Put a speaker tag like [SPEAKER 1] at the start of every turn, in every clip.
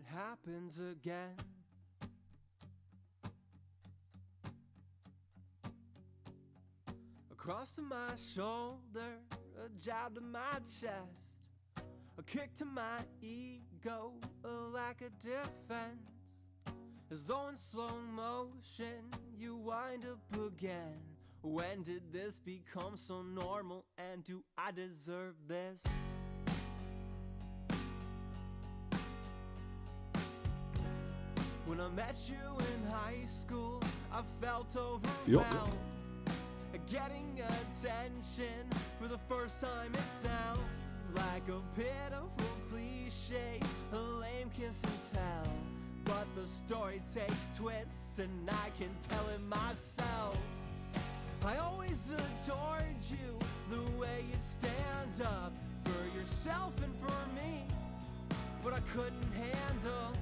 [SPEAKER 1] it happens again. Across to my shoulder, a jab to my chest, a kick to my ego, a lack of defense. As though in slow motion, you wind up again. When did this become so normal, and do I deserve this? When I met you in high school, I felt overwhelmed. Getting attention for the first time, it sounds like a pitiful cliche, a lame kiss and tell. But the story takes twists, and I can tell it myself. I always adored you, the way you'd stand up for yourself and for me, but I couldn't handle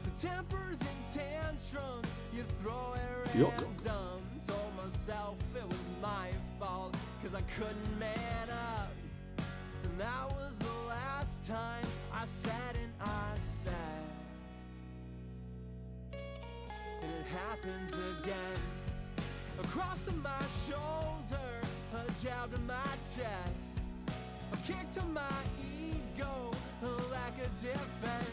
[SPEAKER 1] the tempers and tantrums you throw at random. Told myself it was my fault, 'cause I couldn't man up. And that was the last time I said and I said. And it happens again. Across to my shoulder, a jab to my chest, a kick to my ego, a lack of defense.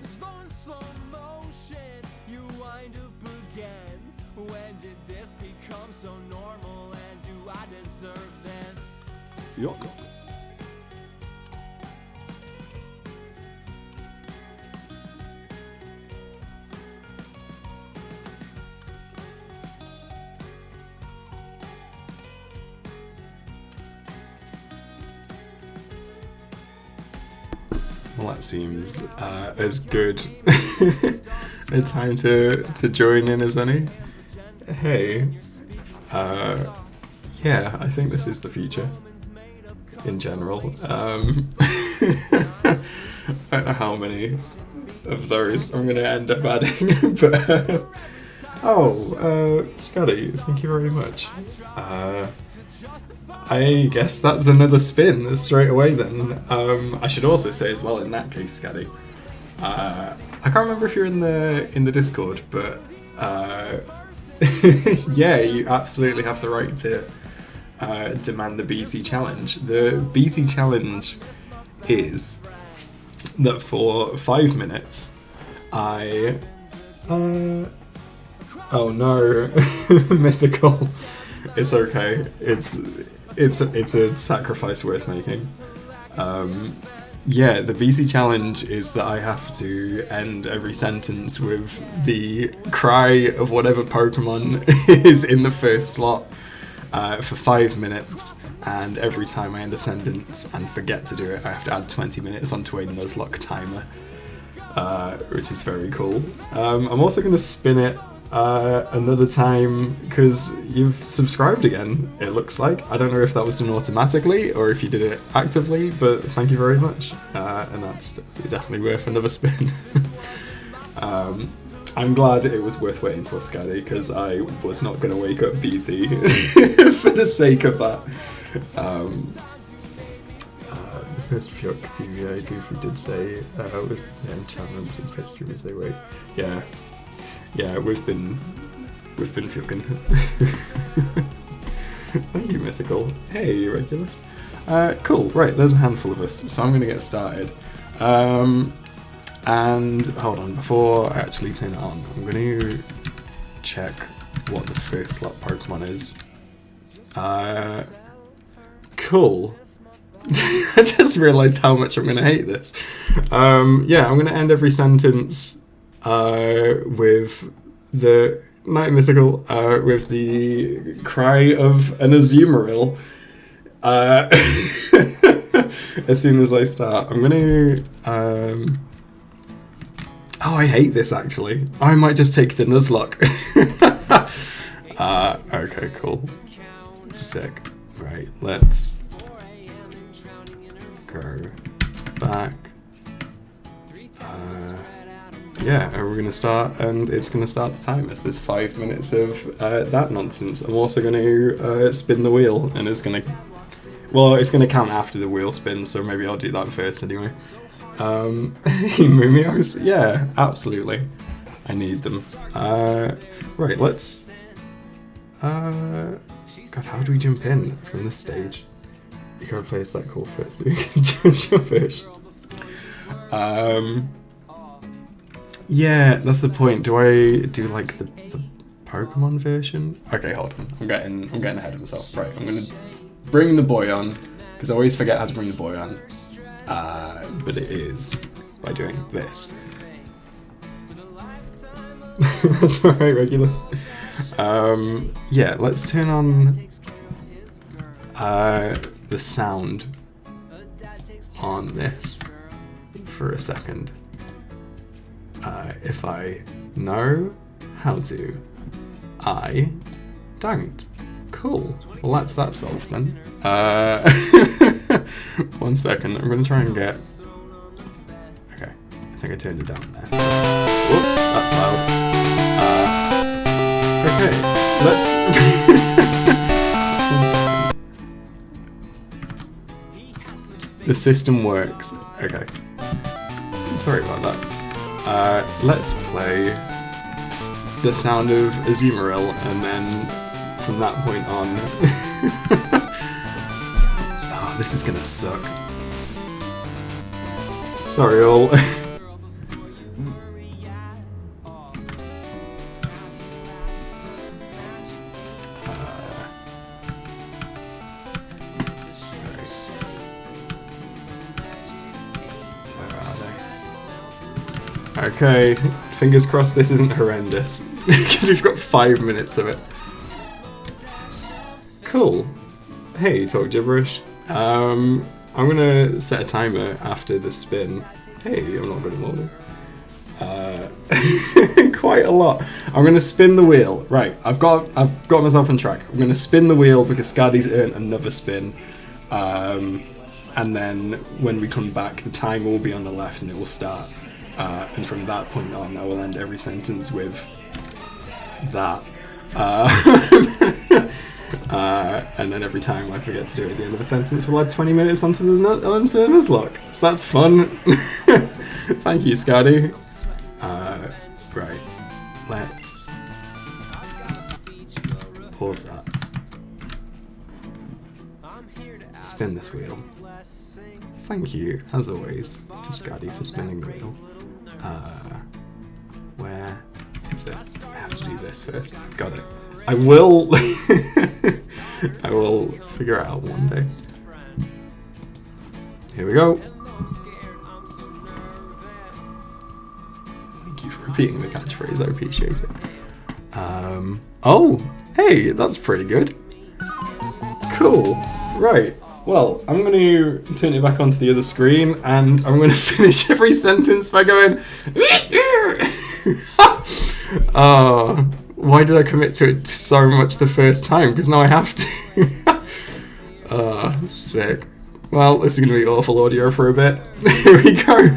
[SPEAKER 1] As though in slow motion, you wind up again. When did this become so normal, and do I deserve this?
[SPEAKER 2] Yuck. Well, that seems as good a time to join in as any. Hey, yeah, I think this is the future in general. I don't know how many of those I'm going to end up adding, but Scotty, thank you very much. I guess that's another spin straight away then. I should also say as well in that case, Scotty, I can't remember if you're in the Discord, but yeah, you absolutely have the right to demand the BT challenge. The BT challenge is that for 5 minutes I oh no, mythical. It's okay. It's a sacrifice worth making. Yeah, the BC challenge is that I have to end every sentence with the cry of whatever Pokemon is in the first slot for 5 minutes, and every time I end a sentence and forget to do it, I have to add 20 minutes onto a Nuzlocke timer, which is very cool. I'm also going to spin it another time because you've subscribed again, it looks like. I don't know if that was done automatically or if you did it actively, but thank you very much, and that's definitely worth another spin. I'm glad it was worth waiting for, Scotty, because I was not going to wake up BT for the sake of that. The first Fyuk DVI Goofy did say was the same enchantments and pet streamers they wait. Yeah, we've been fucking. Thank you, Mythical. Hey, Regulus. Cool, right, there's a handful of us, so I'm going to get started. And hold on, before I actually turn it on, I'm going to check what the first slot Pokemon is. Cool. I just realised how much I'm going to hate this. Yeah, I'm going to end every sentence with the Night Mythical, with the cry of an Azumarill. As soon as I start, I'm gonna. Oh, I hate this actually. I might just take the Nuzlocke. Okay, cool. Sick. Right, let's go back. Yeah, and we're going to start, and it's going to start the timer. So there's 5 minutes of that nonsense. I'm also going to spin the wheel, and it's going to... Well, it's going to count after the wheel spins, so maybe I'll do that first anyway. Mumios, yeah, absolutely. I need them. Right, let's... God, how do we jump in from this stage? You gotta place that call first so we can judge your version. Yeah, that's the point. Do I do like the Pokemon version? Okay, hold on. I'm getting ahead of myself. Right, I'm gonna bring the boy on, because I always forget how to bring the boy on. But it is by doing this. That's alright, Regulus. Yeah, let's turn on the sound on this for a second. If I know how to, I don't. Cool. Well, that's that solved then. 1 second. I'm gonna try and get. Okay, I think I turned it down there. Whoops, that's loud. Okay, let's. 1 second. The system works. Okay. Sorry about that. Let's play the sound of Azumarill, and then from that point on... Oh, this is gonna suck. Sorry all. Okay, fingers crossed this isn't horrendous, because we've got 5 minutes of it. Cool. Hey, talk gibberish. I'm gonna set a timer after the spin. Hey, I'm not good at loading. Quite a lot. I'm gonna spin the wheel. Right, I've got myself on track. I'm gonna spin the wheel because Skadi's earned another spin. And then when we come back, the timer will be on the left and it will start. And from that point on, I will end every sentence with that. And then every time I forget to do it at the end of a sentence, we'll add 20 minutes onto the Nuzlocke. Lock. So that's fun. Thank you, Skadi. Right. Let's pause that. Spin this wheel. Thank you, as always, to Skadi for spinning the wheel. Where is it? I have to do this first. Got it. I will... I will figure it out one day. Here we go. Thank you for repeating the catchphrase, I appreciate it. Oh! Hey, that's pretty good. Cool. Right. Well, I'm going to turn it back onto the other screen, and I'm going to finish every sentence by going... Oh, why did I commit to it so much the first time? Because now I have to. Oh, sick. Well, this is going to be awful audio for a bit. Here we go.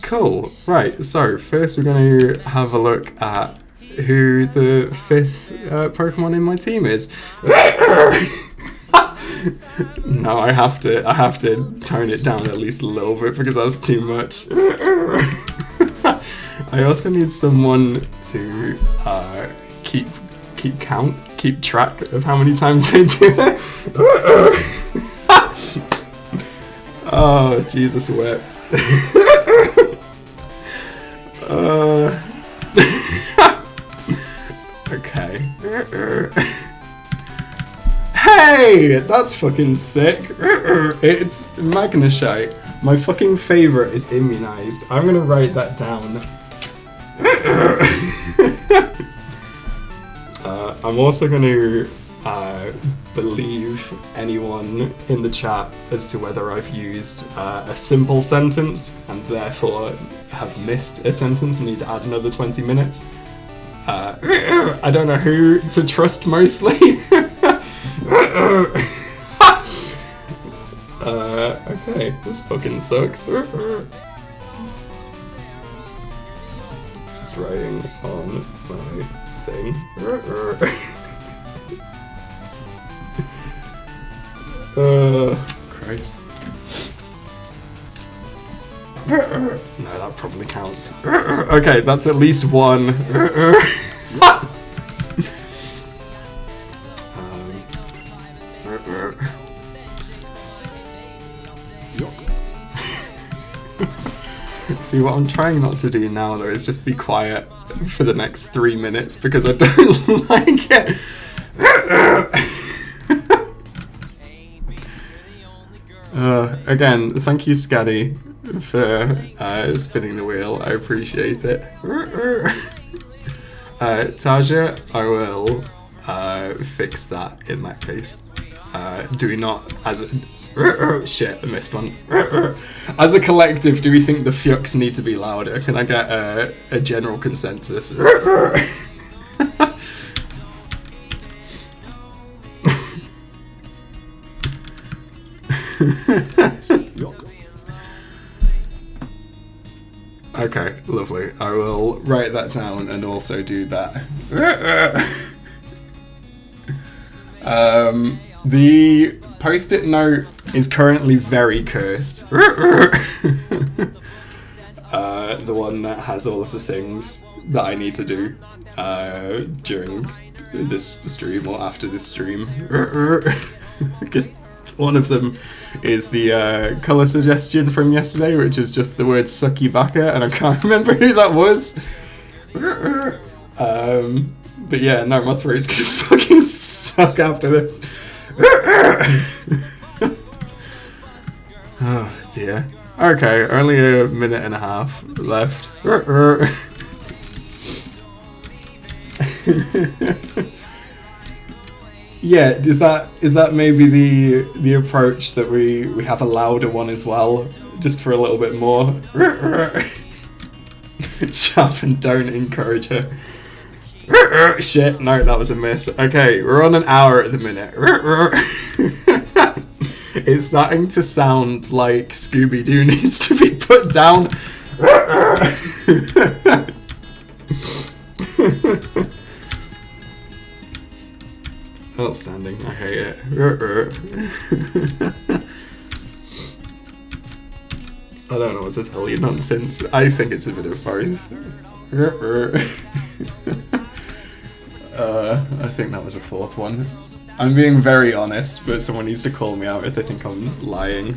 [SPEAKER 2] Cool. Right, so first we're going to have a look at who the 5th Pokemon in my team is. No, I have to tone it down at least a little bit because that's too much. I also need someone to keep track of how many times I do it. Oh, Jesus wept. Okay. Hey! That's fucking sick. It's Magnesite. My fucking favourite is immunised. I'm gonna write that down. I'm also gonna believe anyone in the chat as to whether I've used a simple sentence and therefore have missed a sentence and need to add another 20 minutes. I don't know who to trust mostly. Okay, this fucking sucks. Just writing on my thing. Christ. No, that probably counts. Okay, that's at least one. See, what I'm trying not to do now, though, is just be quiet for the next 3 minutes because I don't like it. Again, thank you, Scaddy, for spinning the wheel. I appreciate it. Taja, I will fix that in that case. Do we not, as a... shit, I missed one. As a collective, do we think the fucks need to be louder? Can I get a general consensus? Okay, lovely. I will write that down and also do that. The post-it note is currently very cursed. The one that has all of the things that I need to do during this stream or after this stream. Because one of them is the colour suggestion from yesterday, which is just the word sucky baka, and I can't remember who that was. But yeah, no, my throat's gonna fucking suck after this. Oh dear. Okay, only a minute and a half left. Yeah, is that maybe the approach that we have a louder one as well, just for a little bit more? Sharp and don't encourage her. Shit, no, that was a miss. Okay, we're on an hour at the minute. It's starting to sound like Scooby-Doo needs to be put down. Outstanding, I hate it. I don't know what to tell you, nonsense. I think it's a bit of both. I think that was a fourth one. I'm being very honest, but someone needs to call me out if they think I'm lying.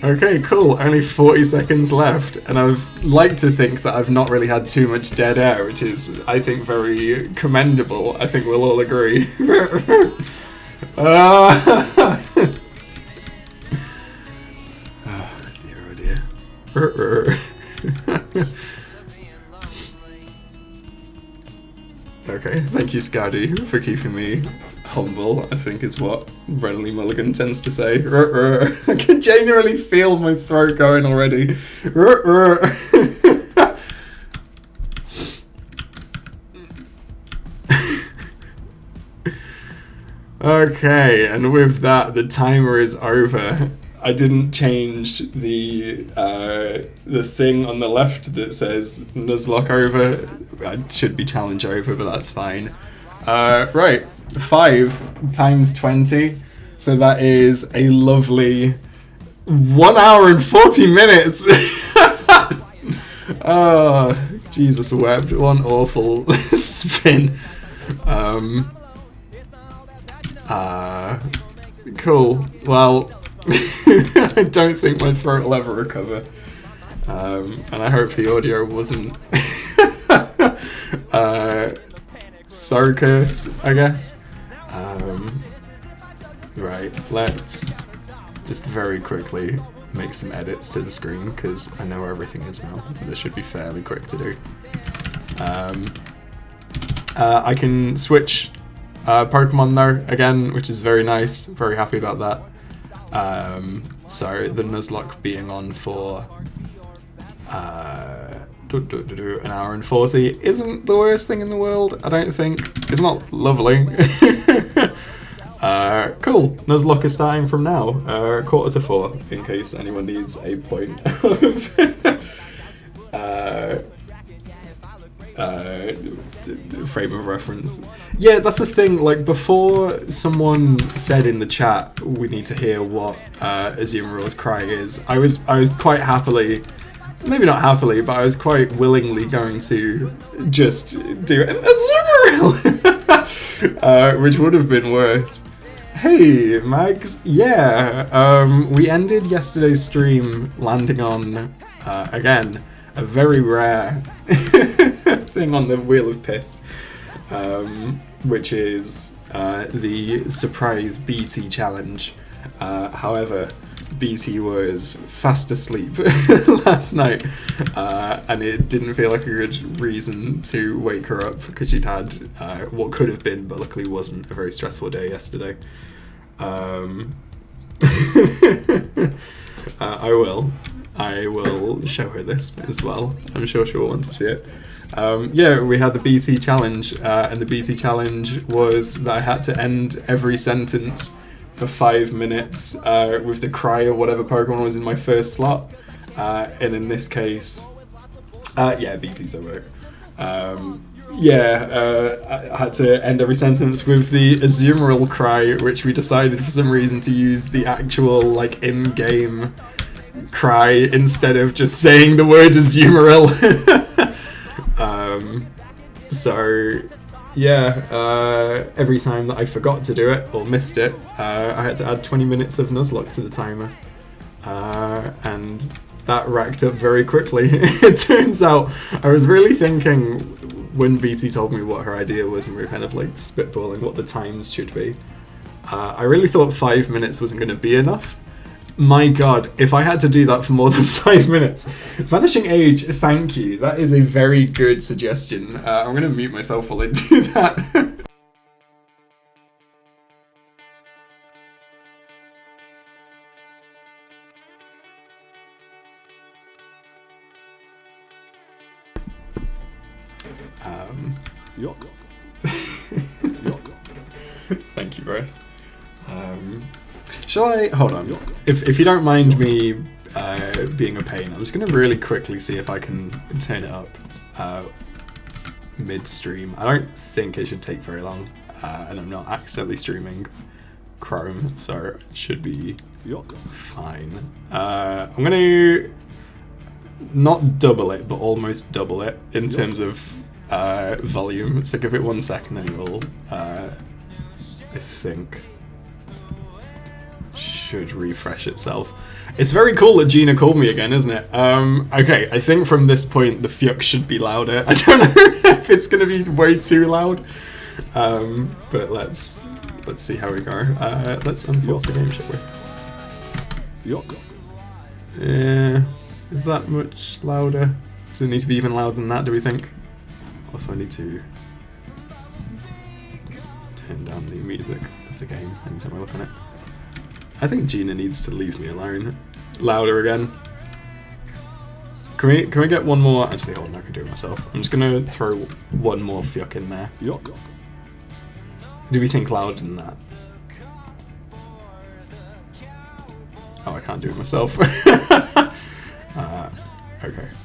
[SPEAKER 2] Okay, cool. Only 40 seconds left, and I'd like to think that I've not really had too much dead air, which is, I think, very commendable. I think we'll all agree. Oh dear, oh dear. Okay, thank you, Scaddy, for keeping me humble, I think is what Brennan Lee Mulligan tends to say. I can genuinely feel my throat going already. Okay, and with that, the timer is over. I didn't change the thing on the left that says Nuzlocke over. It should be challenge over, but that's fine. Right, 5 times 20, so that is a lovely 1 hour and 40 minutes. Oh, Jesus wept, one awful spin. Cool, well, I don't think my throat will ever recover, and I hope the audio wasn't so cursed, I guess. Right, let's just very quickly make some edits to the screen, because I know where everything is now, so this should be fairly quick to do. I can switch Pokemon though, again, which is very nice, very happy about that. So the Nuzlocke being on for an hour and 40 isn't the worst thing in the world, I don't think. It's not lovely. Cool, Nuzlocke is starting from now, 3:45, in case anyone needs a point frame of reference. Yeah, that's the thing. Like, before someone said in the chat, we need to hear what Azumarill's cry is, I was quite happily, maybe not happily, but I was quite willingly going to just do Azumarill, which would have been worse. Hey, Mags. Yeah, we ended yesterday's stream landing on, again, a very rare thing on the Wheel of Piss, which is the surprise BT challenge. However, BT was fast asleep last night, and it didn't feel like a good reason to wake her up because she'd had what could have been, but luckily wasn't, a very stressful day yesterday. I will show her this as well. I'm sure she'll want to see it. Yeah, we had the BT challenge, and the BT challenge was that I had to end every sentence for 5 minutes with the cry of whatever Pokemon was in my first slot. And in this case, yeah, BT's over. I had to end every sentence with the Azumarill cry, which we decided for some reason to use the actual, like, in-game cry instead of just saying the word Azumarill. So yeah, every time that I forgot to do it or missed it, I had to add 20 minutes of Nuzlocke to the timer, and that racked up very quickly. It turns out I was really thinking when BT told me what her idea was and we were kind of like spitballing what the times should be. I really thought 5 minutes wasn't going to be enough. My god, if I had to do that for more than 5 minutes. Vanishing Age, thank you. That is a very good suggestion. I'm going to mute myself while I do that. Thank you both. Shall I... Hold on. If you don't mind me being a pain, I'm just going to really quickly see if I can turn it up mid-stream. I don't think it should take very long, and I'm not accidentally streaming Chrome, so it should be fine. I'm going to not double it, but almost double it in terms of volume. So give it 1 second and it will, I think, should refresh itself. It's very cool that Gina called me again, isn't it? Okay, I think from this point the Fyuk should be louder. I don't know if it's going to be way too loud, but let's see how we go. Let's unforce the game, shall we? Fyuk. Yeah, is that much louder? Does it need to be even louder than that, do we think? Also, I need to turn down the music of the game anytime I look on it. I think Gina needs to leave me alone. Louder again. Can we get one more? Actually, hold on, I can do it myself. I'm just gonna throw one more Fyuk in there. Fyuk. Do we think louder than that? Oh, I can't do it myself. Okay,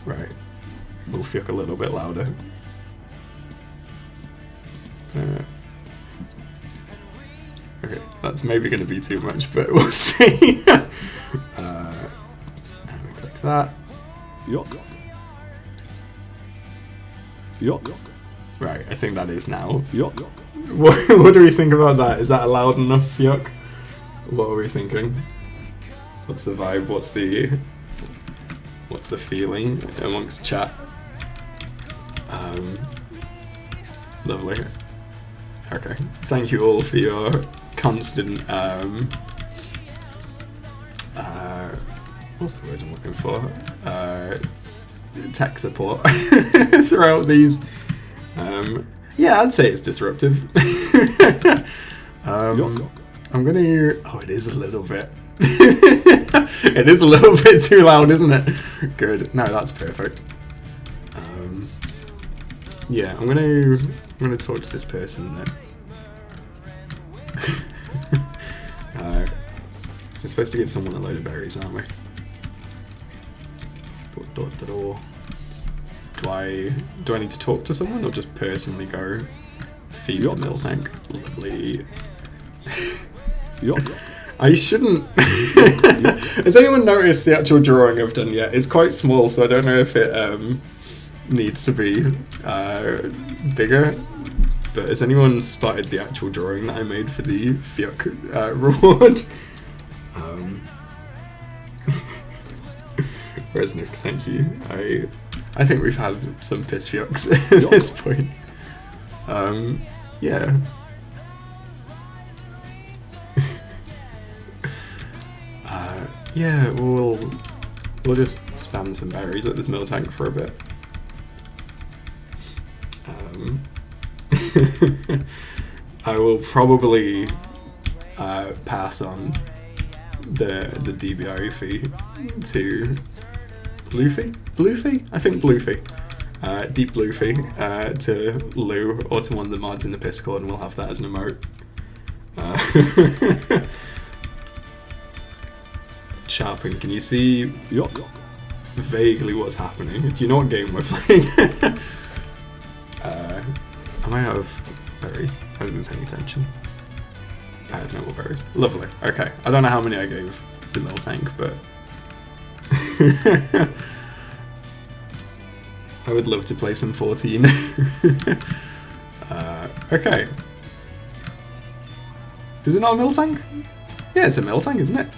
[SPEAKER 2] right. We'll Fyuk a little bit louder. Okay, that's maybe going to be too much, but we'll see. And we click that. Fyuk. Fyuk. Right, I think that is now. Fyuk. What do we think about that? Is that a loud enough Fyuk? What are we thinking? What's the vibe? What's the feeling amongst chat? Lovely. Okay, thank you all for your constant, what's the word I'm looking for? Tech support throughout these. Yeah, I'd say it's disruptive. I'm gonna... Oh, it is a little bit. It is a little bit too loud, isn't it? Good. No, that's perfect. Yeah, I'm gonna talk to this person now. So we're supposed to give someone a load of berries, aren't we? do I need to talk to someone or just personally go feed the mill tank? Lovely. I shouldn't. Has anyone noticed the actual drawing I've done yet? It's quite small, so I don't know if it needs to be bigger. But has anyone spotted the actual drawing that I made for the Fiok reward? Where's Nick? Thank you. I think we've had some piss Fioks at this point. Yeah. Yeah, we'll just spam some berries at this mill tank for a bit. I will probably pass on the DBI fee to Bluefy? I think Bluefy. DeepBlueInk to Lou or to one of the mods in the Piscord, and we'll have that as an emote. Sharpen, can you see vaguely what's happening? Do you know what game we're playing? Am I out of berries? I haven't been paying attention. I have no more berries. Lovely. Okay. I don't know how many I gave the mill tank, but I would love to play some 14. Okay. Is it not a mill tank? Yeah, it's a mill tank, isn't it?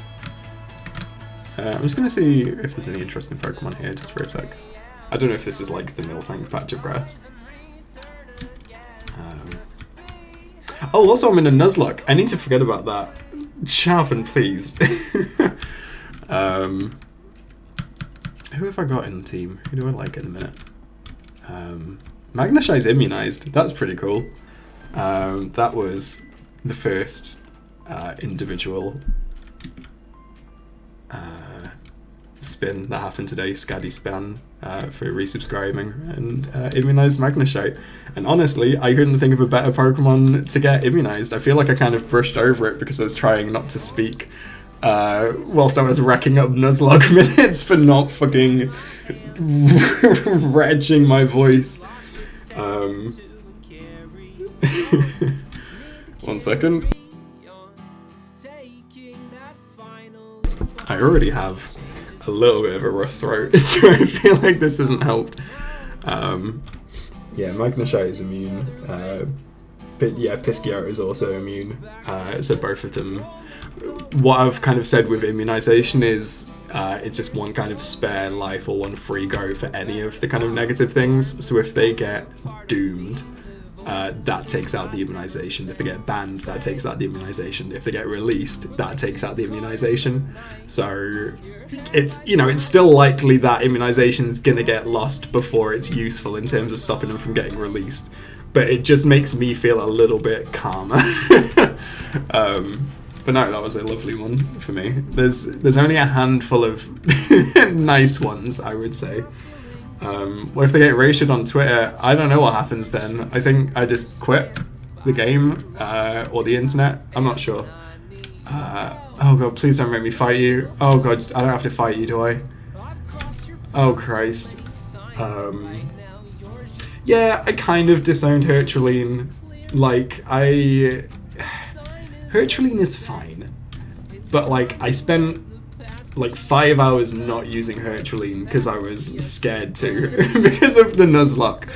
[SPEAKER 2] I'm just going to see if there's any interesting Pokemon here, just for a sec. I don't know if this is like the mill tank patch of grass. Oh, also I'm in a Nuzlocke. I need to forget about that. Sharpen, please. Who have I got in the team? Who do I like in a minute? Magnashai's immunized. That's pretty cool. That was the first individual spin that happened today. Scaddy Span for resubscribing and immunized Magnashite. And honestly, I couldn't think of a better Pokemon to get immunized. I feel like I kind of brushed over it because I was trying not to speak whilst I was racking up Nuzlocke minutes for not fucking retching my voice. 1 second. I already have a little bit of a rough throat, so I feel like this hasn't helped. Yeah, Magnashite is immune. But yeah, Pisciata is also immune. So both of them. What I've kind of said with immunization is it's just one kind of spare life or one free go for any of the kind of negative things. So if they get doomed, that takes out the immunization. If they get banned, that takes out the immunization. If they get released, that takes out the immunization. So it's, you know, it's still likely that immunization is going to get lost before it's useful in terms of stopping them from getting released. But it just makes me feel a little bit calmer. But no, that was a lovely one for me. There's only a handful of nice ones, I would say. Well, if they get rated on Twitter, I don't know what happens then. I think I just quit the game or the internet. I'm not sure. Oh god, please don't make me fight you. Oh god, I don't have to fight you, do I? Oh Christ. Yeah, I kind of disowned Herculine. Like, Herculine is fine. But, like, I spent like 5 hours not using Herculine because I was scared to because of the Nuzlocke.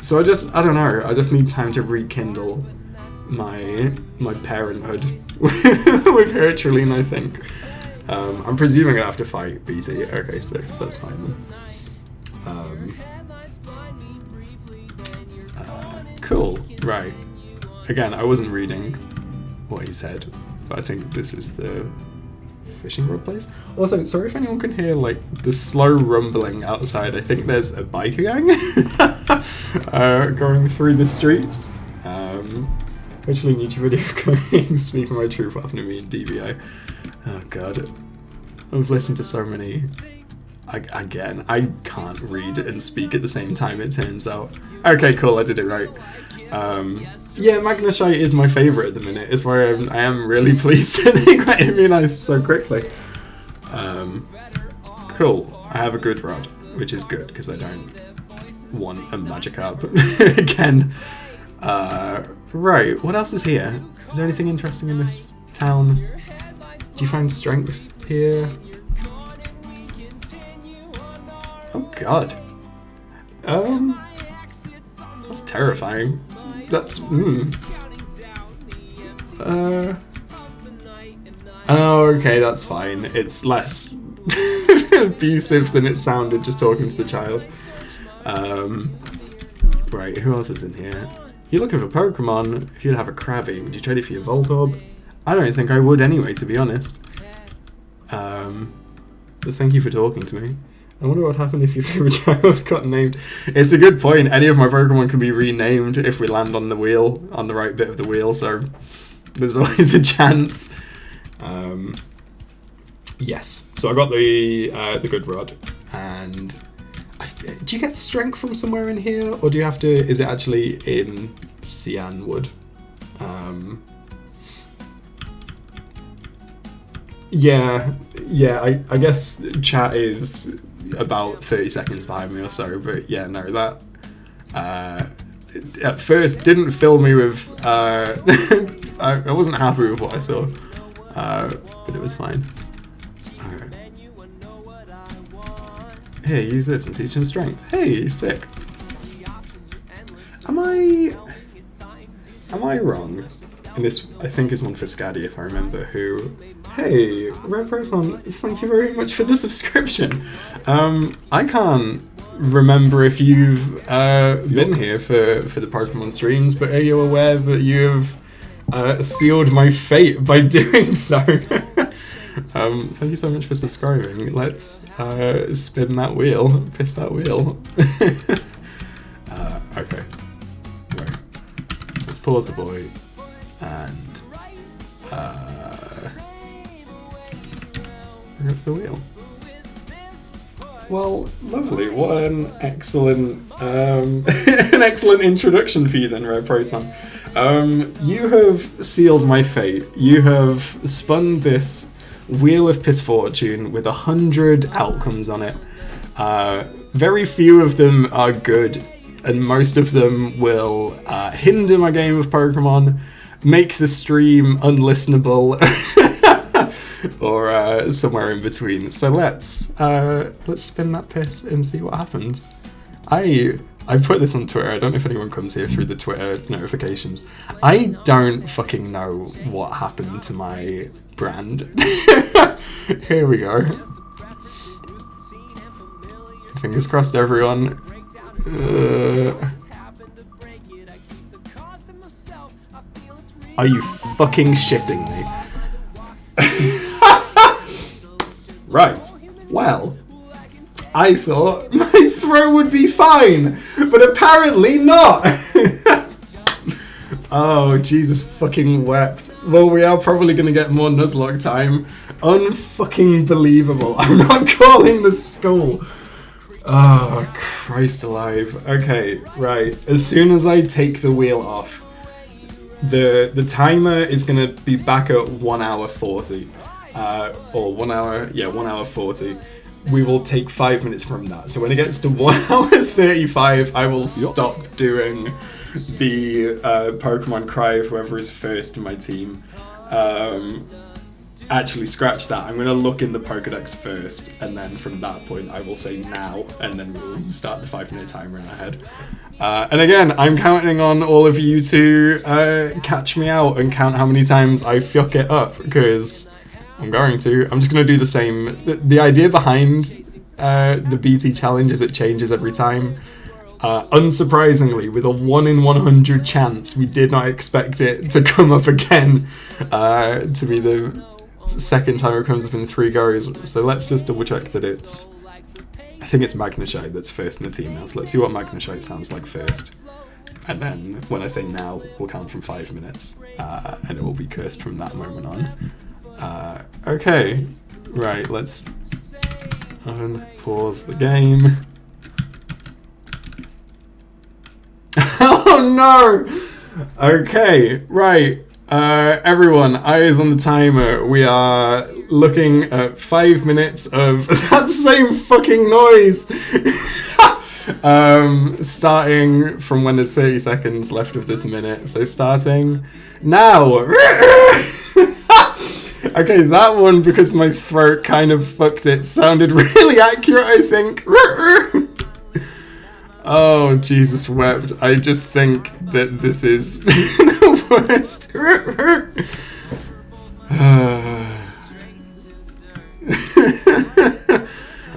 [SPEAKER 2] So I don't know, I just need time to rekindle my parenthood with Herculine, I think. I'm presuming I have to fight BT. Okay, so that's fine then. Cool, right. Again, I wasn't reading what he said, but I think this is the fishing rod place. Also, sorry if anyone can hear like the slow rumbling outside. I think there's a biker gang going through the streets. Actually, YouTube video coming. Speaking my truth after me and DBI. Oh god, I've listened to so many. Again, I can't read and speak at the same time, it turns out. Okay, cool, I did it right. Yeah, Magnashite is my favourite at the minute. It's where I am really pleased that they got immunised so quickly. Cool, I have a good rod, which is good, because I don't want a Magikarp again. Right, what else is here? Is there anything interesting in this town? Do you find strength here? Oh god. That's terrifying. That's, oh, okay, that's fine. It's less abusive than it sounded just talking to the child. Right, who else is in here? You're looking for Pokemon. If you'd have a Krabby, would you trade it for your Voltorb? I don't think I would anyway, to be honest. But thank you for talking to me. I wonder what happened if your favourite child got named. It's a good point. Any of my Pokemon can be renamed if we land on the wheel, on the right bit of the wheel, so there's always a chance. Yes. So I got the good rod, and do you get strength from somewhere in here, or do you have to? Is it actually in Cyanwood? Yeah. I guess chat is about 30 seconds behind me or so, but yeah, no, that at first didn't fill me with. I wasn't happy with what I saw, but it was fine. Alright. Here, use this and teach him strength. Hey, sick. Am I wrong? And this, I think, is one for Scaddy, if I remember who. Hey, Red Person, thank you very much for the subscription. I can't remember if you've been here for the Pokemon streams, but are you aware that you have sealed my fate by doing so? Thank you so much for subscribing. Let's spin that wheel, piss that wheel. Okay. Right. Let's pause the boy and bring up the wheel. Well, lovely. What an excellent an excellent introduction for you then, Red Proton. You have sealed my fate. You have spun this wheel of piss fortune with 100 outcomes on it. Very few of them are good, and most of them will hinder my game of Pokemon, make the stream unlistenable, or somewhere in between. So let's spin that piss and see what happens. I put this on Twitter. I don't know if anyone comes here through the Twitter notifications. I don't fucking know what happened to my brand. Here we go. Fingers crossed, everyone. Are you fucking shitting me? Right. Well, I thought my throw would be fine, but apparently not. Oh, Jesus fucking wept. Well, we are probably going to get more Nuzlocke time. Unfucking believable. I'm not calling the school. Oh, Christ alive. Okay, right. As soon as I take the wheel off, the timer is going to be back at 1 hour 40. Or 1 hour, 1 hour 40. We will take 5 minutes from that. So when it gets to 1 hour 35, I will stop doing the Pokemon cry of whoever is first in my team. Actually, scratch that. I'm going to look in the Pokedex first, and then from that point I will say now, and then we'll start the 5-minute timer in our head. And again, I'm counting on all of you to catch me out and count how many times I fuck it up, because I'm going to. I'm just going to do the same. The idea behind the BT challenge is it changes every time. Unsurprisingly, with a 1 in 100 chance, we did not expect it to come up again to be the second time it comes up in 3 goes. So let's just double check that it's... I think it's Magnemite that's first in the team now. So let's see what Magnemite sounds like first. And then when I say now, we'll count from 5 minutes. And it will be cursed from that moment on. Okay. Right, let's unpause the game. Oh no! Okay, right. Everyone, eyes on the timer. We are looking at 5 minutes of that same fucking noise. Starting from when there's 30 seconds left of this minute. So starting now. Okay, that one, because my throat kind of fucked it, sounded really accurate, I think. Oh, Jesus wept. I just think that this is the worst.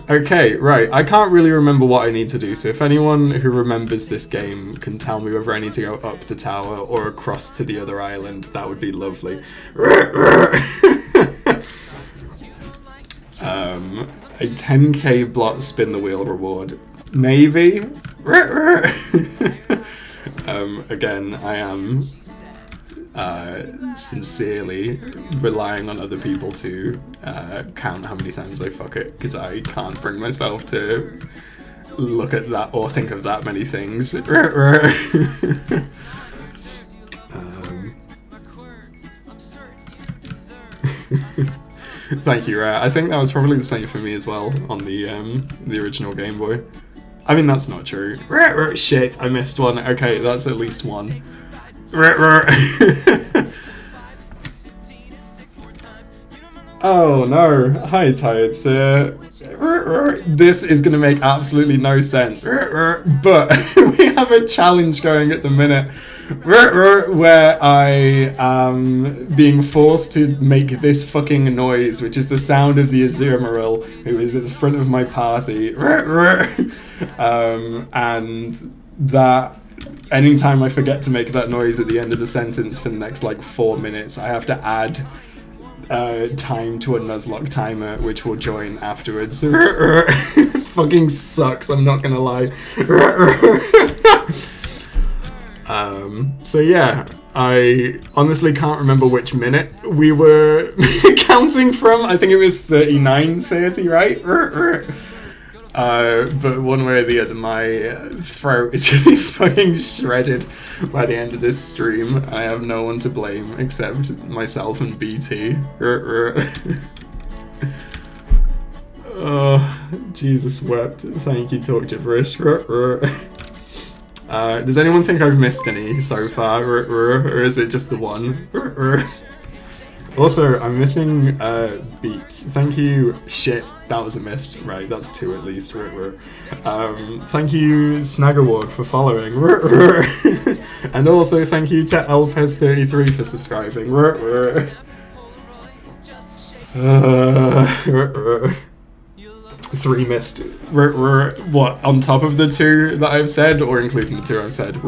[SPEAKER 2] Okay, right. I can't really remember what I need to do, so if anyone who remembers this game can tell me whether I need to go up the tower or across to the other island, that would be lovely. A 10k blot spin the wheel reward. Maybe? Again, I am sincerely relying on other people to count how many times I fuck it, because I can't bring myself to look at that or think of that many things. Thank you, Rare. I think that was probably the same for me as well on the original Game Boy. I mean, that's not true. Shit, I missed one. Okay, that's at least one. Oh no. Hi, Tired Sir. This is going to make absolutely no sense. But we have a challenge going at the minute where I am being forced to make this fucking noise, which is the sound of the Azumarill, who is at the front of my party. And that anytime I forget to make that noise at the end of the sentence for the next like 4 minutes, I have to add time to a Nuzlocke timer, which will join afterwards. It fucking sucks, I'm not gonna lie. So yeah, I honestly can't remember which minute we were counting from. I think it was 39:30, right? But one way or the other, my throat is gonna be fucking shredded by the end of this stream. I have no one to blame except myself and BT. Oh, Jesus wept. Thank you, Talk Gibberish. Does anyone think I've missed any so far, or is it just the one? Also, I'm missing beeps. Thank you. Shit, that was a miss. Right, that's 2 at least. Thank you, Snaggerward, for following. And also thank you to Elpez33 for subscribing. 3 missed. What, on top of the 2 that I've said, or including the 2 I've said?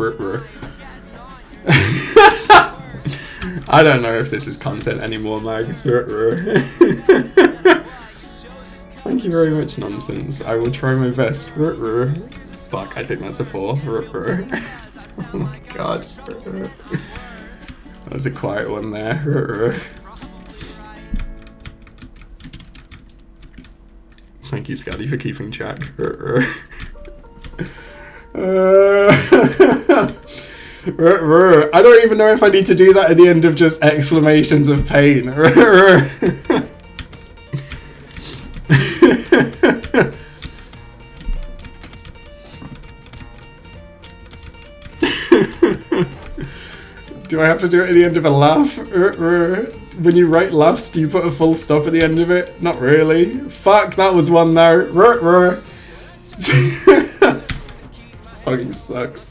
[SPEAKER 2] I don't know if this is content anymore, Mags. Thank you very much, Nonsense. I will try my best. Fuck, I think that's a 4. Oh my god. That was a quiet one there. Thank you, Scotty, for keeping track. I don't even know if I need to do that at the end of just exclamations of pain. Do I have to do it at the end of a laugh? When you write laughs, do you put a full stop at the end of it? Not really. Fuck, that was one there. This fucking sucks.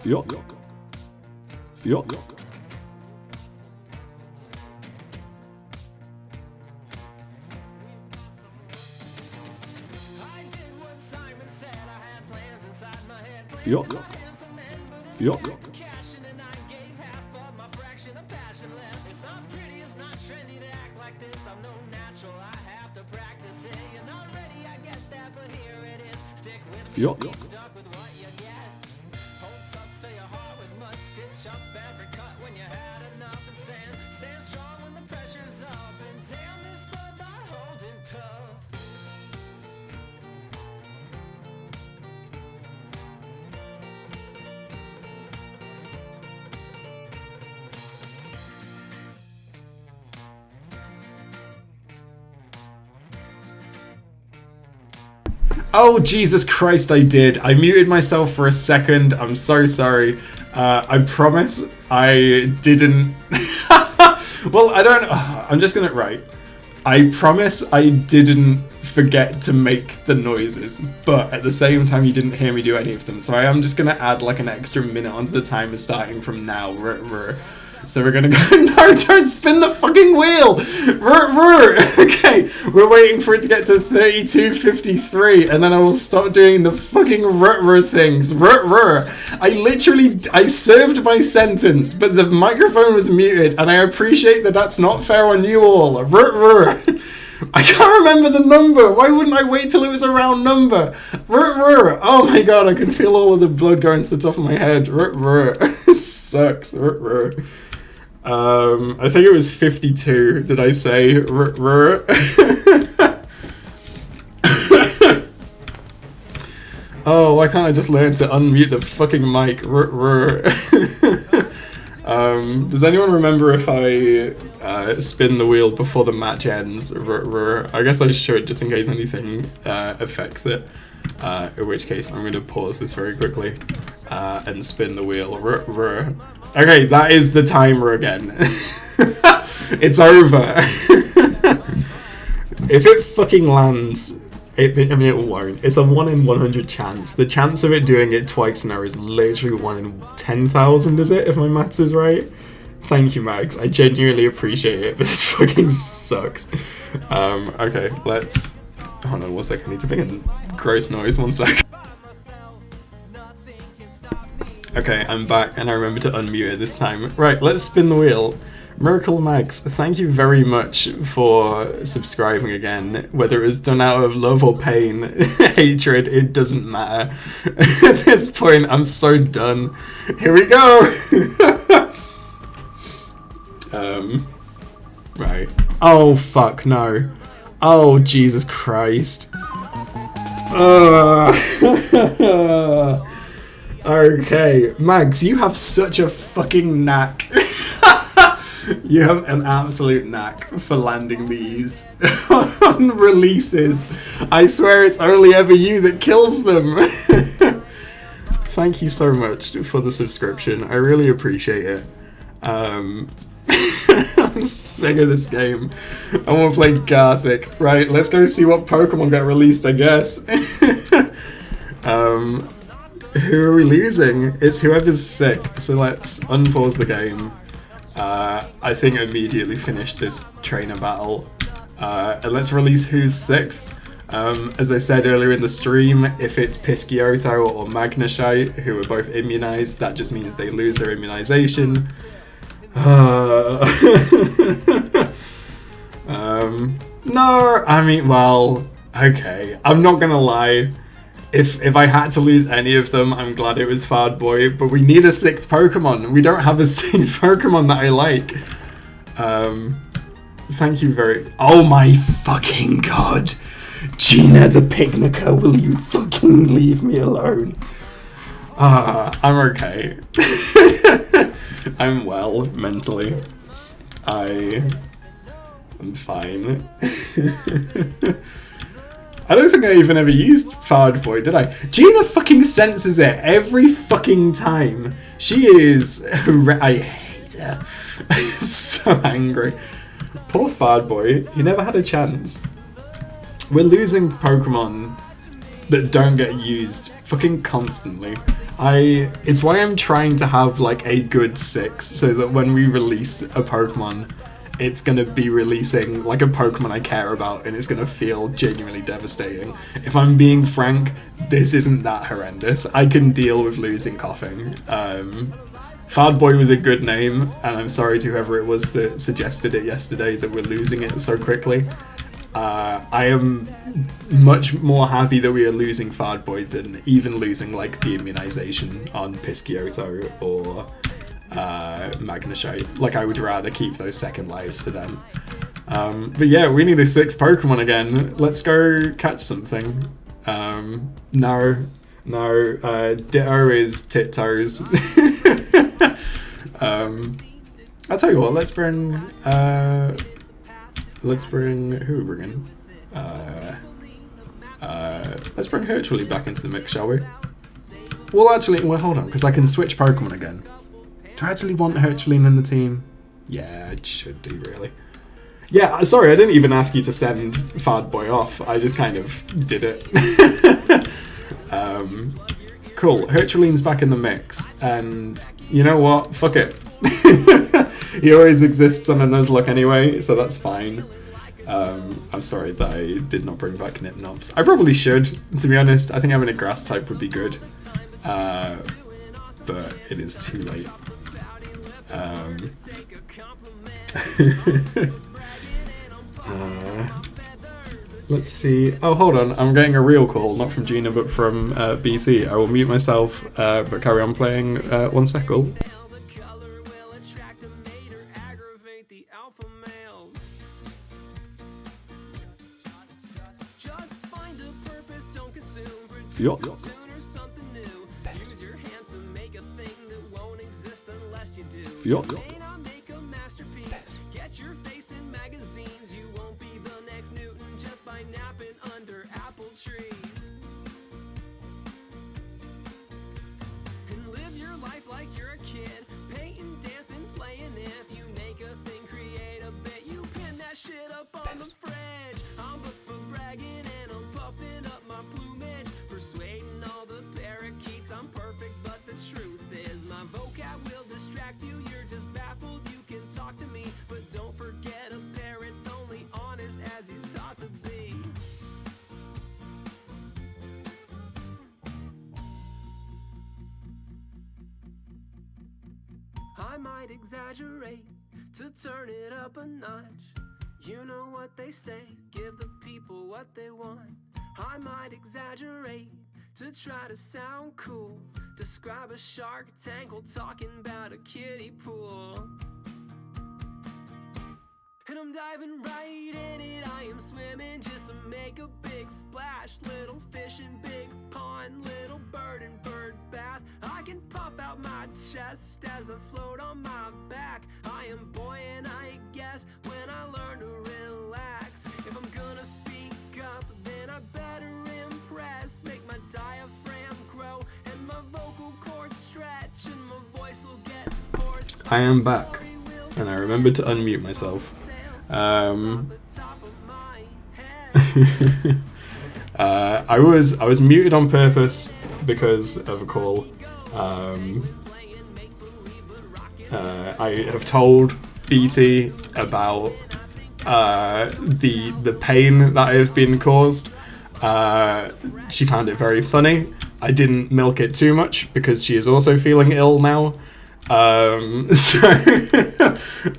[SPEAKER 2] Fjock. Fjock. Fjock. Fjock. Fjock.
[SPEAKER 1] finish up every cut when you had enough and stand strong when the pressure's up. And damn, this blood not holding tough.
[SPEAKER 2] Oh, Jesus Christ, I did. I muted myself for a second. I'm so sorry. I promise I didn't... Well, I don't... I'm just gonna... Right. I promise I didn't forget to make the noises, but at the same time you didn't hear me do any of them. So I am just gonna add like an extra minute onto the timer starting from now. So we're gonna go... No, don't spin the fucking wheel! Okay, we're waiting for it to get to 32:53, and then I will stop doing the fucking things. I served my sentence, but the microphone was muted, and I appreciate that that's not fair on you all. I can't remember the number. Why wouldn't I wait till it was a round number? Oh my god, I can feel all of the blood going to the top of my head. This sucks. I think it was 52. Did I say? Oh, why can't I just learn to unmute the fucking mic? Does anyone remember if I spin the wheel before the match ends? I guess I should, just in case anything affects it. In which case, I'm going to pause this very quickly and spin the wheel. Okay, that is the timer again. It's over. If it fucking lands, it won't. It's a 1 in 100 chance. The chance of it doing it twice now is literally 1 in 10,000, is it? If my maths is right. Thank you, Max. I genuinely appreciate it, but this fucking sucks. Okay, let's... Hold on 1 second. I need to make a gross noise. 1 sec. Okay, I'm back, and I remember to unmute it this time. Right, let's spin the wheel. Miracle Max, thank you very much for subscribing again. Whether it was done out of love or pain, hatred, it doesn't matter. At this point, I'm so done. Here we go! Right. Oh, fuck, no. Oh, Jesus Christ. Okay, Mags, you have such a fucking knack. You have an absolute knack for landing these on releases. I swear it's only ever you that kills them. Thank you so much for the subscription. I really appreciate it. I'm sick of this game. I want to play Gartic. Right, let's go see what Pokemon got released, I guess. Who are we losing? It's whoever's sick, so let's unpause the game. I think immediately finish this trainer battle. And let's release who's sixth. As I said earlier in the stream, if it's Pisciotto or Magnesite, who are both immunized, that just means they lose their immunization. No, I mean, well, okay. I'm not gonna lie. If I had to lose any of them, I'm glad it was Fardboy, but we need a sixth Pokemon. We don't have a sixth Pokemon that I like. Thank you very... Oh my fucking god! Gina the Pignica, will you fucking leave me alone? I'm okay. I'm well, mentally. I'm fine. I don't think I even ever used Fardboy, did I? Gina fucking senses it every fucking time. She is... I hate her. I'm so angry. Poor Fardboy. He never had a chance. We're losing Pokemon that don't get used fucking constantly. It's why I'm trying to have like a good 6, so that when we release a Pokemon, it's gonna be releasing like a Pokemon I care about, and it's gonna feel genuinely devastating. If I'm being frank, this isn't that horrendous. I can deal with losing Coughing. Fardboy was a good name, and I'm sorry to whoever it was that suggested it yesterday that we're losing it so quickly. I am much more happy that we are losing Fardboy than even losing like the immunization on Pisciotto or Magnesite. Like, I would rather keep those second lives for them. But yeah, we need a 6th Pokemon again. Let's go catch something. No, Ditto is Tiptoes. I'll tell you what, let's bring, who are we bringing? Let's bring Hercules back into the mix, shall we? Well, actually, hold on, because I can switch Pokemon again. Do I actually want Hercules in the team? Yeah, I should do, really. Yeah, sorry, I didn't even ask you to send Fad Boy off. I just kind of did it. Cool, Hercules back in the mix, and you know what? Fuck it. He always exists on a Nuzlocke anyway, so that's fine. I'm sorry that I did not bring back Nipnops. I probably should, to be honest. I think having a grass type would be good. But it is too late. Let's see. Oh, hold on. I'm getting a real call, not from Gina, but from BT. I will mute myself, but carry on playing 1 second. Yuck. Yuck.
[SPEAKER 1] Get your face in magazines. You won't be the next Newton just by napping under apple trees. And live your life like you're a kid, painting, dancing, playing. If you make a thing, create a bit. You pin that shit up on the fridge. I'm up for bragging and I'm puffing up my plumage, persuading all the parakeets I'm perfect. But the truth is, my vocab will distract you. You're just baffled. You can talk to me, but don't forget a parrot's only honest as he's taught to be. I might exaggerate to turn it up a notch. You know what they say, give the people what they want. I might exaggerate to try to sound cool. Describe a Shark Tank while talking about a kiddie pool. And I'm diving right in it, I am swimming just to make a big splash. Little fish in big pond, little bird in bird bath. I can puff out my chest as I float on my back. I am buoyant, I guess, when I learn to relax. If I'm gonna speak up, then I better impress. Make my diaphragm grow and my vocal cords stretch, and my voice will get hoarse.
[SPEAKER 2] I am back, and I remembered to unmute myself. I was muted on purpose because of a call. I have told BT about the pain that I have been caused. She found it very funny. I didn't milk it too much because she is also feeling ill now. So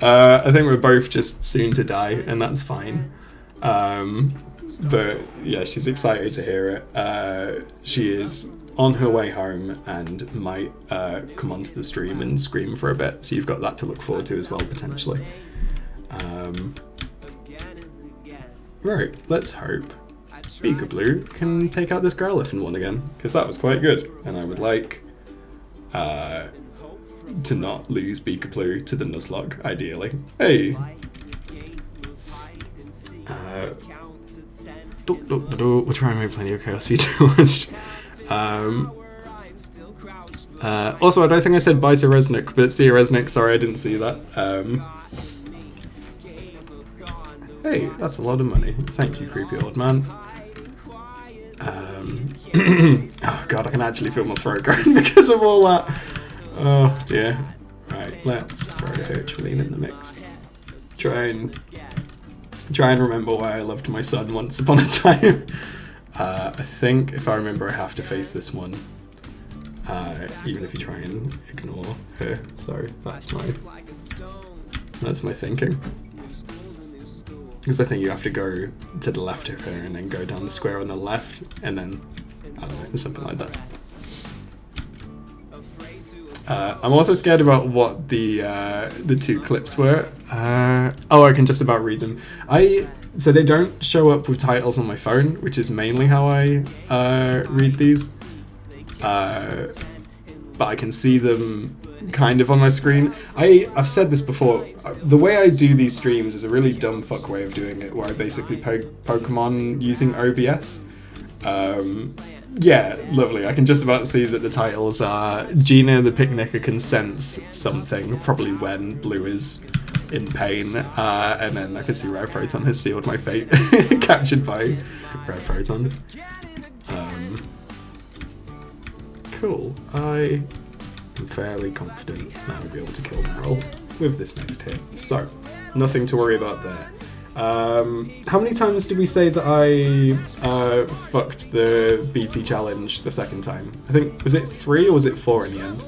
[SPEAKER 2] I think we're both just soon to die, and that's fine. But yeah, she's excited to hear it. She is on her way home and might come onto the stream and scream for a bit, so you've got that to look forward to as well, potentially. Right, let's hope Blue can take out this Growlithe one again, because that was quite good, and I would like to not lose Blue to the Nuzlocke, ideally. Hey! We'll try and move plenty of Chaos Feature much. Also, I don't think I said bye to Resnick, but see you, Resnick. Sorry, I didn't see that. Hey, that's a lot of money. Thank you, creepy old man. Oh god, I can actually feel my throat going because of all that. Oh dear. Right, let's throw Hercules in the mix. Try and remember why I loved my son once upon a time. I think, if I remember, I have to face this one. Even if you try and ignore her. So that's my thinking. Because I think you have to go to the left of her and then go down the square on the left, and then, I don't know, something like that. I'm also scared about what the 2 clips were. Oh, I can just about read them. So they don't show up with titles on my phone, which is mainly how I read these. But I can see them kind of on my screen. I've said this before. The way I do these streams is a really dumb fuck way of doing it, where I basically Pokemon using OBS. Yeah, lovely. I can just about see that the titles are Gina the Picnicker can sense something, probably when Blue is in pain, and then I can see Rare Proton has sealed my fate, captured by Rare Proton. Cool. I am fairly confident that I'll be able to kill Meryl with this next hit, so nothing to worry about there. How many times did we say that I fucked the BT challenge the second time? I think, was it 3 or was it 4 in the end?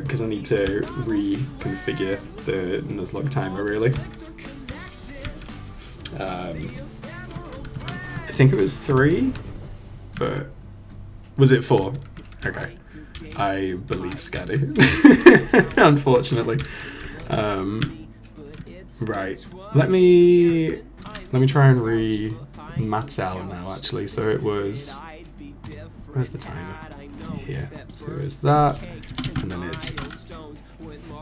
[SPEAKER 2] Because I need to reconfigure the Nuzlocke timer, really. I think it was 3, but was it 4? Okay. I believe Scaddy, unfortunately. Right. Let me try and re-maths out now, actually. So it was... Where's the timer? Here. So it was that, and then it's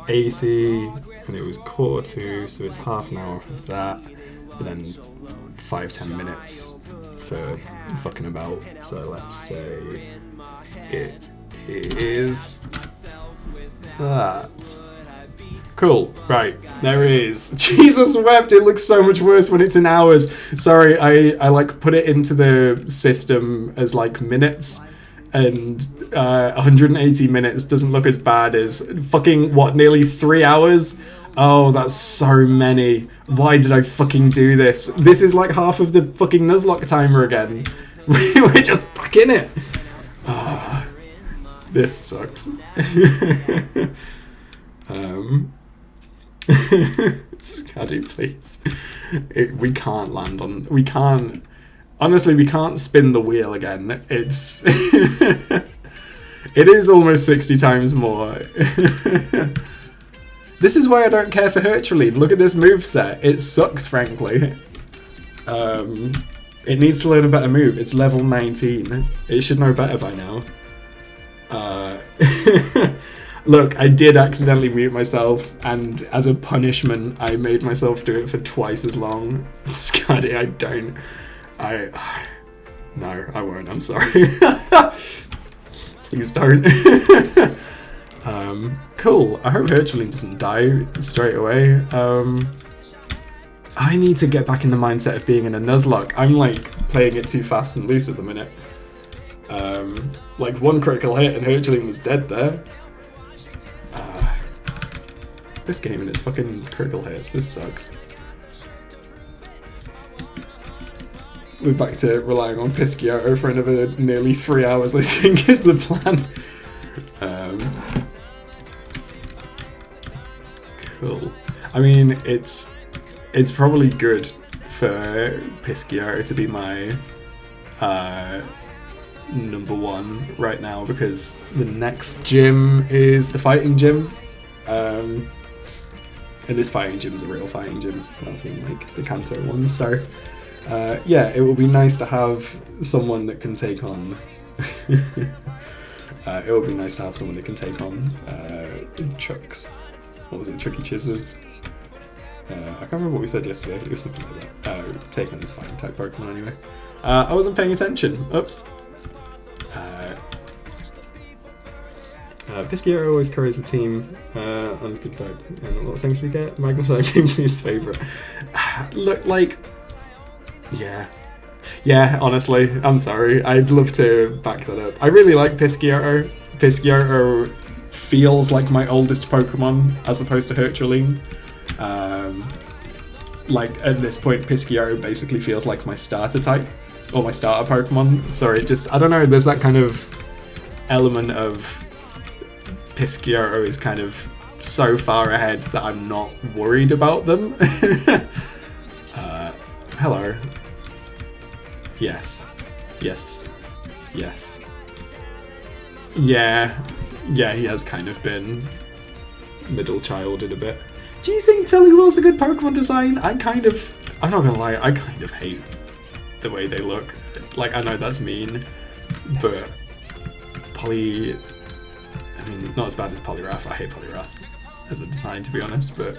[SPEAKER 2] 80, and it was 1/4 to, so it's half an hour of that, but then 5-10 minutes for fucking about. So let's say it is that. Cool, right, there is. Jesus wept, it looks so much worse when it's in hours. Sorry, I like put it into the system as like minutes, and 180 minutes doesn't look as bad as fucking, what, nearly 3 hours? Oh, that's so many. Why did I fucking do this? This is like half of the fucking Nuzlocke timer again. We're just back in it. Oh, this sucks. Scaddy, please. We can't land on... We can't... Honestly, we can't spin the wheel again. It's... It is almost 60 times more. This is why I don't care for Herculean. Look at this moveset. It sucks, frankly. It needs to learn a better move. It's level 19. It should know better by now. Look, I did accidentally mute myself, and as a punishment, I made myself do it for twice as long. Scotty, I don't... No, I won't, I'm sorry. Please don't. Cool, I hope Herculean doesn't die straight away. I need to get back in the mindset of being in a Nuzlocke. I'm, like, playing it too fast and loose at the minute. Like, 1 critical hit and Herculean was dead there. This game and its fucking critical hits, this sucks. We're back to relying on Pisciotto for another nearly 3 hours, I think, is the plan. Cool. I mean, it's probably good for Pisciotto to be my number 1 right now, because the next gym is the fighting gym. And this fighting gym's a real fighting gym, nothing like the Kanto one, so yeah, it will be nice to have someone that can take on it would be nice to have someone that can take on Chuck's, what was it, Chucky Chizz's? I can't remember what we said yesterday, it was something like that. Take on this fighting type Pokemon anyway. I wasn't paying attention, oops. Pisciotto always carries the team on his good bag, and a lot of things to get. Magnetar game's his favourite. Look, like, yeah, honestly, I'm sorry. I'd love to back that up. I really like Pisciotto. Pisciotto feels like my oldest Pokemon as opposed to Herculean. Like, at this point, Pisciotto basically feels like my starter type, or my starter Pokemon. Sorry, just, I don't know, there's that kind of element of Pisciotto is kind of so far ahead that I'm not worried about them. Hello. Yes. Yes. Yes. Yeah. Yeah, he has kind of been middle childed a bit. Do you think Poliwhirl's a good Pokemon design? I'm not gonna lie, I kind of hate the way they look. Like, I know that's mean, but I mean, not as bad as Poliwrath. I hate Poliwrath as a design, to be honest, but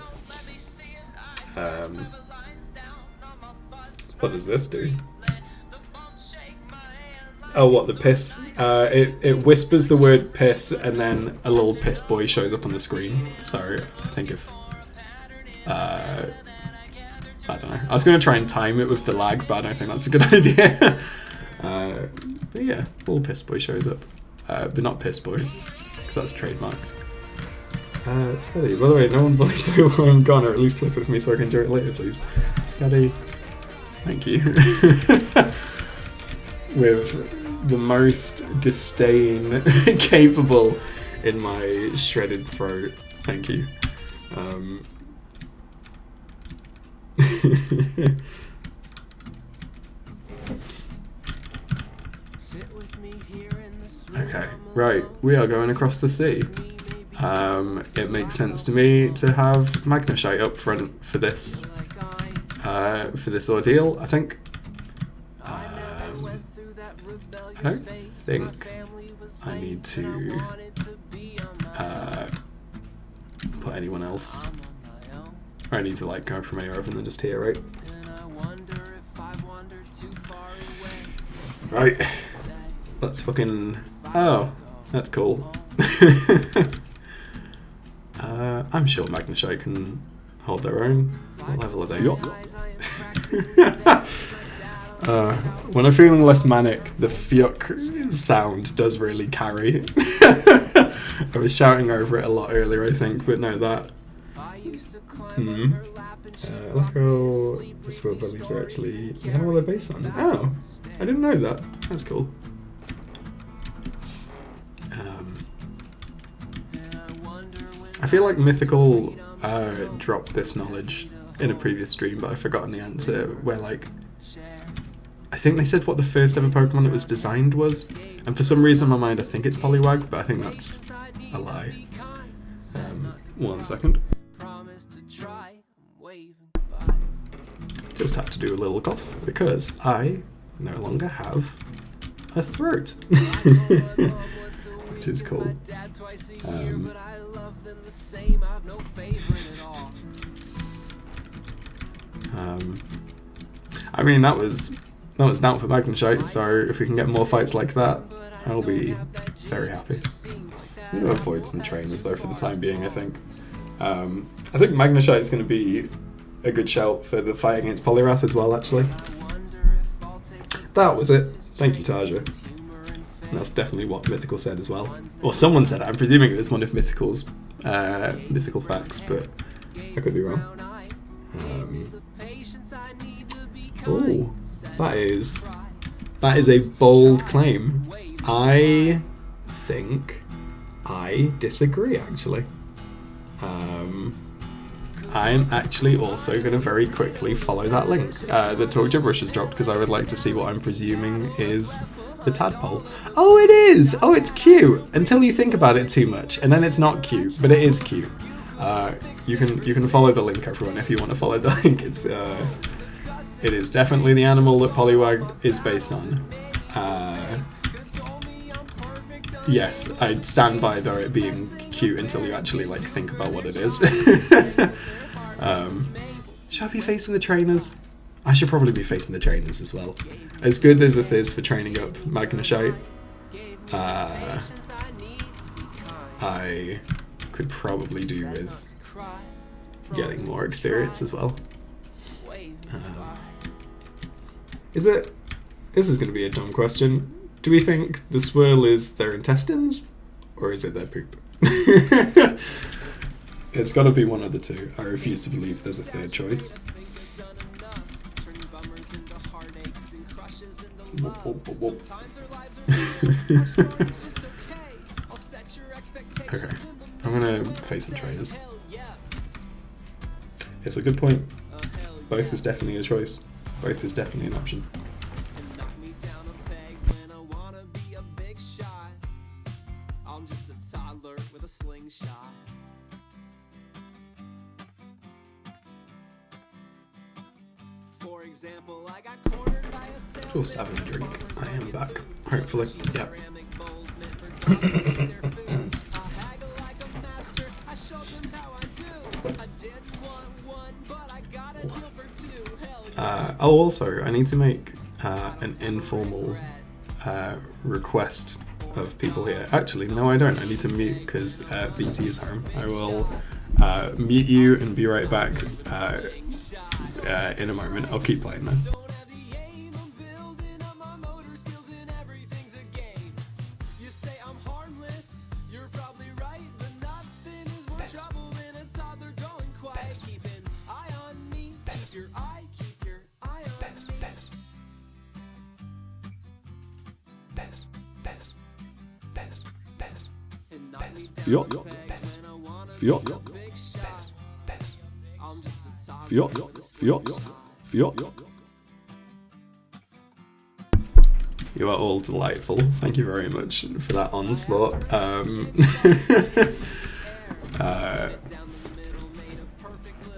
[SPEAKER 2] what does this do? Oh, what, the piss? It whispers the word piss, and then a little piss boy shows up on the screen. So I think if I don't know. I was going to try and time it with the lag, but I don't think that's a good idea. But yeah, little piss boy shows up. But not piss boy, because that's trademarked. Scotty, by the way, no one bullied me while I'm gone, or at least clip it with me so I can enjoy it later, please. Scotty, thank you. With the most disdain capable in my shredded throat. Thank you. Okay, right, we are going across the sea. It makes sense to me to have Magnesite up front for this ordeal, I think. I don't think I need to put anyone else, or I need to like go from here rather than just here, right? Right, let's fucking, oh, that's cool. I'm sure Magnesite can hold their own. What level are they? When I'm feeling less manic, the Fyuk sound does really carry. I was shouting over it a lot earlier, I think, but no, that. Look how the Swirl Bullies are actually. Is that what they're based on? Oh, I didn't know that. That's cool. I feel like Mythical dropped this knowledge in a previous stream, but I've forgotten the answer, where like, I think they said what the first ever Pokemon that was designed was, and for some reason in my mind I think it's Poliwag, but I think that's a lie. 1 second. Just had to do a little cough, because I no longer have a throat. Which is cool. I mean, that was down for Magnesite, so if we can get more fights like that, I'll be very happy. I'm going to avoid some trainers though for the time being, I think. I think Magnesite is going to be a good shout for the fight against Poliwrath as well, actually. That was it. Thank you, Taja. And that's definitely what Mythical said as well. Or someone said it. I'm presuming it was one of Mythical's mythical facts, but I could be wrong. Oh, that is a bold claim. I think I disagree, actually. I'm actually also going to very quickly follow that link that Talk Gibberish has dropped, because I would like to see what I'm presuming is the tadpole. Oh, it is! Oh, it's cute! Until you think about it too much, and then it's not cute, but it is cute. You can follow the link, everyone, if you want to follow the link. It is definitely the animal that Poliwag is based on. Yes, I stand by though it being cute until you actually like think about what it is. Should I be facing the trainers? I should probably be facing the trainers as well. As good as this is for training up Magnesite, I could probably do with getting more experience as well. This is going to be a dumb question. Do we think the swirl is their intestines, or is it their poop? It's got to be one of the two. I refuse to believe there's a third choice. Okay, I'm going to face some trainers. It's a good point. Both is definitely a choice. Both is definitely an option. I'm just a toddler Just having a drink. I am back. Hopefully. Yep. Also, I need to make an informal request of people here. Actually, no, I don't. I need to mute because BT is home. I will mute you and be right back in a moment. I'll keep playing then. Fjok. Fjok. Fjok. Fjok. Fjok. You are all delightful. Thank you very much for that onslaught.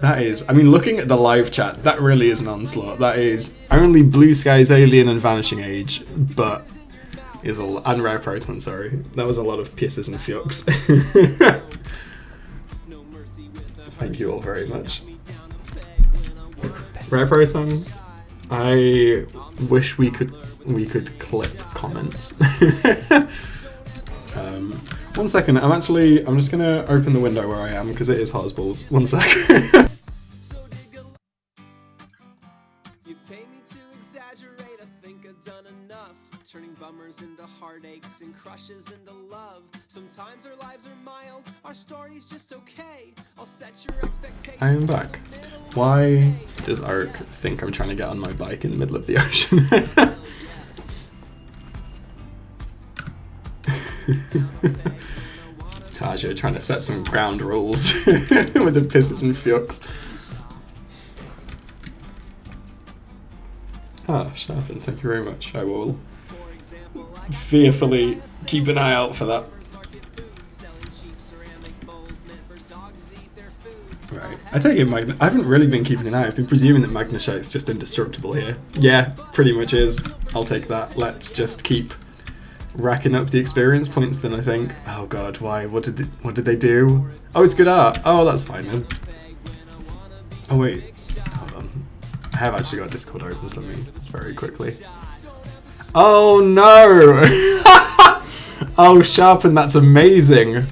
[SPEAKER 2] That is, I mean, looking at the live chat, that really is an onslaught. That is only Blue Skies, Alien, and Vanishing Age, but is and Rare Proton, sorry. That was a lot of pisses and fjoks. Thank you all very much. Rare Proton, I wish we could clip comments. 1 second, I'm just gonna open the window where I am because it is hot as balls. 1 second.
[SPEAKER 1] Turning bummers into heartaches and crushes into love. Sometimes our lives are mild, our story's just okay. I'll set your expectations.
[SPEAKER 2] I am back. Why does Ark think I'm trying to get on my bike in the middle of the ocean? Taja trying to set some ground rules with the pisses and fjoks. Ah, Sharpen, thank you very much. I will fearfully keep an eye out for that. Right, I take it I haven't really been keeping an eye. I've been presuming that Magneshite's just indestructible here. Yeah, pretty much is. I'll take that. Let's just keep racking up the experience points then, I think. Oh god, why? What did they do? Oh, it's good art. Oh, that's fine then. Oh wait, hold on. I have actually got Discord open, so let me very quickly. Oh no! Oh, Sharpen, that's amazing.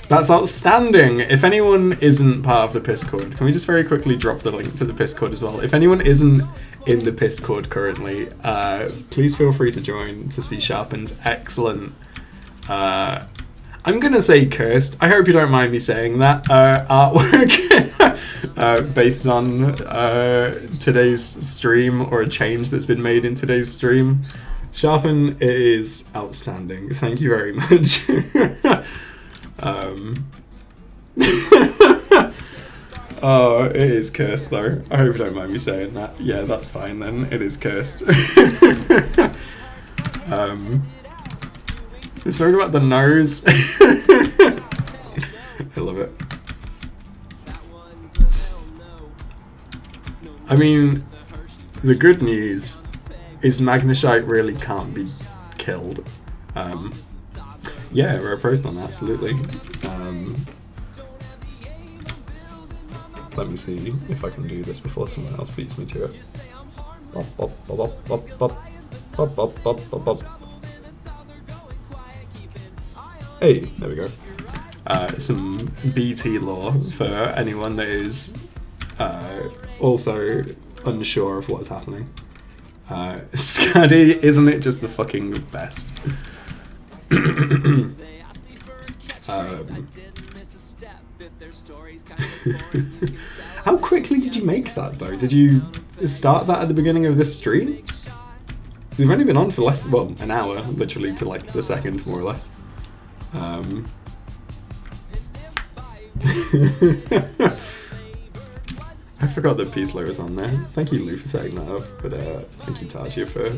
[SPEAKER 2] That's outstanding. If anyone isn't part of the Piscord, can we just very quickly drop the link to the Piscord as well? If anyone isn't in the Piscord currently, please feel free to join to see Sharpen's excellent, I'm gonna say cursed, I hope you don't mind me saying that, artwork based on today's stream, or a change that's been made in today's stream. Sharpen is outstanding. Thank you very much. Oh, it is cursed though. I hope you don't mind me saying that. Yeah, that's fine then. It is cursed. Sorry about the nose. I love it. I mean, the good news is Magneshite really can't be killed. Yeah, Rare Proton, absolutely. Let me see if I can do this before someone else beats me to it. Bop, bop, bop, bop, bop, bop, bop, bop, bop, bop. Hey, there we go. Some BT lore for anyone that is also unsure of what's happening. Scuddy, isn't it just the fucking best? How quickly did you make that though? Did you start that at the beginning of this stream? So we've only been on for less, well, an hour, literally to like the second, more or less. I forgot that Peace Low was on there. Thank you, Lou, for setting that up, but thank you, Tasia, for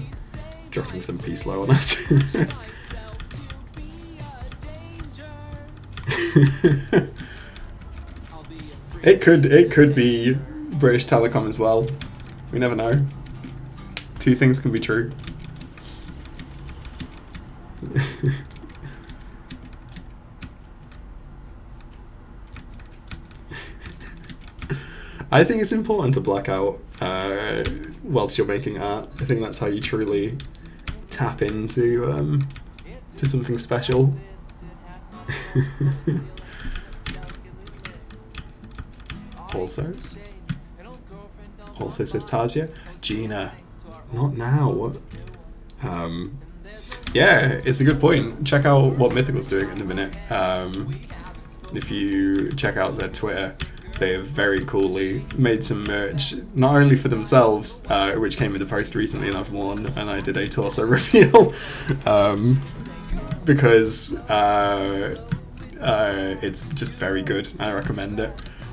[SPEAKER 2] dropping some Peace Low on us. It could be British Telecom as well. We never know. Two things can be true. I think it's important to black out whilst you're making art. I think that's how you truly tap into to something special. Also says Tasia, Gina, not now. Yeah, it's a good point. Check out what Mythical's doing in a minute. If you check out their Twitter, they have very coolly made some merch, not only for themselves, which came with the post recently and I've worn, and I did a torso reveal, because it's just very good. I recommend it.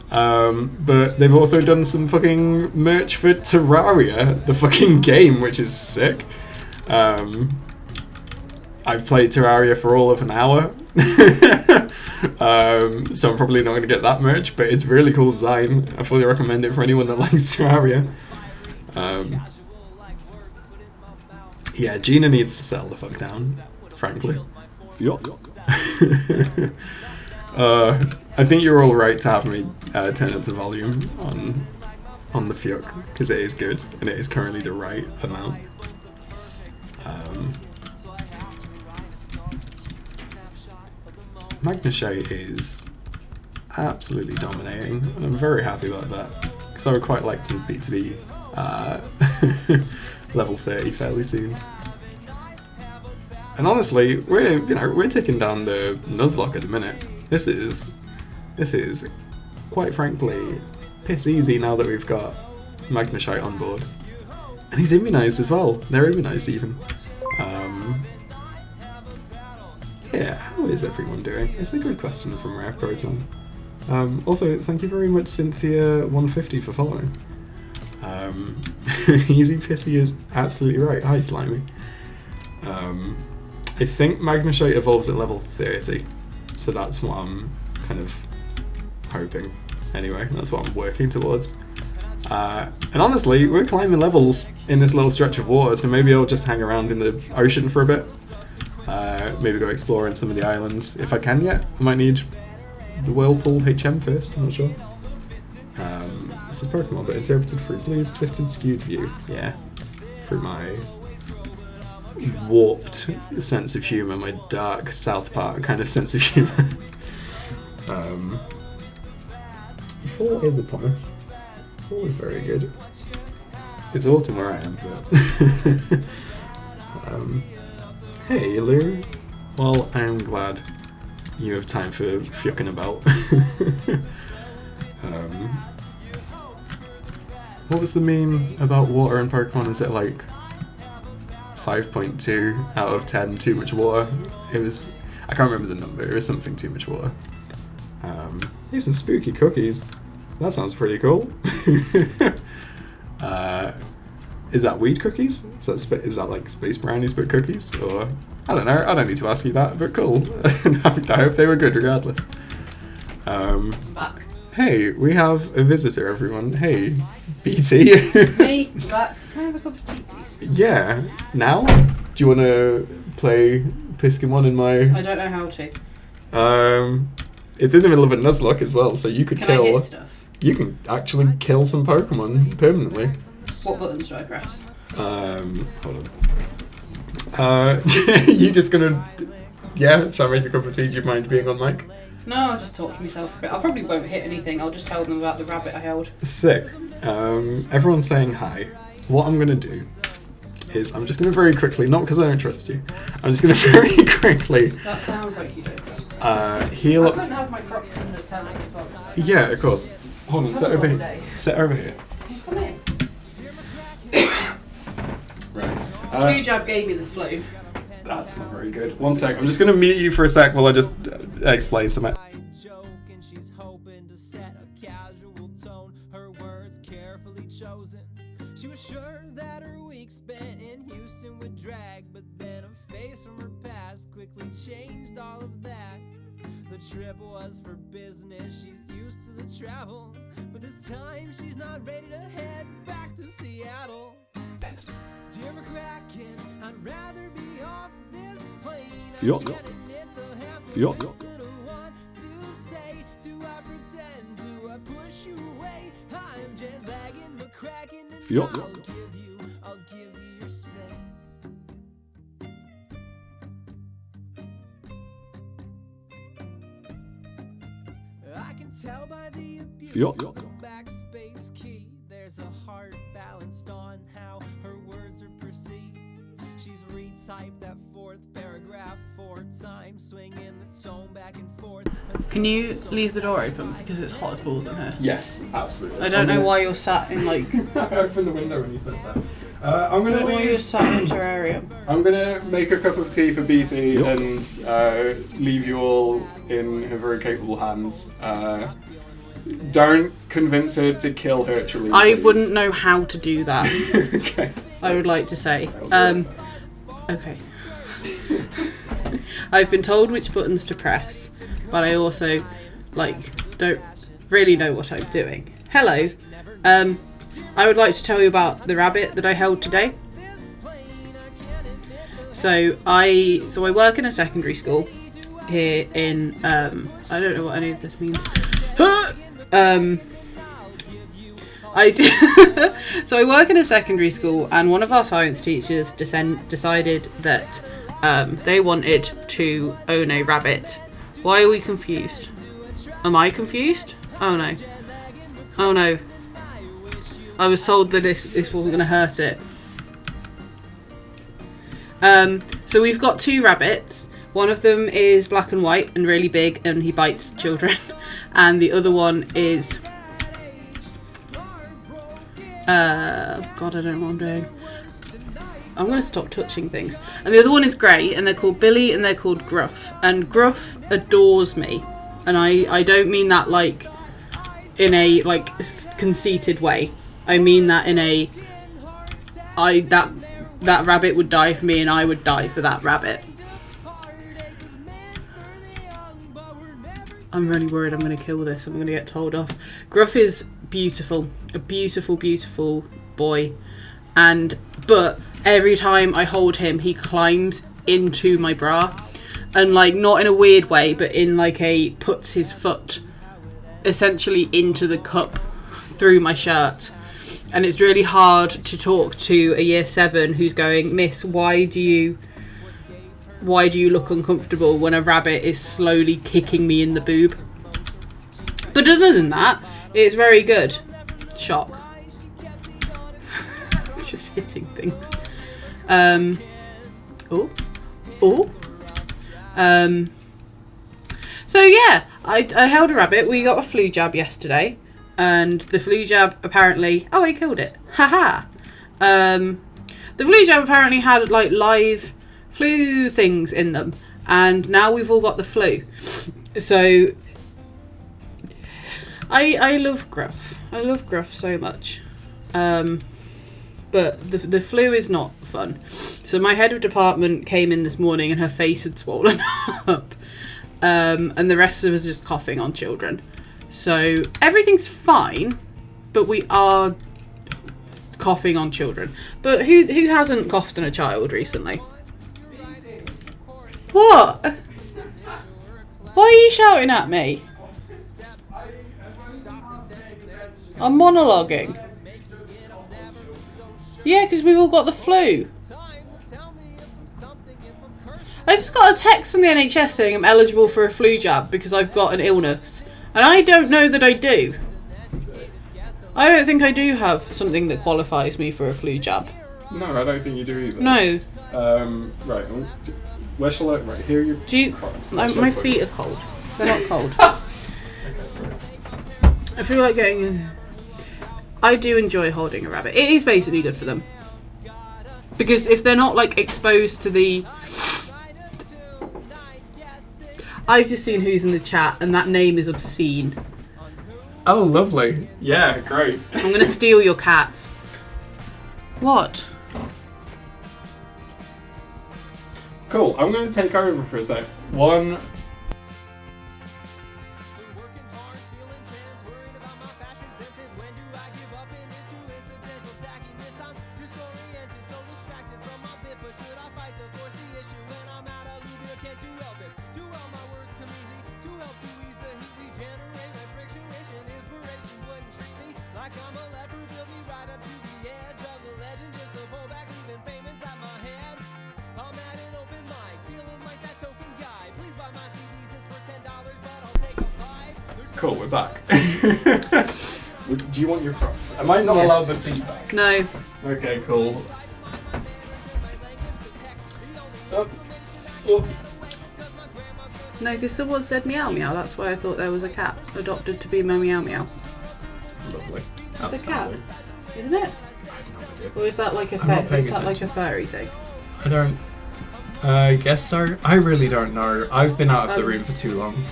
[SPEAKER 2] But they've also done some fucking merch for Terraria, the fucking game, which is sick. I've played Terraria for all of an hour, so I'm probably not going to get that merch, but it's really cool design. I fully recommend it for anyone that likes Terraria. Yeah, Gina needs to settle the fuck down, frankly. I think you're all right to have me turn up the volume on the Fiuk, because it is good, and it is currently the right amount. Magnachite is absolutely dominating, and I'm very happy about that, because I would quite like to be level 30 fairly soon. And honestly, we're taking down the Nuzlocke at the minute. This is quite frankly piss easy now that we've got Magnachite on board, and he's immunized as well. They're immunized even. Yeah, how is everyone doing? It's a good question from Rare Proton. Also, thank you very much, Cynthia150, for following. Easy Pissy is absolutely right. Hi, Slimy. I think Magnachite evolves at level 30, so that's what I'm kind of hoping. Anyway, that's what I'm working towards. And honestly, we're climbing levels in this little stretch of water, so maybe I'll just hang around in the ocean for a bit. Maybe go exploring some of the islands if I can yet. I might need the Whirlpool HM first, I'm not sure. This is Pokemon, but interpreted through Blue's twisted, skewed view. Yeah, through my warped sense of humour, my dark South Park kind of sense of humour. Fall is upon us. Fall is very good. It's autumn where I am, but... Hey, Lou. Well, I'm glad you have time for fucking about. What was the meme about water and Pokemon? Is it like 5.2 out of 10 too much water? It was... I can't remember the number. It was something too much water. Here's some spooky cookies. That sounds pretty cool. Is that weed cookies? Is that like space brownies but cookies? Or I don't know. I don't need to ask you that, but cool. I hope they were good regardless. Hey, we have a visitor, everyone. Hey, BT.
[SPEAKER 3] It's me. Back. Can I have a cup of tea, please?
[SPEAKER 2] Yeah. Now? Do you want to play Piskamon in my...
[SPEAKER 3] I don't know how to.
[SPEAKER 2] It's in the middle of a Nuzlocke as well, so you could
[SPEAKER 3] Can
[SPEAKER 2] kill...
[SPEAKER 3] I hit stuff?
[SPEAKER 2] You can actually kill some Pokemon permanently.
[SPEAKER 3] What buttons do I press?
[SPEAKER 2] Hold on. You just gonna... Yeah, shall I make a cup of tea? Do you mind being on mic?
[SPEAKER 3] No, I'll just talk to myself a bit. I probably won't hit anything. I'll just tell them about the rabbit I held.
[SPEAKER 2] Sick. Everyone's saying hi. What I'm gonna do is I'm just gonna very quickly, not because I don't trust you, I'm just gonna very quickly...
[SPEAKER 3] That sounds like you don't trust me.
[SPEAKER 2] Heal
[SPEAKER 3] I
[SPEAKER 2] up...
[SPEAKER 3] couldn't have my Crocs in the telly as well.
[SPEAKER 2] Yeah, of course. Hold on, sit over here. Sit over here.
[SPEAKER 3] Come in.
[SPEAKER 2] Right.
[SPEAKER 3] Flu jab gave me the flu.
[SPEAKER 2] That's not very good. One sec, I'm just gonna mute you for a sec while I just explain something.
[SPEAKER 1] She's hoping to set a casual tone, her words carefully chosen. She was sure that her week spent in Houston would drag, but then a face from her past quickly changed all of that. The trip was for business, she's used to the travel, but this time she's not ready to head back to Seattle.
[SPEAKER 2] Piss.
[SPEAKER 1] Dear McCracken, I'd rather be off this plane.
[SPEAKER 2] Fjord.
[SPEAKER 1] I can't admit the half of
[SPEAKER 2] Fjord.
[SPEAKER 1] it that I want to say. Do I pretend? Do I push you away? I'm jet lagging McCracken, and
[SPEAKER 2] Fjord.
[SPEAKER 1] I'll give you your space. I can tell by the abuse
[SPEAKER 2] Fjord.
[SPEAKER 1] of the backspace key. There's a heart balanced on how her words are perceived. She's retyped that fourth paragraph 4 times, swinging the tone back and forth.
[SPEAKER 3] Can you leave the door open because it's hot as balls in here?
[SPEAKER 2] Yes, absolutely.
[SPEAKER 3] I don't know why you're sat in like.
[SPEAKER 2] I opened the window when you said that. I'm gonna
[SPEAKER 3] Why you're
[SPEAKER 2] leave.
[SPEAKER 3] sat in a terrarium.
[SPEAKER 2] I'm gonna make a cup of tea for BT and leave you all in her very capable hands. Don't convince her to kill Hercules.
[SPEAKER 3] I
[SPEAKER 2] please.
[SPEAKER 3] wouldn't know how to do that.
[SPEAKER 2] Okay.
[SPEAKER 3] I would like to say. Okay. I've been told which buttons to press, but I also don't really know what I'm doing. Hello. I would like to tell you about the rabbit that I held today. So I work in a secondary school here in I don't know what any of this means. So I work in a secondary school, and one of our science teachers decided that they wanted to own a rabbit. Why are we confused? Am I confused? Oh no. Oh no. I was told that this wasn't going to hurt it. So we've got 2 rabbits. One of them is black and white and really big, and he bites children. And the other one is... God, I don't know what I'm doing. I'm going to stop touching things. And the other one is grey, and they're called Billy, and they're called Gruff. And Gruff adores me. And I don't mean that in a conceited way. I mean that in a that rabbit would die for me and I would die for that rabbit. I'm really worried I'm going to kill this. I'm going to get told off. Gruff is beautiful. A beautiful, beautiful boy. But every time I hold him, he climbs into my bra. And not in a weird way, but in puts his foot essentially into the cup through my shirt. And it's really hard to talk to a year 7 who's going, Miss, why do you look uncomfortable when a rabbit is slowly kicking me in the boob? But other than that, it's very good. Shock. Just hitting things. So yeah, I held a rabbit. We got a flu jab yesterday. And the flu jab apparently... Oh, I killed it. Haha. The flu jab apparently had live flu things in them. And now we've all got the flu. So I love Gruff. I love Gruff so much. But the flu is not fun. So my head of department came in this morning and her face had swollen up. And the rest of us just coughing on children. So everything's fine, but we are coughing on children. But who hasn't coughed on a child recently? What? Why are you shouting at me? I'm monologuing. Yeah, because we've all got the flu. I just got a text from the NHS saying I'm eligible for a flu jab because I've got an illness. And I don't know that I do. I don't think I do have something that qualifies me for a flu jab.
[SPEAKER 2] No, I don't think you do either.
[SPEAKER 3] No.
[SPEAKER 2] Right. Where shall I... Right, here you...
[SPEAKER 3] My feet are cold. They're not cold. I feel like getting in... I do enjoy holding a rabbit. It is basically good for them. Because if they're not exposed to the... I've just seen who's in the chat, and that name is obscene.
[SPEAKER 2] Oh, lovely. Yeah, great.
[SPEAKER 3] I'm going to steal your cat. What?
[SPEAKER 2] Cool, I'm going to take over for a sec. One... Cool, we're back. Do you want your props? Am I not
[SPEAKER 3] Yes.
[SPEAKER 2] allowed the seat back?
[SPEAKER 3] No.
[SPEAKER 2] Okay, cool. Oh. Oh.
[SPEAKER 3] No, because someone said meow meow. That's why I thought there was a cat adopted to be my meow meow.
[SPEAKER 2] Lovely.
[SPEAKER 3] It's a cat, isn't it?
[SPEAKER 2] I have no idea.
[SPEAKER 3] Or is that like a
[SPEAKER 2] I'm not paying
[SPEAKER 3] is that like a
[SPEAKER 2] attention.
[SPEAKER 3] furry thing?
[SPEAKER 2] I don't. I guess so. I really don't know. I've been out of the room for too long.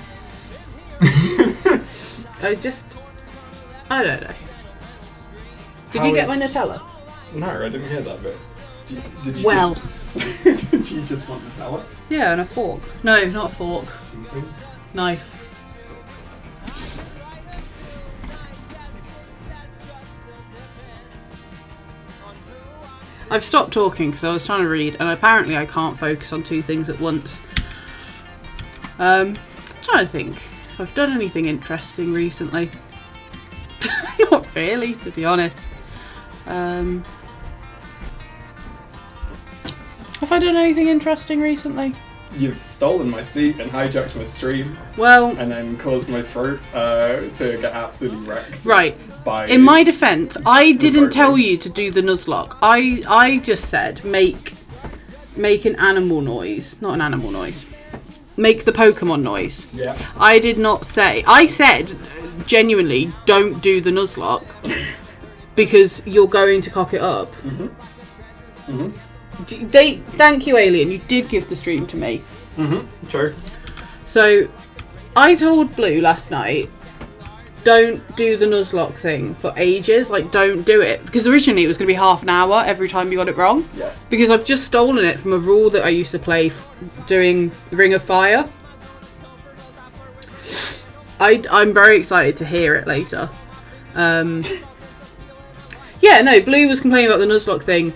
[SPEAKER 3] I don't know. Did
[SPEAKER 2] How
[SPEAKER 3] you get
[SPEAKER 2] is-
[SPEAKER 3] my Nutella?
[SPEAKER 2] No, I didn't hear that bit. Did you
[SPEAKER 3] Well.
[SPEAKER 2] just... Did you just want Nutella?
[SPEAKER 3] Yeah, and a fork. No, not a fork.
[SPEAKER 2] Something?
[SPEAKER 3] Knife. I've stopped talking because I was trying to read, and apparently I can't focus on two things at once. I'm trying to think if I've done anything interesting recently. Not really, to be honest. Have I done anything interesting recently?
[SPEAKER 2] You've stolen my seat and hijacked my stream,
[SPEAKER 3] Well,
[SPEAKER 2] and then caused my throat to get absolutely wrecked.
[SPEAKER 3] right.
[SPEAKER 2] By
[SPEAKER 3] In my defence, I didn't tell
[SPEAKER 2] Nuzlocke.
[SPEAKER 3] you to do the Nuzlocke. I just said make an animal noise, not an animal noise. Make the Pokemon noise.
[SPEAKER 2] Yeah.
[SPEAKER 3] I did not say. I said genuinely, don't do the Nuzlocke because you're going to cock it up. Thank you, Alien. You did give the stream to me.
[SPEAKER 2] True.
[SPEAKER 3] So I told Blue last night, don't do the Nuzlocke thing for ages. Like, don't do it. Because originally it was going to be half an hour every time you got it wrong.
[SPEAKER 2] Yes.
[SPEAKER 3] Because I've just stolen it from a rule that I used to play doing Ring of Fire. I'm very excited to hear it later. Yeah, no, Blue was complaining about the Nuzlocke thing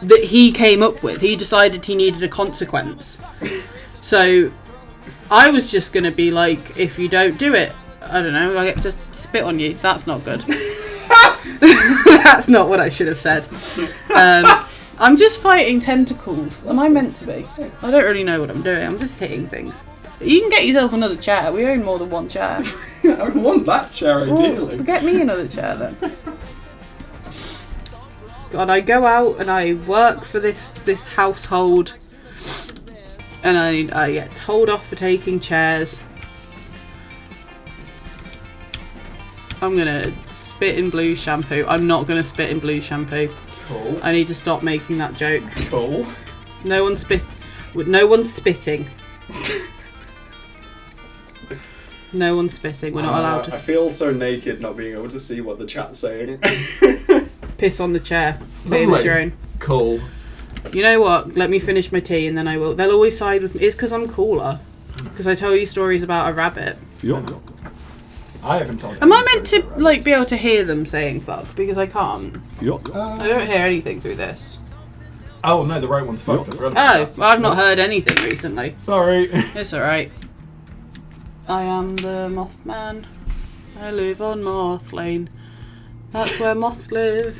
[SPEAKER 3] that he came up with. He decided he needed a consequence. So I was just going to be like, if you don't do it, I don't know, I get to spit on you. That's not good. That's not what I should have said. I'm just fighting tentacles. Am I meant to be? I don't really know what I'm doing. I'm just hitting things. You can get yourself another chair. We own more than one chair.
[SPEAKER 2] I want that chair, ideally.
[SPEAKER 3] Well, get me another chair then. God, I go out and I work for this household, and I get told off for taking chairs. I'm gonna spit in Blue shampoo. I'm not gonna spit in Blue shampoo.
[SPEAKER 2] Cool.
[SPEAKER 3] I need to stop making that joke.
[SPEAKER 2] Cool.
[SPEAKER 3] No one's No one's spitting. No one's spitting. We're not allowed to
[SPEAKER 2] I feel so naked not being able to see what the chat's saying.
[SPEAKER 3] piss on the chair. Claim as your own.
[SPEAKER 2] Cool.
[SPEAKER 3] You know what? Let me finish my tea and then I will. They'll always side with me. It's because I'm cooler. Because I tell you stories about a rabbit.
[SPEAKER 2] I haven't told you.
[SPEAKER 3] Am I meant to like be able to hear them saying fuck? Because I can't. I
[SPEAKER 2] Uh,
[SPEAKER 3] don't hear anything through this.
[SPEAKER 2] oh no, the right one's fucked. I forgot about
[SPEAKER 3] Oh,
[SPEAKER 2] that.
[SPEAKER 3] well, I've not
[SPEAKER 2] Whoops.
[SPEAKER 3] heard anything recently.
[SPEAKER 2] Sorry.
[SPEAKER 3] It's alright. I am the Mothman. I live on Moth Lane. That's where moths live.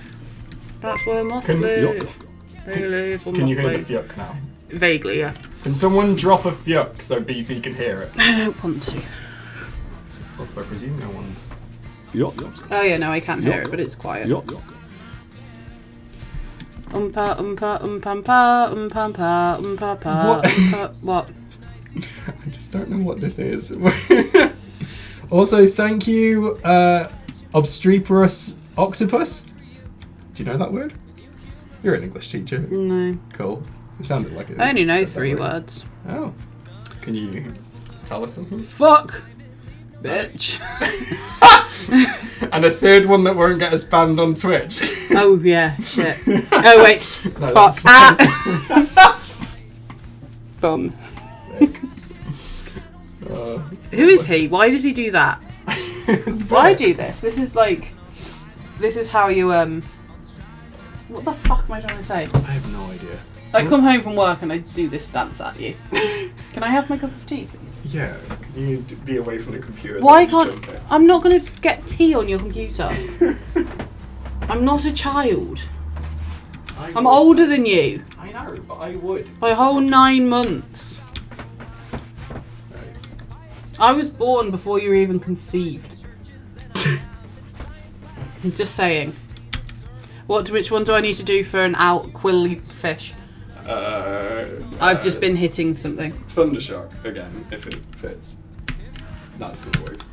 [SPEAKER 3] That's where moths live. They live on
[SPEAKER 2] Can
[SPEAKER 3] Moth
[SPEAKER 2] you hear
[SPEAKER 3] Lane.
[SPEAKER 2] the fyuk now?
[SPEAKER 3] Vaguely, yeah.
[SPEAKER 2] Can someone drop a fyuk so BT can hear it?
[SPEAKER 3] I don't want to.
[SPEAKER 2] Also, I presume no one's.
[SPEAKER 3] Oh yeah, no, I can't hear it, but it's quiet. Umpa umpa umpampa umpampa umpapa.
[SPEAKER 2] What?
[SPEAKER 3] What?
[SPEAKER 2] I just don't know what this is. Also, thank you, Obstreperous Octopus. Do you know that word? You're an English teacher.
[SPEAKER 3] No.
[SPEAKER 2] Cool. It sounded like it.
[SPEAKER 3] I only know
[SPEAKER 2] said that
[SPEAKER 3] 3
[SPEAKER 2] way.
[SPEAKER 3] words.
[SPEAKER 2] Oh. Can you tell us them?
[SPEAKER 3] Fuck! Bitch.
[SPEAKER 2] And a third one that won't get us banned on Twitch.
[SPEAKER 3] Oh yeah, shit. Oh wait.
[SPEAKER 2] No,
[SPEAKER 3] Fuck.
[SPEAKER 2] that's fine.
[SPEAKER 3] Ah! Boom.
[SPEAKER 2] Sick.
[SPEAKER 3] Who is he? Why does he do that?
[SPEAKER 2] It's
[SPEAKER 3] Why
[SPEAKER 2] bad.
[SPEAKER 3] do this? This is how you what the fuck am I trying to say?
[SPEAKER 2] I have no idea.
[SPEAKER 3] I come home from work and I do this stance at you. Can I have my cup of tea, please?
[SPEAKER 2] Yeah, can you be away from the computer?
[SPEAKER 3] Why
[SPEAKER 2] then you
[SPEAKER 3] can't...
[SPEAKER 2] jump in?
[SPEAKER 3] I'm not going to get tea on your computer. I'm not a child. I'm
[SPEAKER 2] would.
[SPEAKER 3] older than you.
[SPEAKER 2] I know, but I would.
[SPEAKER 3] By a whole 9 months. I was born before you were even conceived. I'm just saying. Which one do I need to do for an quilly fish? I've just been hitting something.
[SPEAKER 2] Thundershock again, if it fits. That's the word.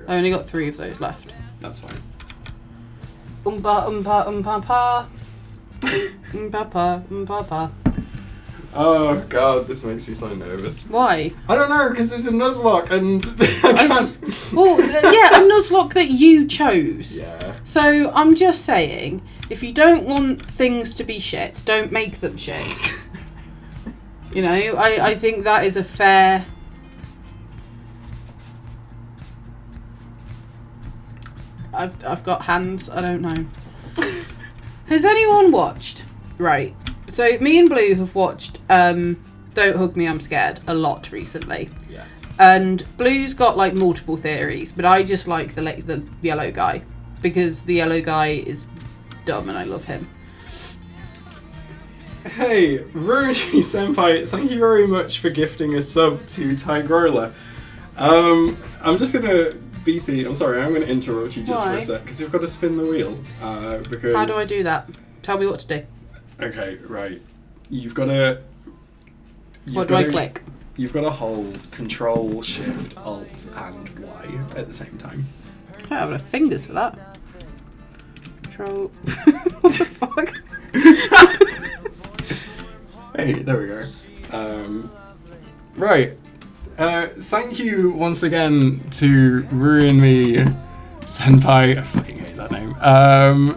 [SPEAKER 3] I only got 3 of those left.
[SPEAKER 2] That's fine.
[SPEAKER 3] Pa. Pa. Pa.
[SPEAKER 2] Oh god, this makes me so nervous.
[SPEAKER 3] Why?
[SPEAKER 2] I don't know, because it's a Nuzlocke and I can't.
[SPEAKER 3] Well, yeah, a Nuzlocke that you chose.
[SPEAKER 2] Yeah.
[SPEAKER 3] So I'm just saying, if you don't want things to be shit, don't make them shit. You know, I think that is a fair. I've got hands. I don't know. Has anyone watched? Right. So me and Blue have watched Don't Hug Me, I'm Scared a lot recently.
[SPEAKER 2] Yes.
[SPEAKER 3] And Blue's got like multiple theories, but I just like the yellow guy because the yellow guy is dumb and I love him.
[SPEAKER 2] Hey, Ruji Senpai, thank you very much for gifting a sub to Tigrola. I'm just gonna BT. I'm sorry, I'm gonna interrupt you just for a sec because we've got to spin the wheel. Because
[SPEAKER 3] how do I do that? Tell me what to do.
[SPEAKER 2] Okay, right. You've got to.
[SPEAKER 3] What do I click?
[SPEAKER 2] You've got to hold Control, Shift, Alt, and Y at the same time.
[SPEAKER 3] I don't have enough fingers for that. Control. What the fuck?
[SPEAKER 2] Hey, there we go. Right. Thank you once again to Ruin Me Senpai. I fucking hate that name.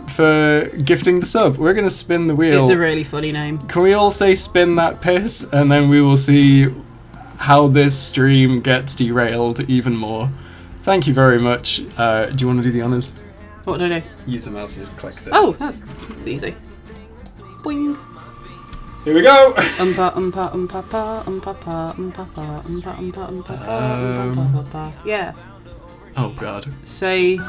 [SPEAKER 2] For gifting the sub. We're gonna spin the wheel.
[SPEAKER 3] It's a really funny name.
[SPEAKER 2] Can we all say spin that piss, and then we will see how this stream gets derailed even more. Thank you very much. Do you want to do the honours?
[SPEAKER 3] What do I do?
[SPEAKER 2] Use the mouse and just click the.
[SPEAKER 3] Oh, that's easy. Boing.
[SPEAKER 2] Here we go.
[SPEAKER 3] Yeah.
[SPEAKER 2] Oh god.
[SPEAKER 3] Say. Do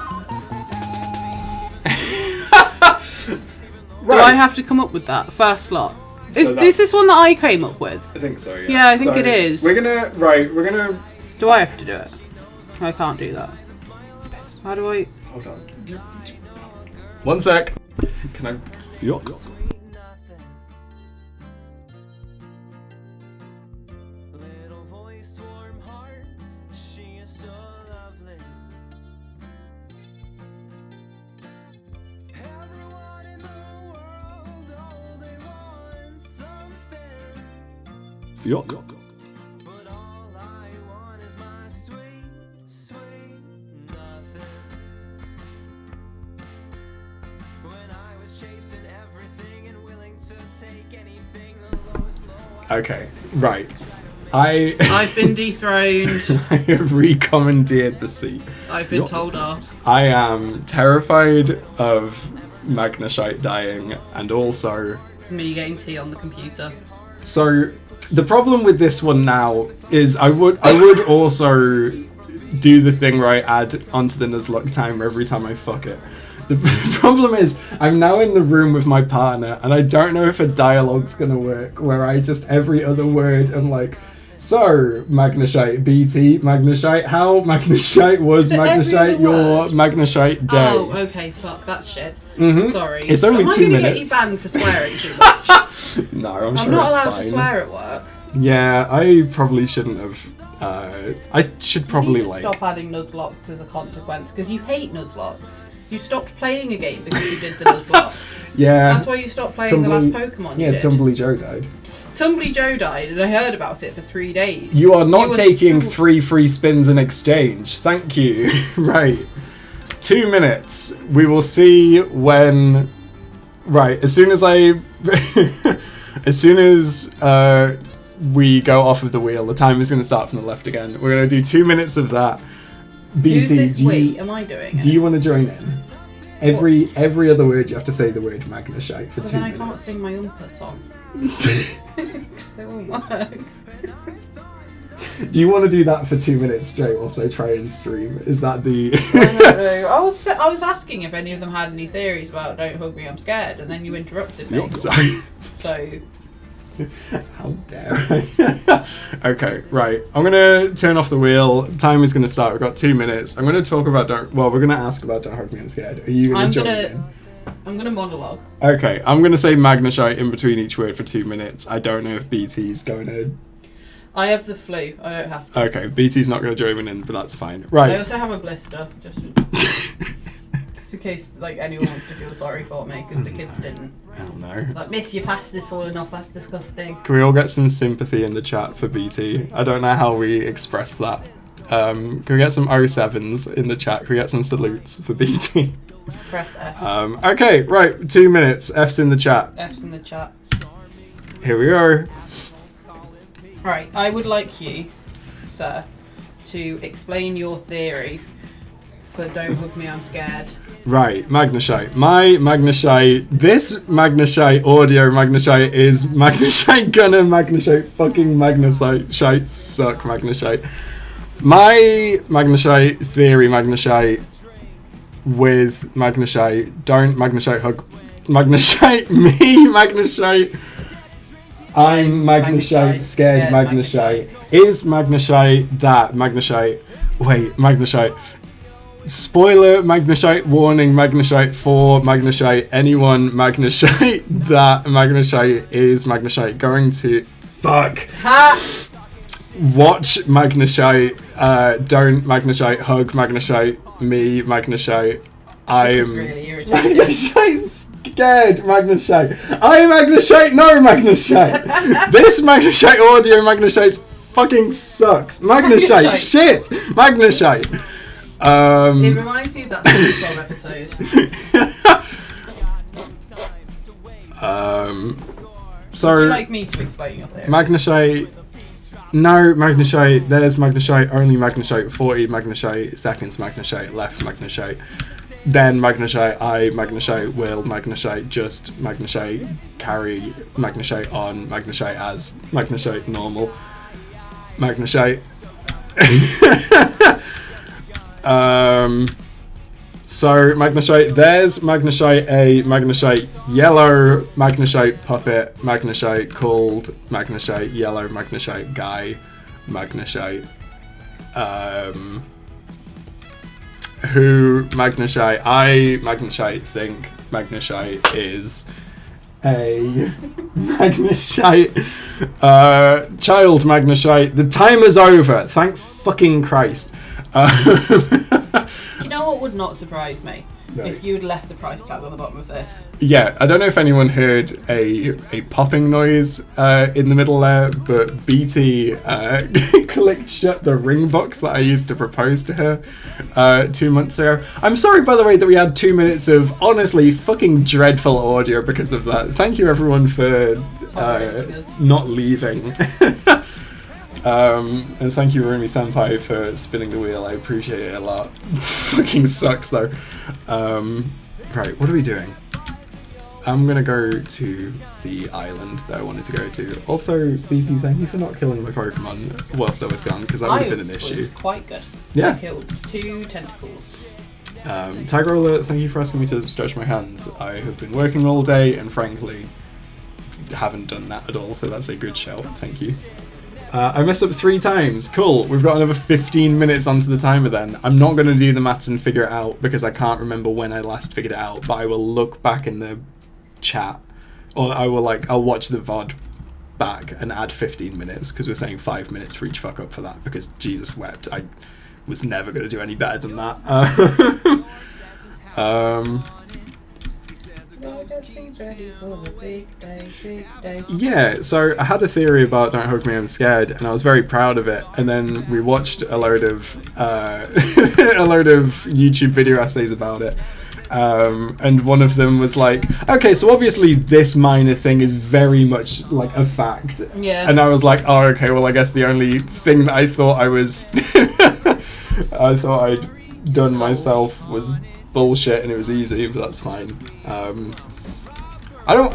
[SPEAKER 3] I have to come up with that first slot? Is this one that I came up with?
[SPEAKER 2] I think so. Yeah.
[SPEAKER 3] Yeah, I think it is.
[SPEAKER 2] We're gonna.
[SPEAKER 3] Do I have to do it? I can't do that. How do I?
[SPEAKER 2] Hold on. 1 sec. Can I feel? Feel.
[SPEAKER 1] But all I want is my sweet, sweet nothing. When I was chasing everything and willing to take anything, the lowest low.
[SPEAKER 2] Okay, right. I've
[SPEAKER 3] been dethroned.
[SPEAKER 2] I have recommandeered the seat.
[SPEAKER 3] I've been told off.
[SPEAKER 2] I am terrified of Magnashite dying and also
[SPEAKER 3] Me getting tea on the computer.
[SPEAKER 2] So the problem with this one now is I would also do the thing where I add onto the Nuzlocke timer every time I fuck it. The problem is I'm now in the room with my partner and I don't know if a dialogue's gonna work where I just every other word I'm like, so Magnashite BT Magnashite how Magnashite was Magnashite your Magnashite day.
[SPEAKER 3] Oh, okay, fuck, that's shit.
[SPEAKER 2] Mm-hmm.
[SPEAKER 3] Sorry.
[SPEAKER 2] It's only 2 minutes.
[SPEAKER 3] Am I gonna get you banned for swearing too much?
[SPEAKER 2] No, I'm sure
[SPEAKER 3] I'm not
[SPEAKER 2] it's
[SPEAKER 3] allowed
[SPEAKER 2] fine.
[SPEAKER 3] to swear at work.
[SPEAKER 2] Yeah, I probably shouldn't have. I should probably
[SPEAKER 3] you need to stop adding Nuzlocks as a consequence because you hate Nuzlocks. You stopped playing a game because you did the Nuzlocke.
[SPEAKER 2] Yeah.
[SPEAKER 3] That's why you stopped playing the last Pokemon.
[SPEAKER 2] Yeah, Tumbly Joe died.
[SPEAKER 3] Tumbly Joe died, and I heard about it for 3 days.
[SPEAKER 2] You are not taking 3 free spins in exchange. Thank you. Right. 2 minutes. We will see when. Right. As soon as we go off of the wheel, the time is going to start from the left again. We're going to do 2 minutes of that. BT,
[SPEAKER 3] who's this we? Am I doing it?
[SPEAKER 2] Do you want to join in? Every other word you have to say the word Magnashite for 2 minutes.
[SPEAKER 3] Then I can't sing my Oompa song. Because they won't work.
[SPEAKER 2] Do you want to do that for 2 minutes straight whilst I try and stream? Is that the...
[SPEAKER 3] I don't know. I was asking if any of them had any theories about Don't Hug Me, I'm Scared, and then you interrupted me.
[SPEAKER 2] Sorry.
[SPEAKER 3] So...
[SPEAKER 2] How dare I? Okay, right. I'm going to turn off the wheel. Time is going to start. We've got 2 minutes. I'm going to talk about we're going to ask about Don't Hug Me, I'm Scared. Are you going to join in?
[SPEAKER 3] I'm going to monologue.
[SPEAKER 2] Okay, I'm going to say Magnashite in between each word for 2 minutes. I don't know if BT's going to...
[SPEAKER 3] I have the flu. I don't have to.
[SPEAKER 2] Okay, BT's not going to join in, but that's fine. Right.
[SPEAKER 3] I also have a blister, just in case anyone wants to feel sorry for me, because the kids didn't.
[SPEAKER 2] Hell no.
[SPEAKER 3] Miss, your pasta's falling off, that's disgusting.
[SPEAKER 2] Can we all get some sympathy in the chat for BT? I don't know how we express that. Can we get some 07s in the chat? Can we get some salutes for BT?
[SPEAKER 3] Press F.
[SPEAKER 2] Okay, right, 2 minutes. F's in the chat.
[SPEAKER 3] F's in the chat.
[SPEAKER 2] Here we go.
[SPEAKER 3] Right, I would like you, sir, to explain your theory for Don't Hug Me, I'm Scared.
[SPEAKER 2] Right, Magnashite. My Magnashite, this Magnashite audio Magnashite is Magnashite gonna Magnashite fucking Magnashite suck Magnashite. My Magnashite theory Magnashite with Magnashite, don't Magnashite hug Magnashite me Magnashite. I'm Magnashite, scared Magnashite. Is Magnashite that Magnashite? Wait, Magnashite. Spoiler, Magnashite, warning, Magnashite for Magnashite. Anyone Magnashite that Magnashite is Magnashite going to... Fuck.
[SPEAKER 3] Ha!
[SPEAKER 2] Watch Magnashite, don't Magnashite, hug Magnashite, me Magnashite. I'm
[SPEAKER 3] really irritating.
[SPEAKER 2] Magnashite, scared Magnashite. I'm Magnashite, no Magnashite. This Magnashite audio Magnashite fucking sucks. Magnashite, shit. Magnashite.
[SPEAKER 3] It reminds you that's a episode.
[SPEAKER 2] So
[SPEAKER 3] would you like me to explain your theory?
[SPEAKER 2] Magnashite. No, Magnashite. There's Magnashite. Only Magnashite. 40 Magnashite. Seconds Magnashite. Left Magnashite. Then Magnashite. I Magnashite. Will Magnashite. Just Magnashite. Carry Magnashite on. Magnashite as Magnashite normal. Magnashite. So Magnashite, there's Magnashite A, Magnashite Yellow, Magnashite Puppet, Magnashite called Magnashite Yellow, Magnashite Guy, Magnashite who Magnashite, I Magnashite think Magnashite is a Magnashite child Magnashite. The timer's over, thank fucking Christ.
[SPEAKER 3] Do you know what would not surprise me? No. If you had left the price tag on the bottom of this.
[SPEAKER 2] Yeah, I don't know if anyone heard a popping noise in the middle there, but BT clicked shut the ring box that I used to propose to her 2 months ago. I'm sorry, by the way, that we had 2 minutes of honestly fucking dreadful audio because of that. Thank you everyone for not leaving. And thank you, Rumi Senpai, for spinning the wheel. I appreciate it a lot. Fucking sucks, though. Right, what are we doing? I'm gonna go to the island that I wanted to go to. Also, BT, thank you for not killing my Pokemon whilst I was gone, because that would have been an issue.
[SPEAKER 3] Was quite good.
[SPEAKER 2] Yeah.
[SPEAKER 3] I killed 2 tentacles.
[SPEAKER 2] Tiger Alert, thank you for asking me to stretch my hands. I have been working all day, and frankly, haven't done that at all, so that's a good shout. Thank you. I messed up 3 times. Cool. We've got another 15 minutes onto the timer then. I'm not going to do the maths and figure it out because I can't remember when I last figured it out, but I will look back in the chat, or I'll watch the VOD back and add 15 minutes because we're saying 5 minutes for each fuck up for that because Jesus wept. I was never going to do any better than that. Yeah, so I had a theory about Don't Hug Me, I'm Scared, and I was very proud of it. And then we watched a load of YouTube video essays about it. And one of them was like, okay, so obviously this minor thing is very much like a fact.
[SPEAKER 3] Yeah.
[SPEAKER 2] And I was like, oh, okay, well, I guess the only thing that I thought I was, I thought I'd done myself was bullshit, and it was easy, but that's fine. I don't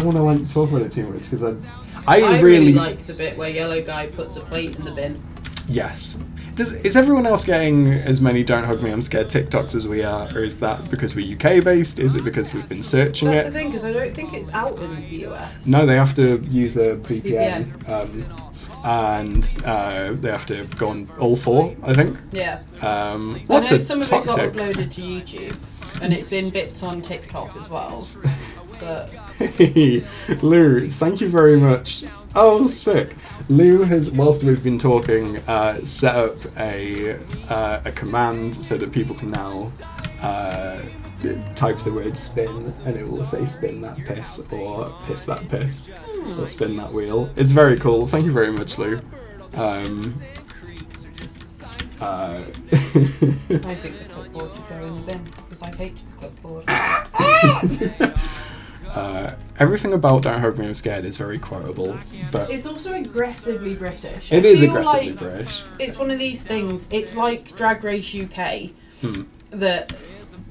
[SPEAKER 2] want to like talk about it too much because I
[SPEAKER 3] really like the bit where Yellow Guy puts a plate in the bin.
[SPEAKER 2] Yes. Is everyone else getting as many Don't Hug Me, I'm Scared TikToks as we are, or is that because we're UK based? Is it because we've been searching
[SPEAKER 3] That's
[SPEAKER 2] it?
[SPEAKER 3] the thing, because I don't think it's out in the US.
[SPEAKER 2] No, they have to use a VPN. And they have to go on all 4, I think.
[SPEAKER 3] Yeah.
[SPEAKER 2] What's
[SPEAKER 3] I know
[SPEAKER 2] a
[SPEAKER 3] some of it got
[SPEAKER 2] tactic?
[SPEAKER 3] uploaded to YouTube, and it's in bits on TikTok as well. But
[SPEAKER 2] Lou, thank you very much. Oh, sick. Lou has, whilst we've been talking, set up a command so that people can now type the word spin, and it will say spin that piss, or piss that piss, or spin that wheel. It's very cool. Thank you very much, Lou.
[SPEAKER 3] I think the clipboard should go in the bin, because I hate the clipboard.
[SPEAKER 2] Everything about Don't Hug Me, I'm Scared is very quotable, but
[SPEAKER 3] It's also aggressively British.
[SPEAKER 2] it
[SPEAKER 3] I
[SPEAKER 2] is
[SPEAKER 3] feel
[SPEAKER 2] aggressively
[SPEAKER 3] like
[SPEAKER 2] British.
[SPEAKER 3] It's one of these things. It's like Drag Race UK. That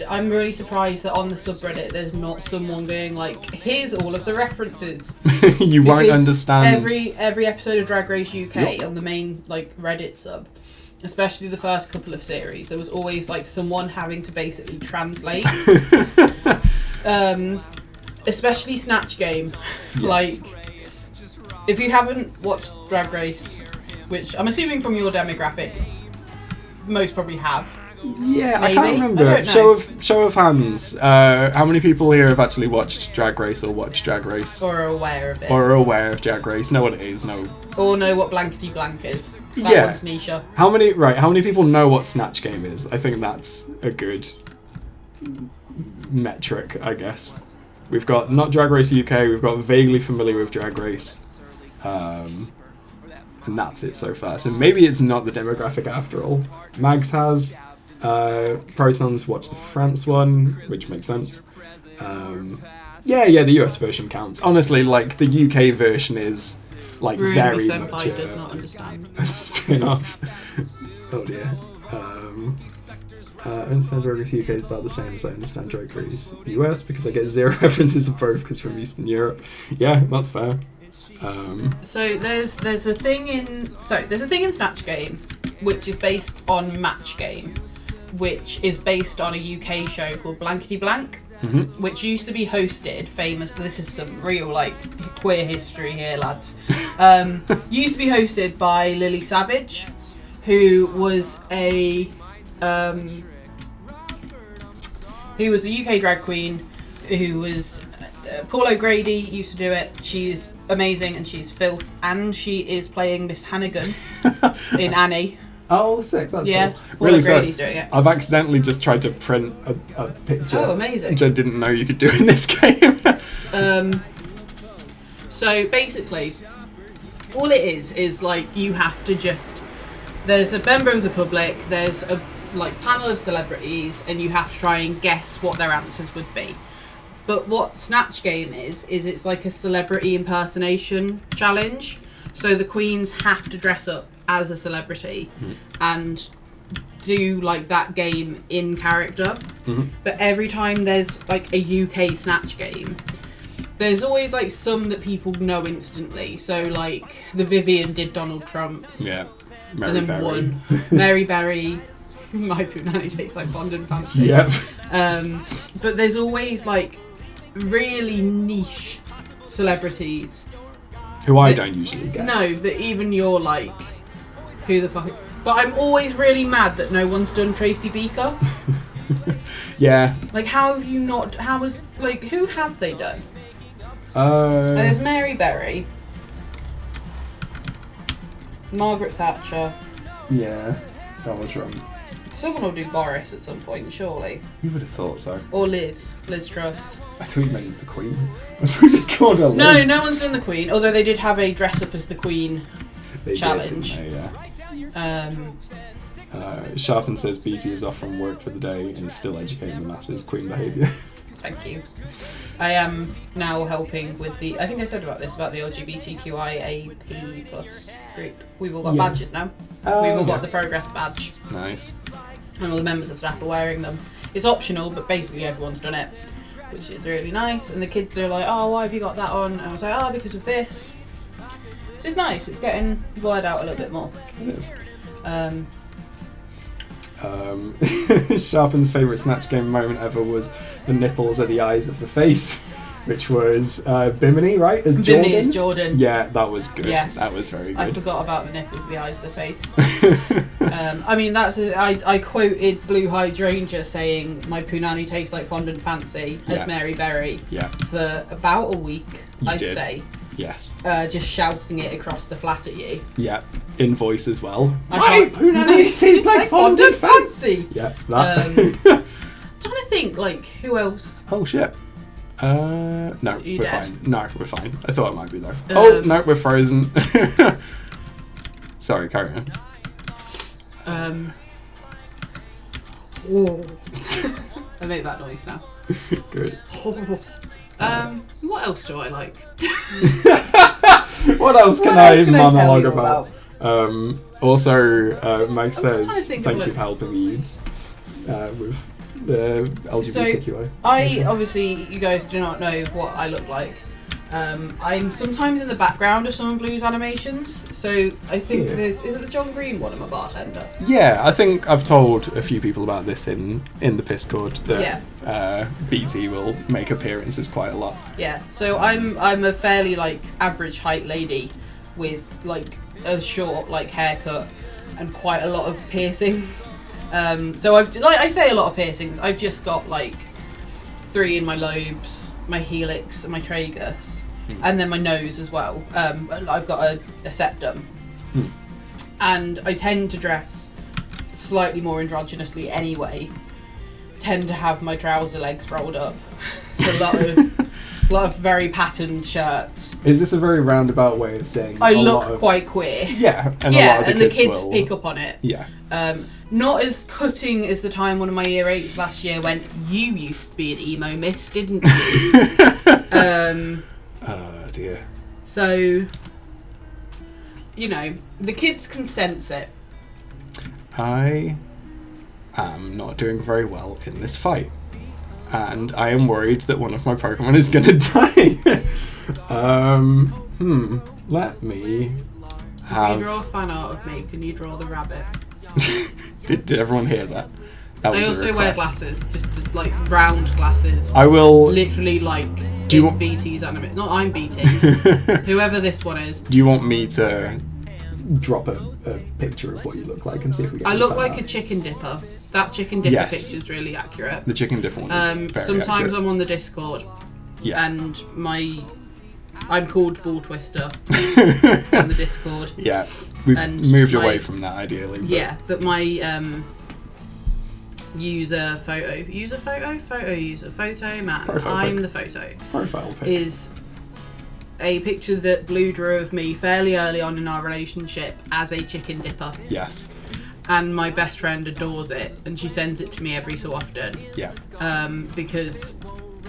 [SPEAKER 3] I'm really surprised that on the subreddit there's not someone going like, here's all of the references.
[SPEAKER 2] You won't
[SPEAKER 3] Because
[SPEAKER 2] understand.
[SPEAKER 3] every episode of Drag Race UK on the main like Reddit sub, especially the first couple of series, there was always like someone having to basically translate. Especially Snatch Game.
[SPEAKER 2] Yes.
[SPEAKER 3] Like, if you haven't watched Drag Race, which I'm assuming from your demographic, most probably have.
[SPEAKER 2] Yeah,
[SPEAKER 3] Maybe?
[SPEAKER 2] I can't remember.
[SPEAKER 3] I don't know.
[SPEAKER 2] Show of hands. How many people here have actually watched Drag Race or watched Drag Race?
[SPEAKER 3] Or are aware of it.
[SPEAKER 2] Or are aware of Drag Race? Know what it is? No.
[SPEAKER 3] Or know what blankety blank is. That
[SPEAKER 2] Yeah.
[SPEAKER 3] one's Nisha.
[SPEAKER 2] How many people know what Snatch Game is? I think that's a good metric, I guess. We've got not Drag Race UK, we've got vaguely familiar with Drag Race. And that's it so far. So maybe it's not the demographic after all. Mags has. Protons watched the France one, which makes sense. Yeah, the US version counts. Honestly, like, the UK version is, like,
[SPEAKER 3] Ruby
[SPEAKER 2] very
[SPEAKER 3] Senpai
[SPEAKER 2] much
[SPEAKER 3] does not understand.
[SPEAKER 2] a spin-off. Oh dear. I understand Drag Race UK is about the same as I understand Drag Race US, because I get 0 references of both because from Eastern Europe. Yeah, that's fair.
[SPEAKER 3] So there's a thing in Snatch Game, which is based on Match Game, which is based on a UK show called Blankety Blank, which used to be hosted, this is some real like queer history here, lads. Used to be hosted by Lily Savage, who was a UK drag queen, who was Paul O'Grady used to do it. She's amazing and she's filth, and she is playing Miss Hannigan in Annie.
[SPEAKER 2] Oh, sick! That's
[SPEAKER 3] Yeah,
[SPEAKER 2] cool.
[SPEAKER 3] Paul
[SPEAKER 2] Really sorry.
[SPEAKER 3] O'Grady's doing it.
[SPEAKER 2] I've accidentally just tried to print a picture.
[SPEAKER 3] Oh, amazing!
[SPEAKER 2] Which I didn't know you could do in this game.
[SPEAKER 3] So basically, all it is like you have to there's a member of the public, there's a like panel of celebrities, and you have to try and guess what their answers would be. But what Snatch Game is it's like a celebrity impersonation challenge. So the queens have to dress up as a celebrity and do like that game in character. But every time there's like a UK Snatch Game, there's always like some that people know instantly. So like the Vivian did Donald Trump.
[SPEAKER 2] Yeah.
[SPEAKER 3] And then
[SPEAKER 2] Berry.
[SPEAKER 3] won. Mary Berry. My Punani tastes like Bond and Fancy.
[SPEAKER 2] Yep.
[SPEAKER 3] But there's always like really niche celebrities.
[SPEAKER 2] Who I don't usually get.
[SPEAKER 3] No, that even you're like, who the fuck? But I'm always really mad that no one's done Tracy Beaker.
[SPEAKER 2] Yeah.
[SPEAKER 3] Like, how have you not? Who have they done? There's Mary Berry, Margaret Thatcher.
[SPEAKER 2] Yeah. Donald Trump.
[SPEAKER 3] Someone will do Boris at some point, surely.
[SPEAKER 2] You would have thought so.
[SPEAKER 3] Or Liz Truss.
[SPEAKER 2] I thought you meant the Queen. We just called her Liz.
[SPEAKER 3] No one's done the Queen. Although they did have a dress up as the Queen
[SPEAKER 2] They
[SPEAKER 3] challenge.
[SPEAKER 2] Did, didn't they? Yeah. Sharpen says BT is off from work for the day and is still educating the masses. Queen behaviour.
[SPEAKER 3] Thank you. I am now helping with I think I said about the LGBTQIAP+ group. We've all got badges now. We've all got the progress badge.
[SPEAKER 2] Nice.
[SPEAKER 3] And all the members of staff are wearing them. It's optional, but basically everyone's done it, which is really nice. And the kids are like, oh, why have you got that on? And I was like, oh, because of this. Which is nice. It's getting the word out a little bit more.
[SPEAKER 2] It is. Sharpen's favourite Snatch Game moment ever was the nipples are the eyes of the face, which was Bimini, right? As Jordan?
[SPEAKER 3] Bimini is Jordan.
[SPEAKER 2] Yeah, that was good.
[SPEAKER 3] Yes.
[SPEAKER 2] That was very good.
[SPEAKER 3] I forgot about the nipples of the eyes of the face. I mean, I quoted Blue Hydrangea saying, my punani tastes like fondant fancy, as Mary Berry, for about a week, I'd say.
[SPEAKER 2] Yes.
[SPEAKER 3] Just shouting it across the flat at you.
[SPEAKER 2] Yeah. In voice as well.
[SPEAKER 3] My punani tastes like fondant fancy.
[SPEAKER 2] Yeah. That.
[SPEAKER 3] I'm trying to think, like, who else?
[SPEAKER 2] Oh shit. No, we're
[SPEAKER 3] dead?
[SPEAKER 2] fine. No, we're fine. I thought it might be though. Oh no, we're frozen. Sorry, carry on.
[SPEAKER 3] Whoa. I make that noise now.
[SPEAKER 2] Good.
[SPEAKER 3] What else do I like?
[SPEAKER 2] What else can I monologue about? Also, Meg says thank you for helping the youths with the LGBTQI.
[SPEAKER 3] I obviously, you guys do not know what I look like. I'm sometimes in the background of some of Blue's animations, so I think is it the John Green one? I'm a bartender.
[SPEAKER 2] Yeah, I think I've told a few people about this in the Discord that BT will make appearances quite a lot. Yeah,
[SPEAKER 3] so I'm a fairly like average height lady with like a short like haircut and quite a lot of piercings. So I've I say a lot of piercings. I've just got like 3 in my lobes, my helix, and my tragus, and then my nose as well. I've got a septum, and I tend to dress slightly more androgynously anyway. Tend to have my trouser legs rolled up. It's a lot of very patterned shirts.
[SPEAKER 2] Is this a very roundabout way of saying
[SPEAKER 3] I look quite queer?
[SPEAKER 2] Yeah, and a lot of
[SPEAKER 3] the kids pick up on it.
[SPEAKER 2] Yeah.
[SPEAKER 3] Not as cutting as the time one of my year 8s last year went, you used to be an emo miss, didn't you?
[SPEAKER 2] Oh dear.
[SPEAKER 3] So, you know, the kids can sense it.
[SPEAKER 2] I am not doing very well in this fight. And I am worried that one of my Pokemon is going to die. Let me have...
[SPEAKER 3] Can you draw a fan art of me? Can you draw the rabbit?
[SPEAKER 2] Did everyone hear that? That was
[SPEAKER 3] I also
[SPEAKER 2] a
[SPEAKER 3] wear glasses, just like round glasses.
[SPEAKER 2] I will...
[SPEAKER 3] Literally like
[SPEAKER 2] do you want...
[SPEAKER 3] BT's anime. Not I'm BT. Whoever this one is.
[SPEAKER 2] Do you want me to drop a picture of what you look like and see if we get
[SPEAKER 3] I look like a chicken dipper. That chicken dipper picture is really accurate.
[SPEAKER 2] The chicken dipper one is very
[SPEAKER 3] sometimes
[SPEAKER 2] accurate.
[SPEAKER 3] I'm on the Discord. Yeah. And I'm called Ball Twister on the Discord.
[SPEAKER 2] Yeah. We've moved away from that ideally. But...
[SPEAKER 3] Yeah, but my photo man. I'm the photo.
[SPEAKER 2] Profile pic.
[SPEAKER 3] Is a picture that Blue drew of me fairly early on in our relationship as a chicken dipper.
[SPEAKER 2] Yes.
[SPEAKER 3] And my best friend adores it, and she sends it to me every so often.
[SPEAKER 2] Yeah.
[SPEAKER 3] Because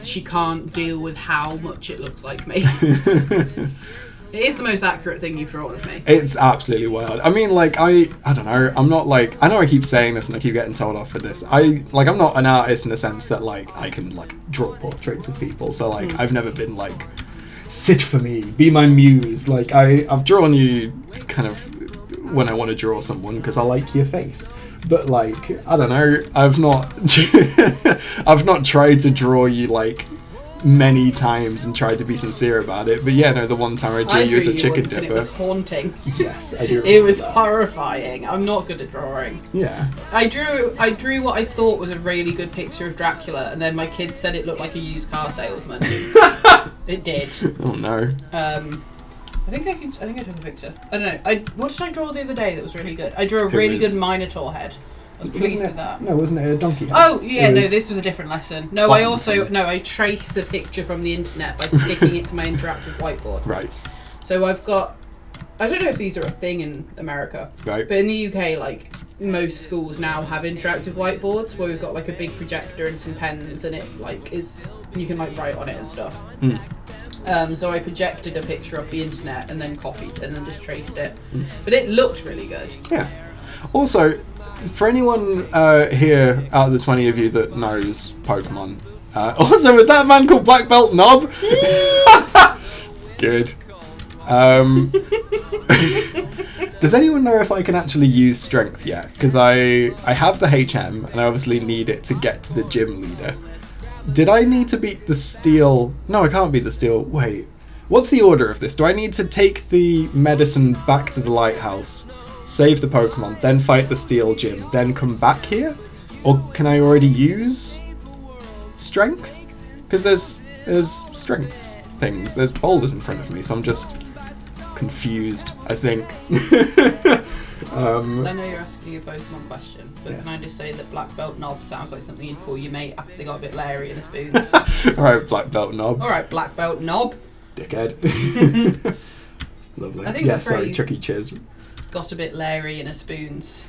[SPEAKER 3] she can't deal with how much it looks like me. It is the most accurate thing you've drawn of me.
[SPEAKER 2] It's absolutely wild. I mean, like, I don't know. I'm not like... I know I keep saying this and I keep getting told off for this. I'm not an artist in the sense that, like, I can, like, draw portraits of people. So, like, I've never been, like, sit for me, be my muse. Like, I've drawn you kind of when I want to draw someone because I like your face. But, like, I don't know. I've not... I've not tried to draw you, like... many times and tried to be sincere about it, but yeah, no, the one time I drew you as a chicken dipper,
[SPEAKER 3] it was haunting.
[SPEAKER 2] Yes, I do.
[SPEAKER 3] It was horrifying. I'm not good at drawing.
[SPEAKER 2] Yeah, I
[SPEAKER 3] drew what I thought was a really good picture of Dracula, and then my kid said it looked like a used car salesman. It did.
[SPEAKER 2] Oh no.
[SPEAKER 3] I think I took a picture. I don't know. What did I draw the other day that was really good? I drew a really good Minotaur head. I was pleased with that.
[SPEAKER 2] No, wasn't it a donkey head?
[SPEAKER 3] Oh, yeah, no, this was a different lesson. No, I traced a picture from the internet by sticking it to my interactive whiteboard.
[SPEAKER 2] Right.
[SPEAKER 3] So I've got... I don't know if these are a thing in America.
[SPEAKER 2] Right.
[SPEAKER 3] But in the UK, like, most schools now have interactive whiteboards where we've got, like, a big projector and some pens and it, like, is... You can, like, write on it and stuff. So I projected a picture of the internet and then copied and then just traced it. But it looked really good.
[SPEAKER 2] Yeah. Also... For anyone here out of the 20 of you that knows Pokemon, also, was that a man called Black Belt Knob? Good. Does anyone know if I can actually use strength yet? Because I have the HM, and I obviously need it to get to the gym leader. Did I need to beat the steel? No, I can't beat the steel. Wait. What's the order of this? Do I need to take the medicine back to the lighthouse, save the Pokemon, then fight the steel gym, then come back here? Or can I already use strength? Because there's strength things. There's boulders in front of me, so I'm just confused, I think.
[SPEAKER 3] I know you're asking a Pokemon question, but Can I just say that Black Belt Knob sounds like something you'd call your mate after they got a bit leery in a spoons.
[SPEAKER 2] Alright, Black Belt Knob.
[SPEAKER 3] Alright, Black Belt Knob.
[SPEAKER 2] Dickhead. Lovely.
[SPEAKER 3] I think the
[SPEAKER 2] sorry,
[SPEAKER 3] phrase
[SPEAKER 2] Chuck E. Cheese.
[SPEAKER 3] Got a bit leery in a spoons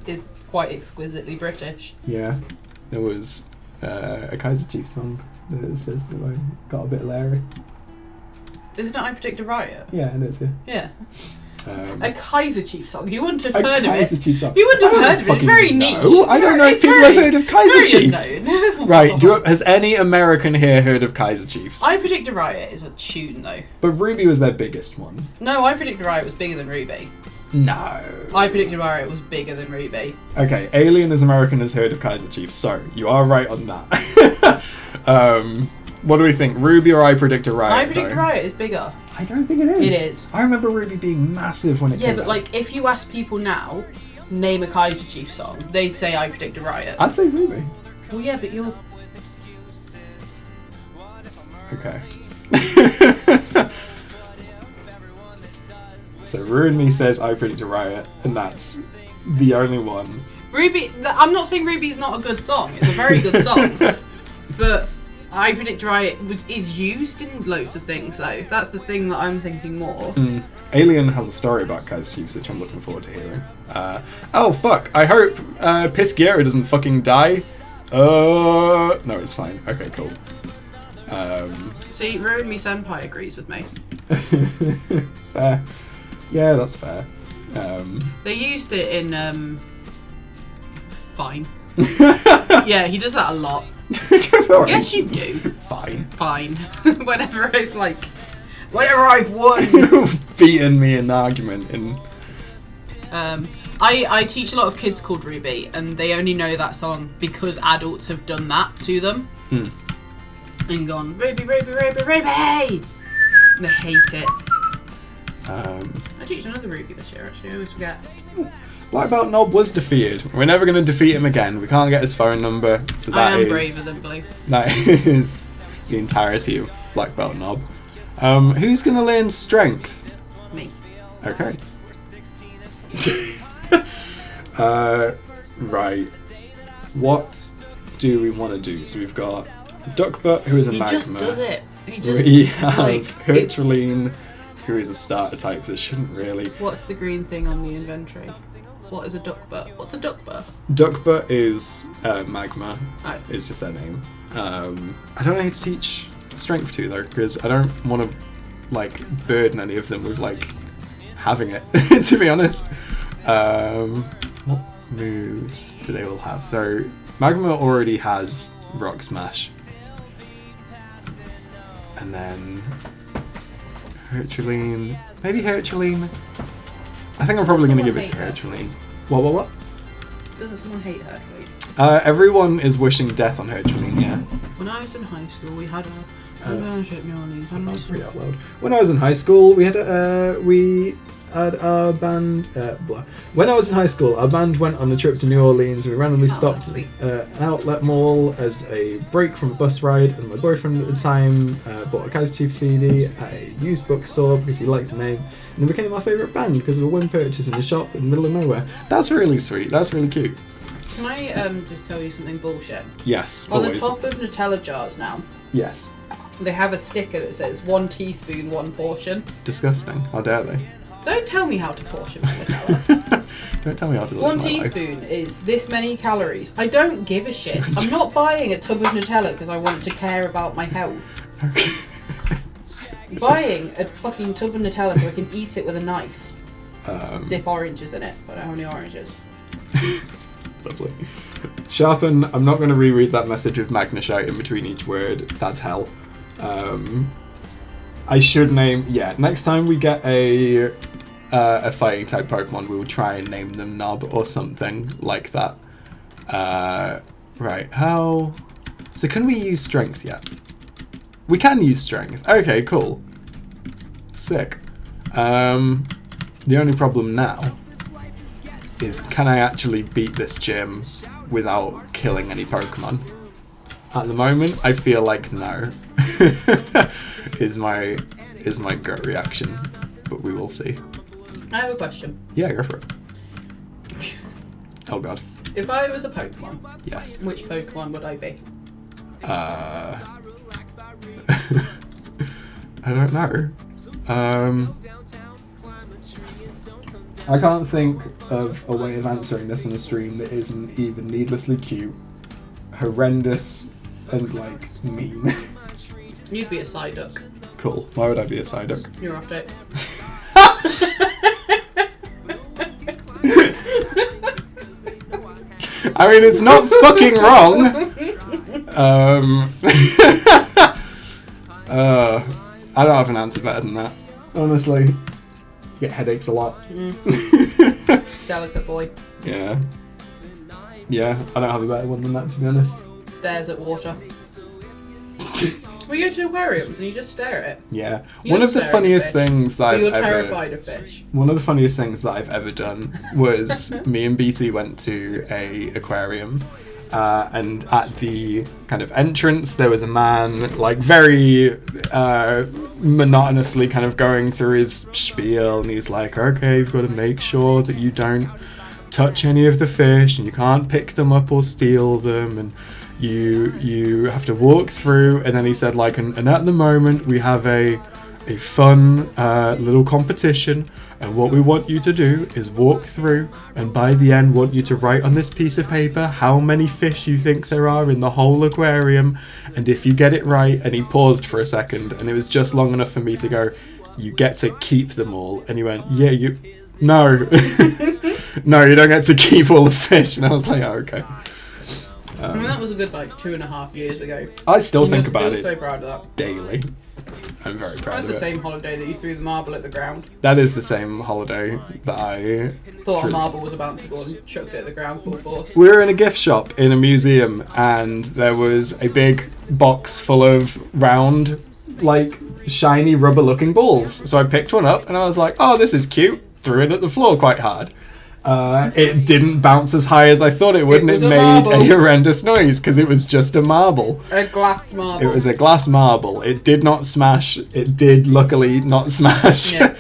[SPEAKER 3] is quite exquisitely British.
[SPEAKER 2] Yeah. There was a Kaiser Chief song that says that I got a bit leery.
[SPEAKER 3] Isn't it I Predict a Riot?
[SPEAKER 2] Yeah, it is, yeah.
[SPEAKER 3] Yeah. A Kaiser Chief song. You wouldn't have heard of it.
[SPEAKER 2] Kaiser Chief song.
[SPEAKER 3] You wouldn't have heard of it. It's very niche.
[SPEAKER 2] I don't know if people have heard of Kaiser Chiefs.
[SPEAKER 3] Unknown.
[SPEAKER 2] Right, has any American here heard of Kaiser Chiefs?
[SPEAKER 3] I Predict a Riot is a tune, though.
[SPEAKER 2] But Ruby was their biggest one.
[SPEAKER 3] No, I Predict a Riot was bigger than Ruby.
[SPEAKER 2] No.
[SPEAKER 3] I Predict a Riot was bigger than Ruby.
[SPEAKER 2] Okay, Alien as American has heard of Kaiser Chiefs, so you are right on that. What do we think? Ruby or I Predict a Riot?
[SPEAKER 3] I Predict a Riot is bigger.
[SPEAKER 2] I don't think it is.
[SPEAKER 3] It is.
[SPEAKER 2] I remember Ruby being massive when it came out.
[SPEAKER 3] Yeah, but like, if you ask people now, name a Kaiser Chief song, they'd say I Predict a Riot.
[SPEAKER 2] I'd say Ruby.
[SPEAKER 3] Well, yeah, but you're...
[SPEAKER 2] Okay. So Ruin Me says I Predict a Riot, and that's the only one.
[SPEAKER 3] Ruby... I'm not saying Ruby's not a good song. It's a very good song. But... I Predict a Riot is used in loads of things, though. That's the thing that I'm thinking more.
[SPEAKER 2] Alien has a story about Kaiser Chiefs, which I'm looking forward to hearing. Oh, fuck. I hope Pisciera doesn't fucking die. No, it's fine. Okay, cool.
[SPEAKER 3] See, Ruin Me Senpai agrees with me.
[SPEAKER 2] Fair. Yeah, that's fair.
[SPEAKER 3] They used it in, Fine. Yeah, he does that a lot. Yes, you do. Fine. Whenever I've won.
[SPEAKER 2] Beaten me in the argument in...
[SPEAKER 3] I teach a lot of kids called Ruby, and they only know that song because adults have done that to them. And gone, Ruby, Ruby, Ruby, Ruby! And they hate it. I teach another Ruby this year, actually. I always forget.
[SPEAKER 2] Black Belt Knob was defeated. We're never going to defeat him again. We can't get his phone number. So that
[SPEAKER 3] I am braver than Blue.
[SPEAKER 2] That is the entirety of Black Belt Knob. Who's going to learn strength?
[SPEAKER 3] Me.
[SPEAKER 2] Okay. Right. What do we want to do? So we've got Duckbutt, who is a magma.
[SPEAKER 3] He just does it.
[SPEAKER 2] We have Herculine, who is a starter type that shouldn't really...
[SPEAKER 3] What's the green thing on the inventory? What is a Duckbutt? What's a Duckbutt?
[SPEAKER 2] Duckbutt is magma.
[SPEAKER 3] Oh.
[SPEAKER 2] It's just their name. I don't know who to teach strength to, though, because I don't want to, burden any of them with, having it, to be honest. What moves do they all have? So, Magma already has Rock Smash. And then... Herculine. Maybe Herculine. I think I'm probably going to give it to Herculine. What?
[SPEAKER 3] Doesn't someone hate Herculine?
[SPEAKER 2] Everyone is wishing death on Herculine, yeah.
[SPEAKER 3] When I was in high school, we had a...
[SPEAKER 2] When I was in high school, we had our band. When I was in high school, our band went on a trip to New Orleans. And we randomly stopped an outlet mall as a break from a bus ride, and my boyfriend at the time bought a Kaiser Chiefs CD at a used bookstore because he liked the name, and it became our favourite band because of a one purchase in a shop in the middle of nowhere. That's really sweet. That's really cute.
[SPEAKER 3] Can I just tell you something bullshit?
[SPEAKER 2] Yes.
[SPEAKER 3] On
[SPEAKER 2] always.
[SPEAKER 3] the top of Nutella jars now.
[SPEAKER 2] Yes.
[SPEAKER 3] They have a sticker that says 1 teaspoon, 1 portion.
[SPEAKER 2] Disgusting. How dare they?
[SPEAKER 3] Don't tell me how to portion my Nutella.
[SPEAKER 2] Don't tell me how to live
[SPEAKER 3] 1
[SPEAKER 2] my
[SPEAKER 3] teaspoon
[SPEAKER 2] life.
[SPEAKER 3] is this many calories. I don't give a shit. I'm not buying a tub of Nutella because I want to care about my health.
[SPEAKER 2] Okay.
[SPEAKER 3] Buying a fucking tub of Nutella so I can eat it with a knife. Dip oranges in it. I don't have any oranges.
[SPEAKER 2] Lovely. Sharpen, I'm not going to reread that message of Magnashite in between each word. That's hell. I should name... Yeah, next time we get a a fighting type Pokemon, we will try and name them Knob or something like that. Right, how... So can we use Strength yet? We can use Strength. Okay, cool. Sick. The only problem now is, can I actually beat this gym without killing any Pokemon? At the moment, I feel like no. is my gut reaction, but we will see.
[SPEAKER 3] I have a question.
[SPEAKER 2] Yeah, go for it. Oh god.
[SPEAKER 3] If I was a Pokemon,
[SPEAKER 2] Yes.
[SPEAKER 3] which Pokemon would I be?
[SPEAKER 2] I don't know. I can't think of a way of answering this on a stream that isn't even needlessly cute, horrendous, and like mean.
[SPEAKER 3] You'd be a Psyduck.
[SPEAKER 2] Cool. Why would I be a Psyduck?
[SPEAKER 3] You're optic.
[SPEAKER 2] I mean, it's not fucking wrong. I don't have an answer better than that. Honestly, I get headaches a lot.
[SPEAKER 3] Delicate boy.
[SPEAKER 2] Yeah. Yeah, I don't have a better one than that, to be honest.
[SPEAKER 3] Stares at water. We go to aquariums and you just stare at it.
[SPEAKER 2] Yeah.
[SPEAKER 3] You
[SPEAKER 2] One
[SPEAKER 3] don't
[SPEAKER 2] of the
[SPEAKER 3] stare at
[SPEAKER 2] funniest
[SPEAKER 3] fish,
[SPEAKER 2] things that
[SPEAKER 3] but
[SPEAKER 2] I've
[SPEAKER 3] you're
[SPEAKER 2] ever...
[SPEAKER 3] terrified of fish.
[SPEAKER 2] One of the funniest things that I've ever done was me and BT went to a aquarium, and at the kind of entrance there was a man like very monotonously kind of going through his spiel, and he's like, okay, you've got to make sure that you don't touch any of the fish and you can't pick them up or steal them, and you have to walk through. And then he said like, and at the moment we have a fun little competition, and what we want you to do is walk through, and by the end want you to write on this piece of paper how many fish you think there are in the whole aquarium, and if you get it right, and he paused for a second and it was just long enough for me to go, you get to keep them all. And he went, yeah, no no, you don't get to keep all the fish. And I was like, oh, okay.
[SPEAKER 3] I mean, that was a good like 2.5 years ago.
[SPEAKER 2] I still think
[SPEAKER 3] You're
[SPEAKER 2] about
[SPEAKER 3] still
[SPEAKER 2] it
[SPEAKER 3] so proud of that.
[SPEAKER 2] daily. I'm very proud
[SPEAKER 3] That's
[SPEAKER 2] of
[SPEAKER 3] the
[SPEAKER 2] it.
[SPEAKER 3] same holiday that you threw the marble at the ground.
[SPEAKER 2] That is the same holiday that I
[SPEAKER 3] Thought
[SPEAKER 2] threw-
[SPEAKER 3] a marble was about to go and chucked it at the ground full force.
[SPEAKER 2] We were in a gift shop in a museum, and there was a big box full of round, like, shiny rubber-looking balls. So I picked one up, and I was like, oh, this is cute. Threw it at the floor quite hard. It didn't bounce as high as I thought it would, and it
[SPEAKER 3] was a
[SPEAKER 2] made
[SPEAKER 3] marble.
[SPEAKER 2] a horrendous noise, because it was just a marble.
[SPEAKER 3] A glass marble.
[SPEAKER 2] It was a glass marble. It did not smash. It did, luckily, not smash.
[SPEAKER 3] Yeah.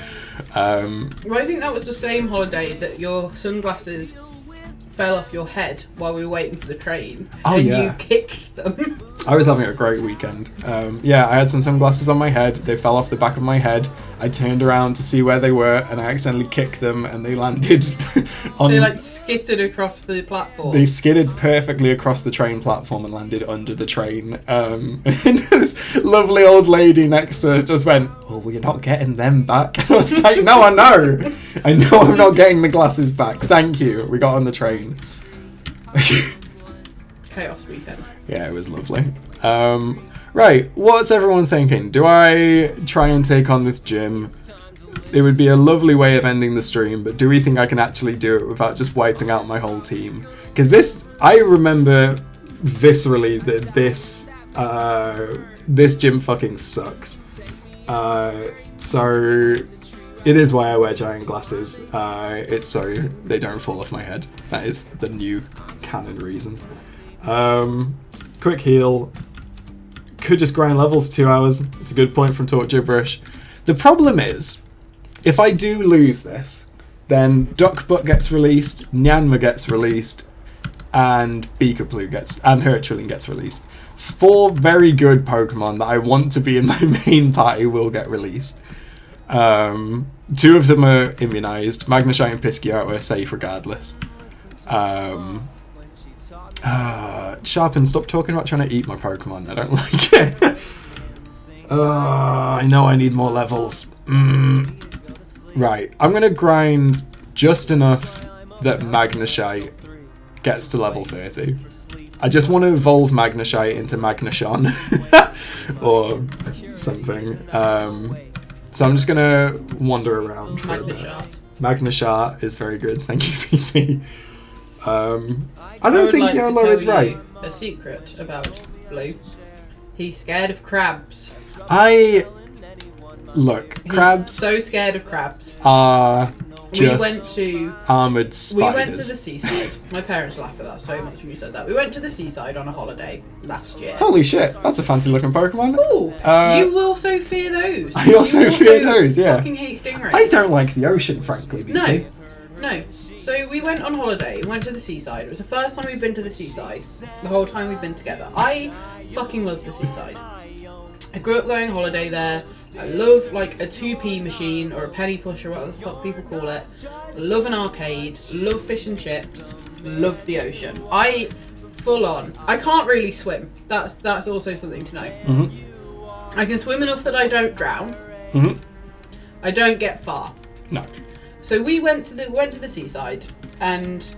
[SPEAKER 3] Well, I think that was the same holiday that your sunglasses fell off your head while we were waiting for the train.
[SPEAKER 2] Oh,
[SPEAKER 3] and
[SPEAKER 2] yeah.
[SPEAKER 3] you kicked them.
[SPEAKER 2] I was having a great weekend. Yeah, I had some sunglasses on my head. They fell off the back of my head. I turned around to see where they were, and I accidentally kicked them, and they landed on...
[SPEAKER 3] They like skittered across the platform.
[SPEAKER 2] They skidded perfectly across the train platform and landed under the train. And this lovely old lady next to us just went, well, we're not getting them back. And I was like, no, I know. I know I'm not getting the glasses back. Thank you. We got on the train.
[SPEAKER 3] Chaos weekend.
[SPEAKER 2] Yeah, it was lovely. Right, what's everyone thinking? Do I try and take on this gym? It would be a lovely way of ending the stream, but do we think I can actually do it without just wiping out my whole team? Because this, I remember viscerally that this gym fucking sucks. So it is why I wear giant glasses. It's so they don't fall off my head. That is the new canon reason. Quick heal. Could just grind levels 2 hours. It's a good point from Talk Gibberish. The problem is, if I do lose this, then Duckbutt gets released, Nyanma gets released, and Beakaplu and Hurtrilling gets released. 4 very good Pokemon that I want to be in my main party will get released. 2 of them are immunized. Magnesite and Pisciata are safe regardless. Sharpen, stop talking about trying to eat my Pokemon. I don't like it. I know I need more levels. Right, I'm going to grind just enough that Magnesite gets to level 30. I just want to evolve Magnesite into Magneton or something. So I'm just going to wander around for a bit.
[SPEAKER 3] Magnesharp.
[SPEAKER 2] Magnashar is very good. Thank you, PT. I don't
[SPEAKER 3] would
[SPEAKER 2] think
[SPEAKER 3] like to
[SPEAKER 2] YOLO
[SPEAKER 3] tell
[SPEAKER 2] is right.
[SPEAKER 3] you a secret about Blue. He's scared of crabs.
[SPEAKER 2] Look,
[SPEAKER 3] He's
[SPEAKER 2] crabs
[SPEAKER 3] so scared of crabs.
[SPEAKER 2] are
[SPEAKER 3] We went
[SPEAKER 2] just
[SPEAKER 3] to
[SPEAKER 2] armoured spiders.
[SPEAKER 3] We went to the seaside. My parents laugh at that so much when you said that. We went to the seaside on a holiday last year.
[SPEAKER 2] Holy shit, that's a fancy looking Pokemon.
[SPEAKER 3] Ooh, you also fear those.
[SPEAKER 2] I also fear those, yeah.
[SPEAKER 3] Fucking hate stingrays.
[SPEAKER 2] I don't like the ocean, frankly, BT.
[SPEAKER 3] No. So we went on holiday and went to the seaside. It was the first time we've been to the seaside. The whole time we've been together. I fucking love the seaside. I grew up going on holiday there. I love like a 2p machine or a penny push or whatever the fuck people call it. Love an arcade. Love fish and chips. Love the ocean. I can't really swim. That's also something to know.
[SPEAKER 2] Mm-hmm.
[SPEAKER 3] I can swim enough that I don't drown.
[SPEAKER 2] Mm-hmm.
[SPEAKER 3] I don't get far.
[SPEAKER 2] No.
[SPEAKER 3] So we went to the seaside, and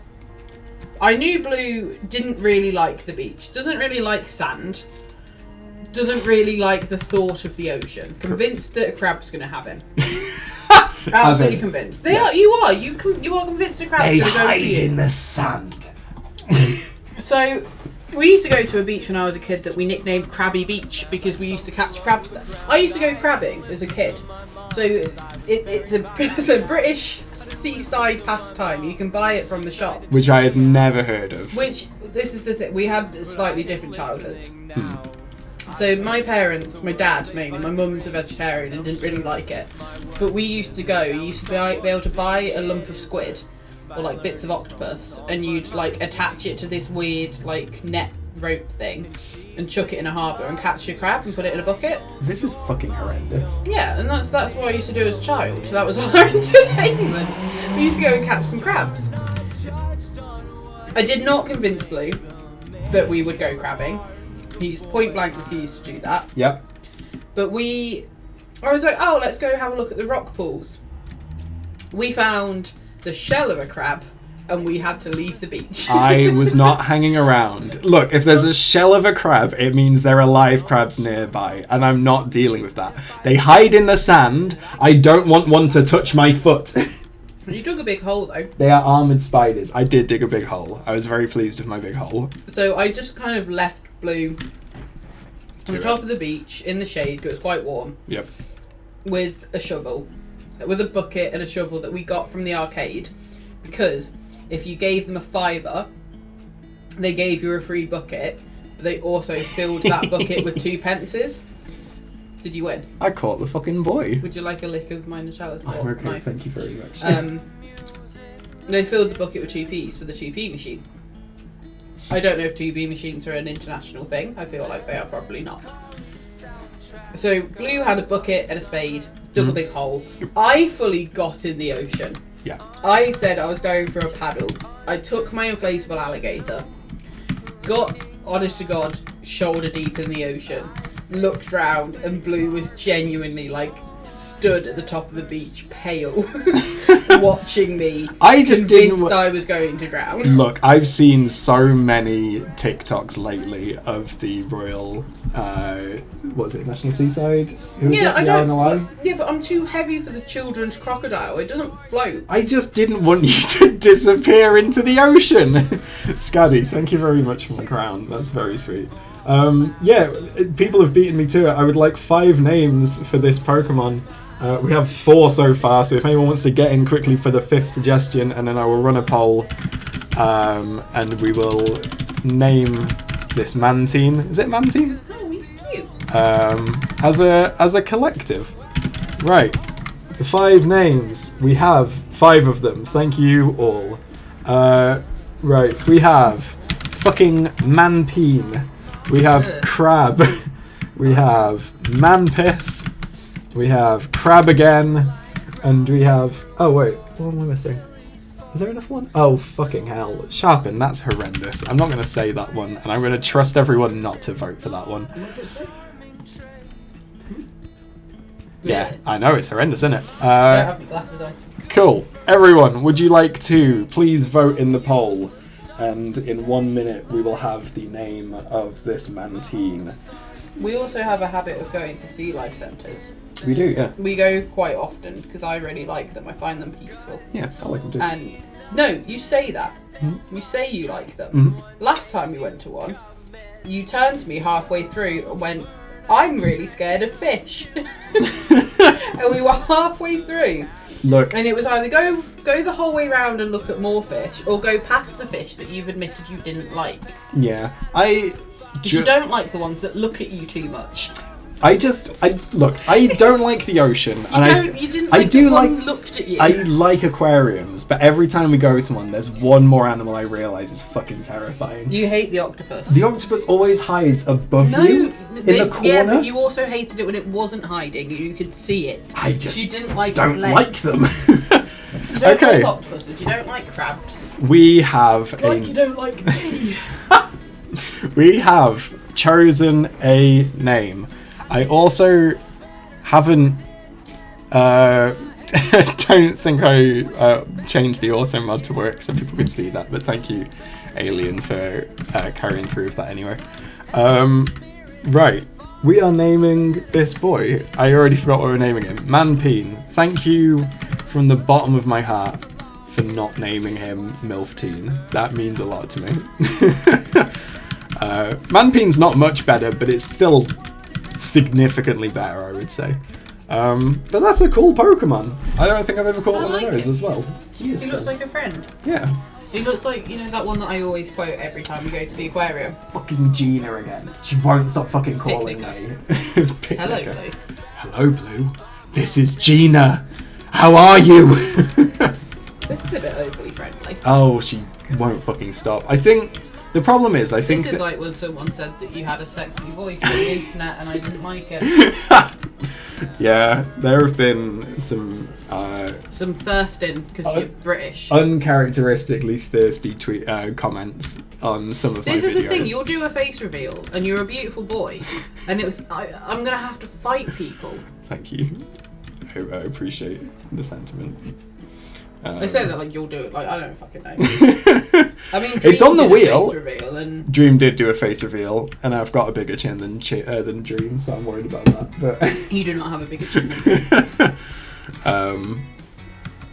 [SPEAKER 3] I knew Blue didn't really like the beach. Doesn't really like sand. Doesn't really like the thought of the ocean. Convinced that a crab's going to have him. Absolutely convinced. You are convinced a crab's going to go for you.
[SPEAKER 2] They hide in the sand.
[SPEAKER 3] So we used to go to a beach when I was a kid that we nicknamed Krabby Beach because we used to catch crabs there. I used to go crabbing as a kid. So it's a British seaside pastime. You can buy it from the shop.
[SPEAKER 2] Which I had never heard of.
[SPEAKER 3] This is the thing. We had slightly different childhoods. So my parents, my dad mainly, my mum's a vegetarian and didn't really like it. But we used to be able to buy a lump of squid or like bits of octopus, and you'd like attach it to this weird like net rope thing and chuck it in a harbour and catch your crab and put it in a bucket.
[SPEAKER 2] This is fucking horrendous.
[SPEAKER 3] Yeah, and that's what I used to do as a child. So that was our entertainment. We used to go and catch some crabs. I did not convince Blue that we would go crabbing. He's point blank refused to do that.
[SPEAKER 2] Yep.
[SPEAKER 3] But I was like, oh, let's go have a look at the rock pools. We found the shell of a crab, and we had to leave the beach.
[SPEAKER 2] I was not hanging around. Look, if there's a shell of a crab, it means there are live crabs nearby, and I'm not dealing with that. They hide in the sand. I don't want one to touch my foot.
[SPEAKER 3] You dug a big hole, though.
[SPEAKER 2] They are armoured spiders. I did dig a big hole. I was very pleased with my big hole.
[SPEAKER 3] So I just kind of left Blue on the top of the beach in the shade, because it was quite warm.
[SPEAKER 2] Yep.
[SPEAKER 3] With a shovel. With a bucket and a shovel that we got from the arcade. Because if you gave them a $5, they gave you a free bucket, but they also filled that bucket with 2 pences. Did you win?
[SPEAKER 2] I caught the fucking boy.
[SPEAKER 3] Would you like a lick of my Nutella?
[SPEAKER 2] I'm okay, no. Thank you very much.
[SPEAKER 3] They filled the bucket with 2p's for the 2p machine. I don't know if 2p machines are an international thing. I feel like they are probably not. So Blue had a bucket and a spade, dug a big hole. I fully got in the ocean.
[SPEAKER 2] Yeah.
[SPEAKER 3] I said I was going for a paddle. I took my inflatable alligator, got, honest to God, shoulder deep in the ocean, looked round, and Blue was genuinely like stood at the top of the beach, pale, watching me. I just convinced I was going to drown.
[SPEAKER 2] Look, I've seen so many TikToks lately of the Royal, what was it, National Seaside? Who was
[SPEAKER 3] yeah,
[SPEAKER 2] it?
[SPEAKER 3] Yeah, but I'm too heavy for the children's crocodile. It doesn't float.
[SPEAKER 2] I just didn't want you to disappear into the ocean. Scaddy, thank you very much for my crown. That's very sweet. Yeah, people have beaten me to it. I would like 5 names for this Pokemon. We have 4 so far, so if anyone wants to get in quickly for the 5th suggestion, and then I will run a poll, and we will name this Mantine. Is it Mantine?
[SPEAKER 3] Oh, he's cute.
[SPEAKER 2] As a collective. Right. The 5 names. We have 5 of them. Thank you all. Right. We have fucking Manpeen. We have Crab. We have Manpiss. We have Crab again. And we have... Oh, wait. What am I missing? Was there enough one? Oh, fucking hell. Sharpen, that's horrendous. I'm not going to say that one. And I'm going to trust everyone not to vote for that one. Yeah, I know. It's horrendous, isn't it?
[SPEAKER 3] I don't have my glasses on.
[SPEAKER 2] Cool. Everyone, would you like to please vote in the poll? And in 1 minute, we will have the name of this Mantine.
[SPEAKER 3] We also have a habit of going to sea life centres.
[SPEAKER 2] We do, yeah.
[SPEAKER 3] We go quite often because I really like them. I find them peaceful.
[SPEAKER 2] Yeah, I like them too.
[SPEAKER 3] And no, you say that. You say you like them. Last time we went to one, you turned to me halfway through and went, I'm really scared of fish. And we were halfway through.
[SPEAKER 2] Look.
[SPEAKER 3] And it was either go the whole way round and look at more fish, or go past the fish that you've admitted you didn't like.
[SPEAKER 2] Yeah.
[SPEAKER 3] You don't like the ones that look at you too much.
[SPEAKER 2] I don't like the ocean, and
[SPEAKER 3] You didn't
[SPEAKER 2] I
[SPEAKER 3] like
[SPEAKER 2] do
[SPEAKER 3] the
[SPEAKER 2] like.
[SPEAKER 3] one looked at you.
[SPEAKER 2] I like aquariums, but every time we go to one, there's one more animal I realise is fucking terrifying.
[SPEAKER 3] You hate the octopus.
[SPEAKER 2] The octopus always hides above you in the corner.
[SPEAKER 3] Yeah, but you also hated it when it wasn't hiding. You could see it.
[SPEAKER 2] I just
[SPEAKER 3] you didn't like
[SPEAKER 2] don't
[SPEAKER 3] its
[SPEAKER 2] like
[SPEAKER 3] legs.
[SPEAKER 2] them.
[SPEAKER 3] You don't
[SPEAKER 2] Okay.
[SPEAKER 3] like octopuses. You don't like crabs.
[SPEAKER 2] We have
[SPEAKER 3] It's like you don't like me.
[SPEAKER 2] we have chosen a name. I also haven't. Don't think I changed the auto mod to work so people could see that, but thank you, Alien, for carrying through with that anyway. Right, we are naming this boy. I already forgot what we're naming him. Manpeen. Thank you from the bottom of my heart for not naming him MILF Teen. That means a lot to me. Manpeen's not much better, but it's still significantly better, I would say. But that's a cool Pokemon. I don't think I've ever caught one of those as well. He is
[SPEAKER 3] He
[SPEAKER 2] cool.
[SPEAKER 3] looks like a friend.
[SPEAKER 2] Yeah.
[SPEAKER 3] He looks like, you know, that one that I always quote every time we go to the aquarium.
[SPEAKER 2] Fucking Gina again. She won't stop fucking calling me.
[SPEAKER 3] Hello, Blue.
[SPEAKER 2] Hello, Blue. This is Gina. How are you?
[SPEAKER 3] This is a bit overly friendly.
[SPEAKER 2] Oh, she won't fucking stop. I think the problem is,
[SPEAKER 3] This is like when someone said that you had a sexy voice on the internet and I didn't like it.
[SPEAKER 2] yeah, there have been some
[SPEAKER 3] thirsting because you're British.
[SPEAKER 2] uncharacteristically thirsty comments on some of my videos.
[SPEAKER 3] This is the thing, you'll do a face reveal and you're a beautiful boy and I'm going to have to fight people.
[SPEAKER 2] Thank you. I appreciate the sentiment.
[SPEAKER 3] They say that like you'll do it, like I don't fucking know. I mean,
[SPEAKER 2] It's on the
[SPEAKER 3] did a
[SPEAKER 2] wheel.
[SPEAKER 3] face reveal and
[SPEAKER 2] Dream did do a face reveal, and I've got a bigger chin than Dream, so I'm worried about that. But
[SPEAKER 3] you do not have a bigger chin than me.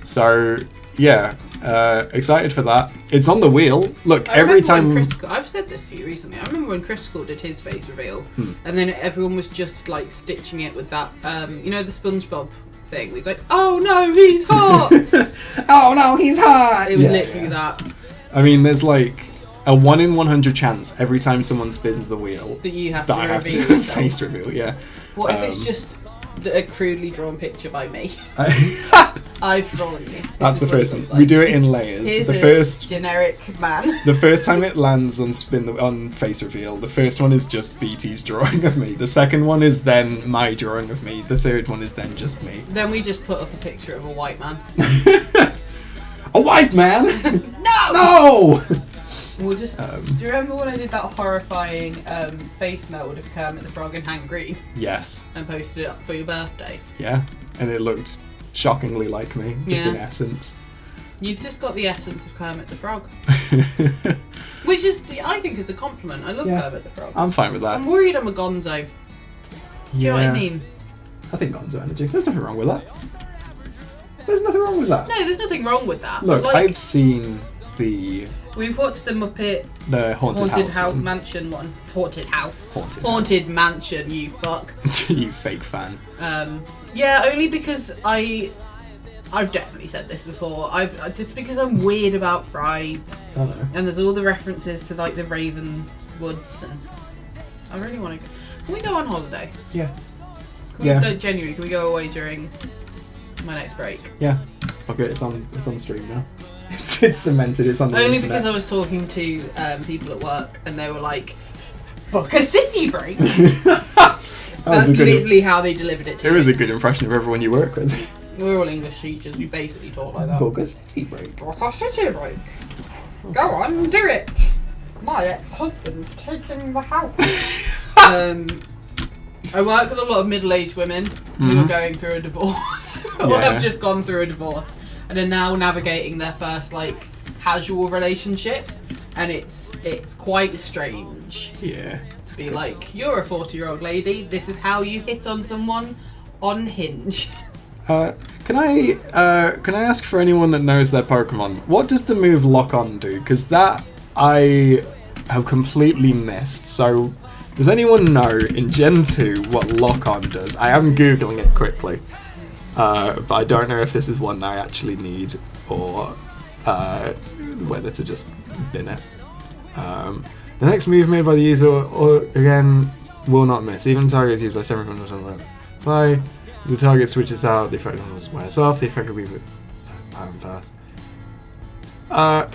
[SPEAKER 2] So yeah, excited for that. It's on the wheel. Look, every time.
[SPEAKER 3] I've said this to you recently. I remember when Chris did his face reveal, and then everyone was just like stitching it with that, you know, the SpongeBob thing. He's like, "Oh no, he's hot!
[SPEAKER 2] Oh no, he's hot!"
[SPEAKER 3] It was literally that.
[SPEAKER 2] I mean, there's like a 1 in 100 chance every time someone spins the wheel
[SPEAKER 3] That you have
[SPEAKER 2] that
[SPEAKER 3] to
[SPEAKER 2] I have to
[SPEAKER 3] reveal
[SPEAKER 2] do a
[SPEAKER 3] yourself.
[SPEAKER 2] face reveal. Yeah.
[SPEAKER 3] What if it's just a crudely drawn picture by me? I've drawn you.
[SPEAKER 2] That's the
[SPEAKER 3] This is what it
[SPEAKER 2] first one.
[SPEAKER 3] looks
[SPEAKER 2] We
[SPEAKER 3] like.
[SPEAKER 2] do it in layers.
[SPEAKER 3] Here's
[SPEAKER 2] The
[SPEAKER 3] a
[SPEAKER 2] first.
[SPEAKER 3] generic man.
[SPEAKER 2] The first time it lands on on face reveal, the first one is just BT's drawing of me. The second one is then my drawing of me. The third one is then just me.
[SPEAKER 3] Then we just put up a picture of a white man.
[SPEAKER 2] A white man?
[SPEAKER 3] No!
[SPEAKER 2] No!
[SPEAKER 3] We'll just. Do you remember when I did that horrifying face meld of Kermit the Frog and Hank Green
[SPEAKER 2] Yes.
[SPEAKER 3] and posted it up for your birthday?
[SPEAKER 2] Yeah. And it looked shockingly like me, just in
[SPEAKER 3] Yeah.
[SPEAKER 2] essence.
[SPEAKER 3] You've just got the essence of Kermit the Frog, which is, I think, is a compliment. I love
[SPEAKER 2] Yeah.
[SPEAKER 3] Kermit the Frog.
[SPEAKER 2] I'm fine with that.
[SPEAKER 3] I'm worried I'm a gonzo. Do you know what I mean?
[SPEAKER 2] I think Gonzo energy. There's nothing wrong with that. There's nothing wrong with that.
[SPEAKER 3] No, there's nothing wrong with that.
[SPEAKER 2] Look,
[SPEAKER 3] like,
[SPEAKER 2] I've seen the
[SPEAKER 3] we've watched the Muppet
[SPEAKER 2] Haunted House one.
[SPEAKER 3] Mansion one. Haunted House.
[SPEAKER 2] Haunted
[SPEAKER 3] Mansion, you fuck.
[SPEAKER 2] You fake fan.
[SPEAKER 3] Yeah, only because I've definitely said this before. I've just because I'm weird about rides,
[SPEAKER 2] I don't know.
[SPEAKER 3] and there's all the references to like the Raven Woods, and I really want to. Can we go on holiday?
[SPEAKER 2] Yeah.
[SPEAKER 3] Genuinely, can we go away during my next break?
[SPEAKER 2] Yeah. Okay, it's on stream now. It's cemented, it's on the
[SPEAKER 3] Only
[SPEAKER 2] internet.
[SPEAKER 3] because I was talking to people at work, and they were like, "Book a city break." That's literally how they delivered it to
[SPEAKER 2] It
[SPEAKER 3] me.
[SPEAKER 2] was a good impression of everyone you work with.
[SPEAKER 3] We're all English teachers. We basically talk like that.
[SPEAKER 2] Book a city break.
[SPEAKER 3] Book a city break. Go on, do it. My ex-husband's taking the house. I work with a lot of middle-aged women who are going through a divorce, or
[SPEAKER 2] Yeah.
[SPEAKER 3] have just gone through a divorce, and are now navigating their first like casual relationship, and it's quite strange
[SPEAKER 2] Yeah.
[SPEAKER 3] to be like, you're a 40-year-old lady. This is how you hit on someone on Hinge.
[SPEAKER 2] Can I ask for anyone that knows their Pokemon, what does the move Lock On do? Because that I have completely missed. So, does anyone know in Gen 2 what Lock On does? I am googling it quickly, but I don't know if this is one that I actually need or whether to just bin it. The next move made by the user or again will not miss. Even target is used by 700 fly. The target switches out, the effect wears off, the effect will be pass.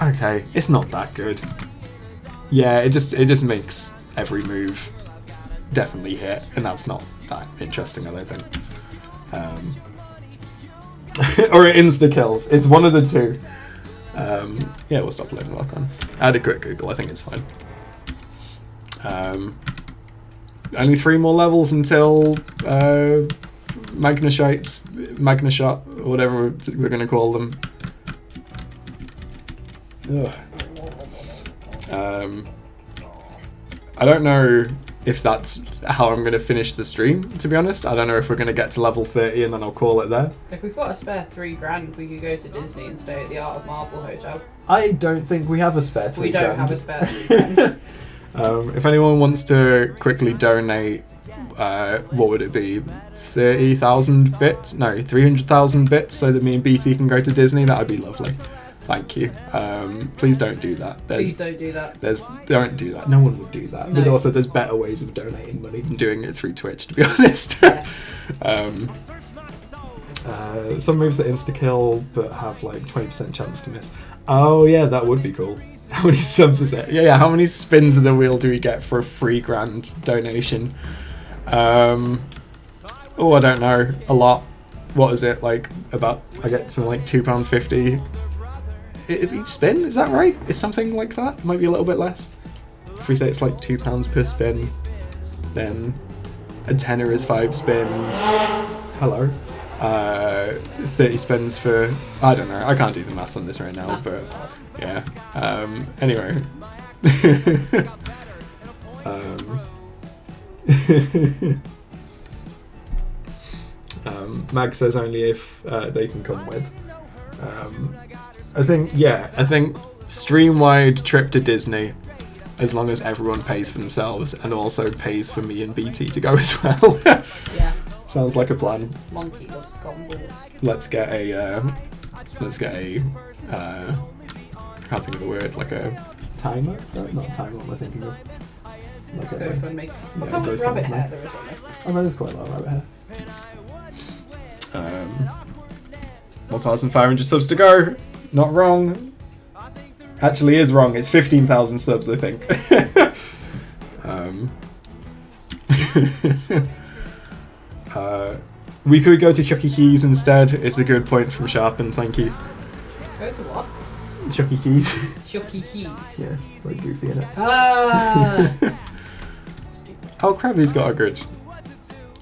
[SPEAKER 2] Okay, it's not that good. Yeah, it just makes every move definitely hit, and that's not that interesting, I don't think. Or it insta kills. It's one of the two. Yeah, we'll stop letting Lock On. I had a quick Google, I think it's fine. Only 3 more levels until Magnashot, or whatever we're going to call them. Ugh. I don't know if that's how I'm going to finish the stream, to be honest. I don't know if we're going to get to level 30 and then I'll call it there.
[SPEAKER 3] If we've got a spare $3,000, we could go to Disney and stay at the Art of Marble Hotel.
[SPEAKER 2] I don't think we have a spare $3,000.
[SPEAKER 3] We don't have a spare $3,000.
[SPEAKER 2] If anyone wants to quickly donate, what would it be? 30,000 bits? No, 300,000 bits so that me and BT can go to Disney? That would be lovely. Thank you. Please don't do that.
[SPEAKER 3] Please don't do that.
[SPEAKER 2] Don't do that. No one would do that. No. But also, there's better ways of donating money than doing it through Twitch, to be honest.
[SPEAKER 3] Yeah.
[SPEAKER 2] Some moves that insta-kill but have like 20% chance to miss. Oh yeah, that would be cool. How many subs is it? Yeah, how many spins of the wheel do we get for a $3,000 donation? Oh, I don't know. A lot. What is it? Like, about, I get to like £2.50 each spin? Is that right? Is something like that? Might be a little bit less. If we say it's like £2 per spin, then a tenner is 5 spins. Hello. 30 spins for, I don't know. I can't do the maths on this right now, but yeah. Anyway. Mag says only if they can come with. I think stream-wide trip to Disney, as long as everyone pays for themselves and also pays for me and BT to go as well.
[SPEAKER 3] Yeah.
[SPEAKER 2] Sounds like a plan.
[SPEAKER 3] Monkey loves combos.
[SPEAKER 2] Let's get a I can't think of the word, like a timer? No, not a timer, what am I thinking of? Like a
[SPEAKER 3] GoFundMe. Look how much rabbit hair there is on it.
[SPEAKER 2] Oh no, there's quite a lot of rabbit hair. 1,500 subs to go. Not wrong. Actually is wrong. It's 15,000 subs, I think. We could go to Chuck E. Cheese instead. It's a good point from Sharpen, thank you.
[SPEAKER 3] Go to what?
[SPEAKER 2] Chuck E. Cheese.
[SPEAKER 3] Chuck E. Cheese.
[SPEAKER 2] Yeah, it's like goofy in it.
[SPEAKER 3] Ah!
[SPEAKER 2] Oh, Krabby's got a good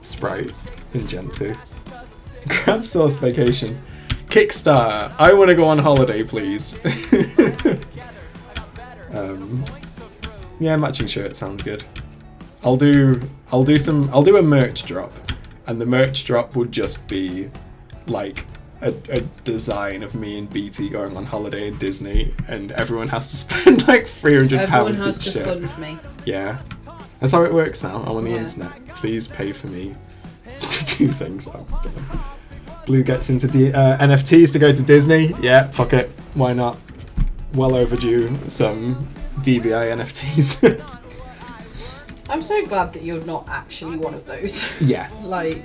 [SPEAKER 2] sprite in Gen 2. Grad Source Vacation. Kickstarter. I want to go on holiday, please. Yeah, matching shirt sounds good. I'll do a merch drop, and the merch drop would just be like a design of me and BT going on holiday in Disney, and everyone has to spend like £300
[SPEAKER 3] Everyone
[SPEAKER 2] each
[SPEAKER 3] has to
[SPEAKER 2] shit.
[SPEAKER 3] fund me.
[SPEAKER 2] Yeah, that's how it works now. I'm on the internet. Please pay for me to do things. Blue gets into NFTs to go to Disney. Yeah, fuck it. Why not? Well overdue some DBI NFTs.
[SPEAKER 3] I'm so glad that you're not actually one of those.
[SPEAKER 2] Yeah.
[SPEAKER 3] Like,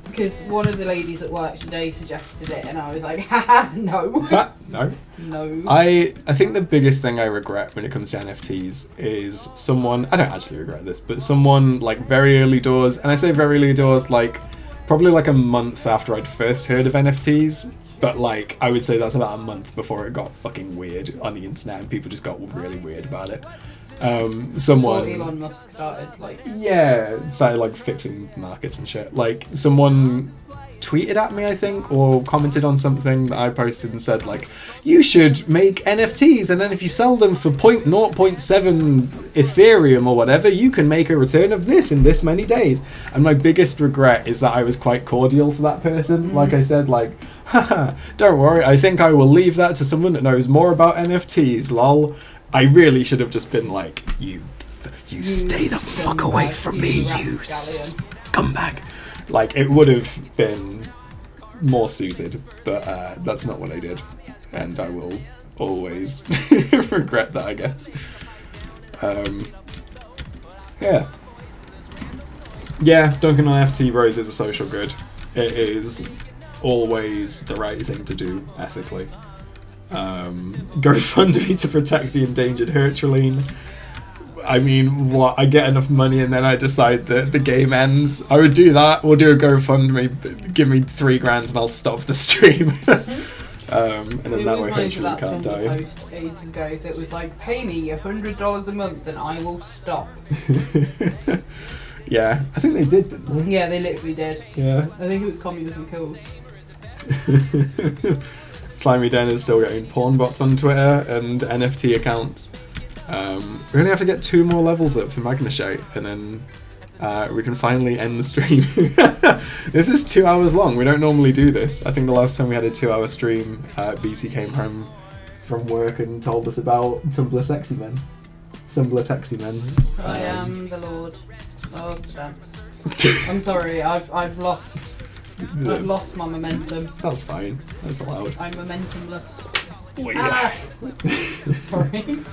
[SPEAKER 3] because one of the ladies at work today suggested it, and I was like, haha, no.
[SPEAKER 2] No.
[SPEAKER 3] No.
[SPEAKER 2] I think the biggest thing I regret when it comes to NFTs is someone, I don't actually regret this, but someone like very early doors, and I say very early doors, like probably like a month after I'd first heard of NFTs, but like I would say that's about a month before it got fucking weird on the internet and people just got really weird about it. Someone,
[SPEAKER 3] before Elon Musk started like
[SPEAKER 2] started like fixing markets and shit. Like someone tweeted at me, I think, or commented on something that I posted and said, like, you should make NFTs, and then if you sell them for 0.07 Ethereum or whatever, you can make a return of this in this many days. And my biggest regret is that I was quite cordial to that person. Like I said, like, haha, don't worry, I think I will leave that to someone that knows more about NFTs, lol. I really should have just been like, you stay the fuck away from me, you scumbag. Like, it would have been more suited, but that's not what I did. And I will always regret that, I guess. Yeah. Yeah, dunking on FT Rose is a social good. It is always the right thing to do, ethically. GoFundMe to protect the endangered Herculine. I mean, what? I get enough money and then I decide that the game ends. I would do that. We'll do a GoFundMe. Give me $3,000 and I'll stop the stream. And then that way Herculine can't die.
[SPEAKER 3] Post ages ago that was like, pay me $100 a month and I will stop.
[SPEAKER 2] Yeah, I think they did, didn't they?
[SPEAKER 3] Yeah, they literally did.
[SPEAKER 2] Yeah.
[SPEAKER 3] I think it was Communism Kills.
[SPEAKER 2] Slimy Den is still getting porn bots on Twitter and NFT accounts. We only have to get 2 more levels up for Magnashite, and then we can finally end the stream. This is 2 hours long. We don't normally do this. I think the last time we had a 2-hour stream, BT came home from work and told us about Tumblr Sexy Men. Tumblr Texy Men.
[SPEAKER 3] I am the Lord of the Dance. I'm sorry, I've lost my momentum.
[SPEAKER 2] That's fine. That's allowed.
[SPEAKER 3] I'm momentumless.
[SPEAKER 2] Oh, yeah.
[SPEAKER 3] Sorry.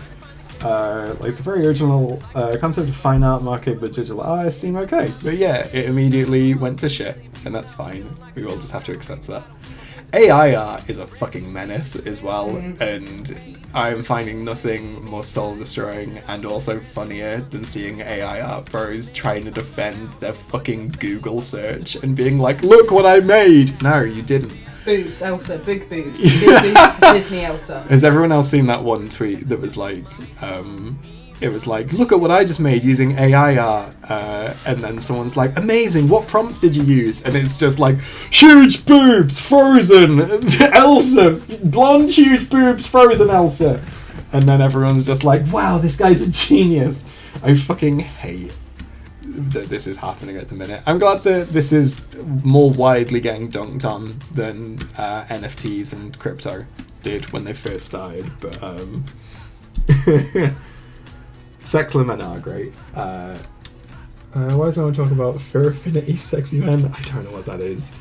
[SPEAKER 2] Like the very original concept of fine art market but digital art seemed okay, but yeah, it immediately went to shit, and that's fine. We all just have to accept that. AI art is a fucking menace as well, and I'm finding nothing more soul destroying and also funnier than seeing AI art bros trying to defend their fucking Google search and being like, look what I made! No, you didn't.
[SPEAKER 3] Boobs, Elsa, big boobs. Big boobs, Disney Elsa.
[SPEAKER 2] Has everyone else seen that one tweet that was like, it was like, look at what I just made using AI art, and then someone's like, amazing, what prompts did you use? And it's just like, huge boobs, frozen, Elsa, blonde huge boobs, frozen Elsa. And then everyone's just like, wow, this guy's a genius. I fucking hate that this is happening at the minute. I'm glad that this is more widely getting dunked on than NFTs and crypto did when they first started, but Secular men are great. Why is someone talking about Fur Affinity Sexy Men? I don't know what that is.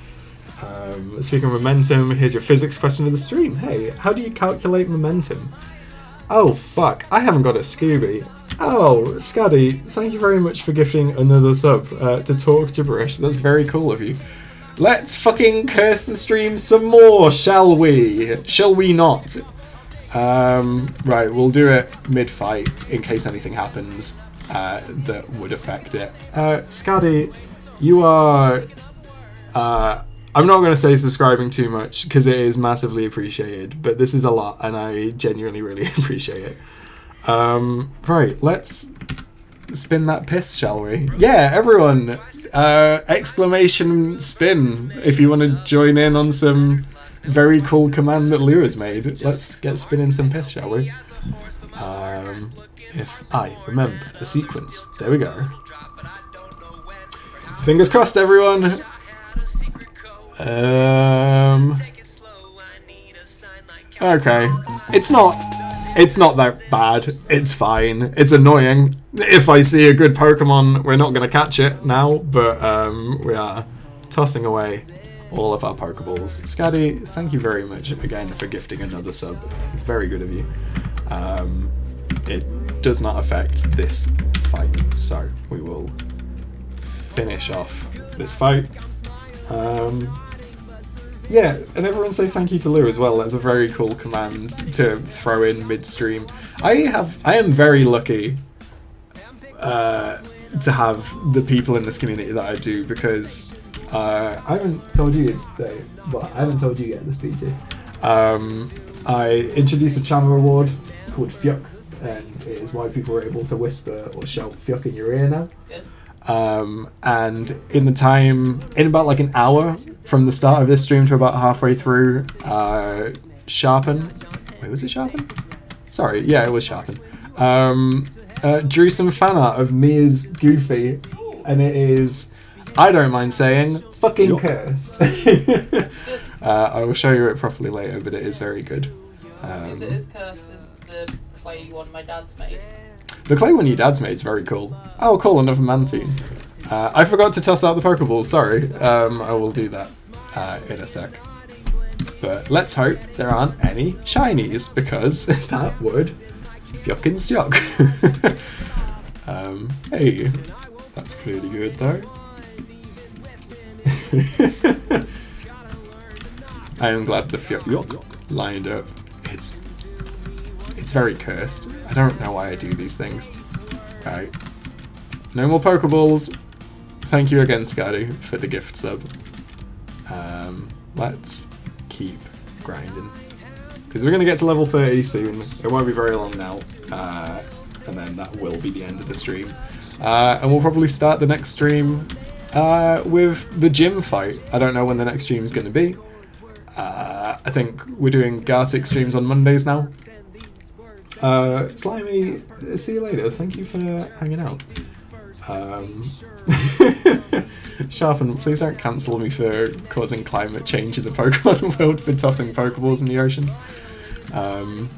[SPEAKER 2] Speaking of momentum, here's your physics question of the stream. Hey, how do you calculate momentum? Oh fuck, I haven't got a Scooby. Oh, Scuddy, thank you very much for gifting another sub to Talk Gibberish. That's very cool of you. Let's fucking curse the stream some more, shall we? Shall we not? Right, we'll do it mid-fight in case anything happens that would affect it. Scuddy, you are... I'm not going to say subscribing too much because it is massively appreciated, but this is a lot and I genuinely really appreciate it. Right, let's spin that piss, shall we? Yeah, everyone, exclamation spin if you want to join in on some very cool command that Lou has made. Let's get spinning some piss, shall we? If I remember the sequence. There we go. Fingers crossed, everyone. Okay. It's not that bad. It's fine. It's annoying. If I see a good Pokemon, we're not going to catch it now, but we are tossing away all of our Pokeballs. Scaddy, thank you very much again for gifting another sub. It's very good of you. It does not affect this fight, so we will finish off this fight. Yeah, and everyone say thank you to Lou as well. That's a very cool command to throw in midstream. I am very lucky to have the people in this community that I do, because I haven't told you, but I haven't told you yet, this BT. I introduced a channel reward called Fyuk, and it is why people are able to whisper or shout Fyuk in your ear now. And in about like an hour from the start of this stream to about halfway through, Sharpen. Wait, was it Sharpen? Sorry, yeah, it was Sharpen. Drew some fan art of me as Goofy, and it is, I don't mind saying, fucking cursed. I will show you it properly later, but it is very good.
[SPEAKER 3] Is it as cursed as the clay one my dad's made?
[SPEAKER 2] The clay one your dad's made is very cool. Oh, cool, another Mantine. I forgot to toss out the Pokeballs, sorry. I will do that in a sec. But let's hope there aren't any shinies, because that would fucking suck. Hey, that's pretty good though. I am glad the Fyuk lined up. It's very cursed. I don't know why I do these things. Right. No more Pokeballs. Thank you again, Scotty, for the gift sub. Let's keep grinding. Because we're going to get to level 30 soon. It won't be very long now. And then that will be the end of the stream. And we'll probably start the next stream with the gym fight. I don't know when the next stream is going to be. I think we're doing Gartic streams on Mondays now. Slimy, see you later. Thank you for hanging out. Sharpen, please don't cancel me for causing climate change in the Pokemon world for tossing Pokeballs in the ocean. Right.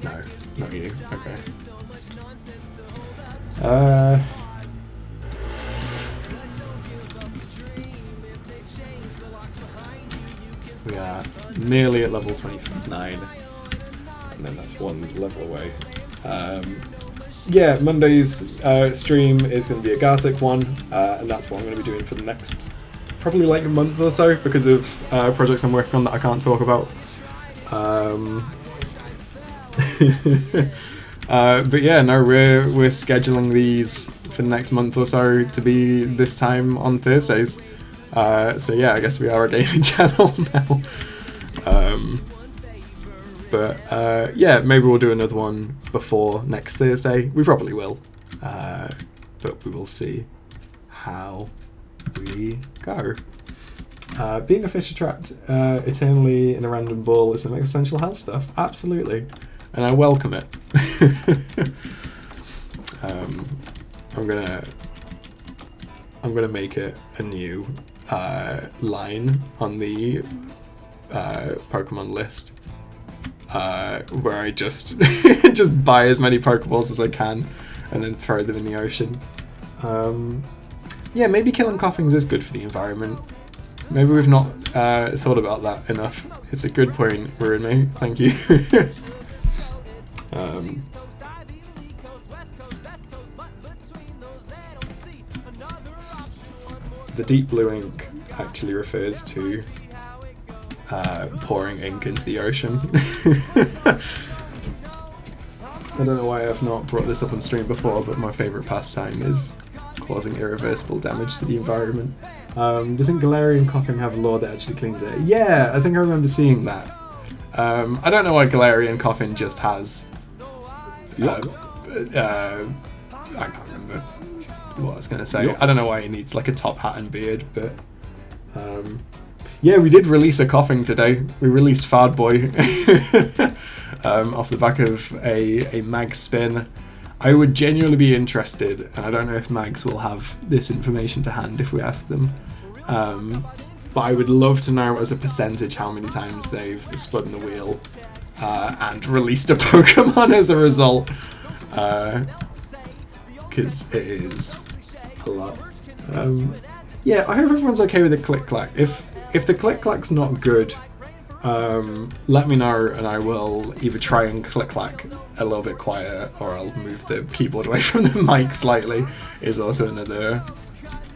[SPEAKER 2] No, not you. Okay. We are nearly at level 29, and then that's one level away. Yeah, Monday's stream is going to be a Gartic one, and that's what I'm going to be doing for the next probably like a month or so because of projects I'm working on that I can't talk about. But yeah, no, we're scheduling these for the next month or so to be this time on Thursdays. So yeah, I guess we are a gaming channel now. But yeah, maybe we'll do another one before next Thursday. We probably will. But we will see how we go. Being a fish trapped eternally in a random ball is some existential health stuff. Absolutely. And I welcome it. I'm gonna make it a new line on the Pokemon list where I just just buy as many Pokeballs as I can and then throw them in the ocean. Yeah, maybe killing coughings is good for the environment. Maybe we've not thought about that enough. It's a good point, Ruin. Thank you. The DeepBlueInk actually refers to pouring ink into the ocean. I don't know why I've not brought this up on stream before, but my favourite pastime is causing irreversible damage to the environment. Doesn't Galarian Coughing have a lore that actually cleans it? Yeah, I think I remember seeing that. I don't know why Galarian Coughing just has... I can't remember what I was going to say. I don't know why he needs like a top hat and beard, but... yeah, we did release a coughing today. We released Fard Boy off the back of a mag spin. I would genuinely be interested, and I don't know if mags will have this information to hand if we ask them, but I would love to know as a percentage how many times they've spun the wheel and released a Pokemon as a result, because it is a lot. Yeah, I hope everyone's okay with the click-clack. If the click-clack's not good, let me know and I will either try and click-clack a little bit quieter or I'll move the keyboard away from the mic slightly, is also another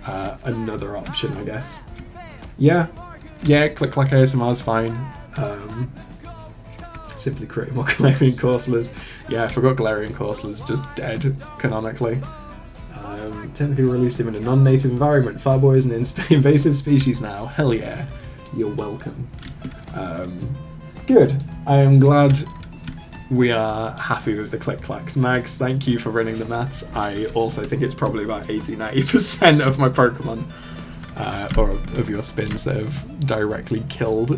[SPEAKER 2] option, I guess. Yeah, click-clack ASMR is fine. Simply create more Galarian Corsolas. Yeah, I forgot Galarian Corsolas just dead, canonically. Technically released him in a non-native environment. Farboy is an invasive species now. Hell yeah. You're welcome. Good. I am glad we are happy with the click clacks. Mags, thank you for running the maths. I also think it's probably about 80-90% of my Pokemon, or of your spins, that have directly killed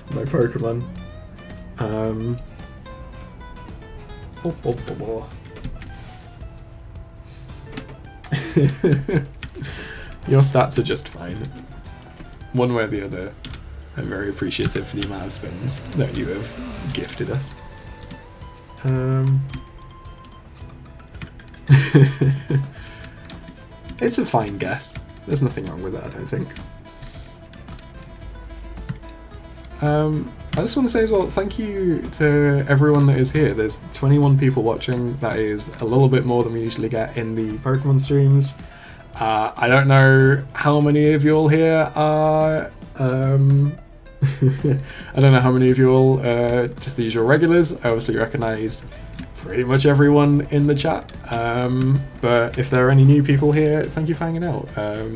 [SPEAKER 2] my Pokemon. Your stats are just fine. One way or the other, I'm very appreciative for the amount of spins that you have gifted us. It's a fine guess. There's nothing wrong with that, I don't think. I just want to say as well, thank you to everyone that is here. There's 21 people watching. That is a little bit more than we usually get in the Pokemon streams. I don't know how many of you all here are... I don't know how many of you all just the usual regulars. I obviously recognise pretty much everyone in the chat. But if there are any new people here, thank you for hanging out.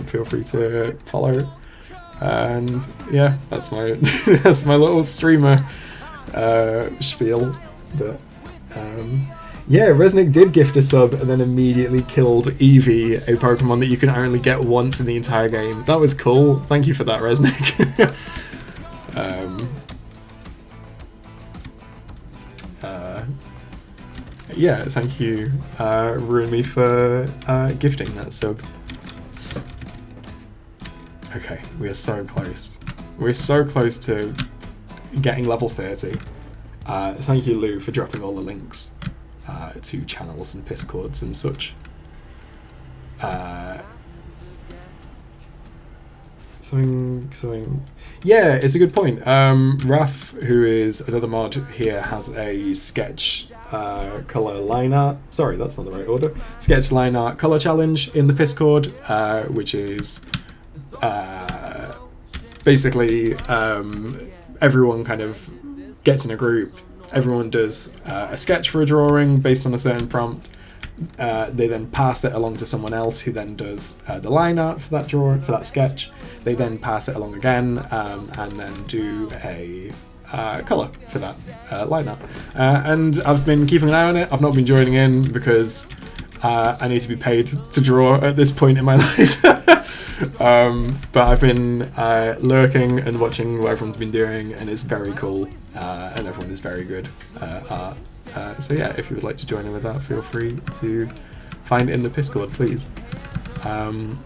[SPEAKER 2] Feel free to follow. And yeah, that's my that's my little streamer spiel. But yeah, Resnick did gift a sub and then immediately killed Eevee, a Pokemon that you can only get once in the entire game. That was cool. Thank you for that, Resnick. Yeah, thank you, Rumi, for gifting that sub. Okay, we are so close. We're so close to getting level 30. Thank you, Lou, for dropping all the links to channels and Discords and such. Something. Yeah, it's a good point. Raf, who is another mod here, has a sketch colour line art. Sorry, that's not the right order. Sketch line art colour challenge in the Discord, which is basically everyone kind of gets in a group. Everyone does a sketch for a drawing based on a certain prompt. They then pass it along to someone else who then does the line art for that drawing, for that sketch. They then pass it along again and then do a colour for that line art. And I've been keeping an eye on it. I've not been joining in because I need to be paid to draw at this point in my life. But I've been lurking and watching what everyone's been doing, and it's very cool, and everyone is very good at art. So yeah, if you would like to join in with that, feel free to find it in the Discord, please. I'm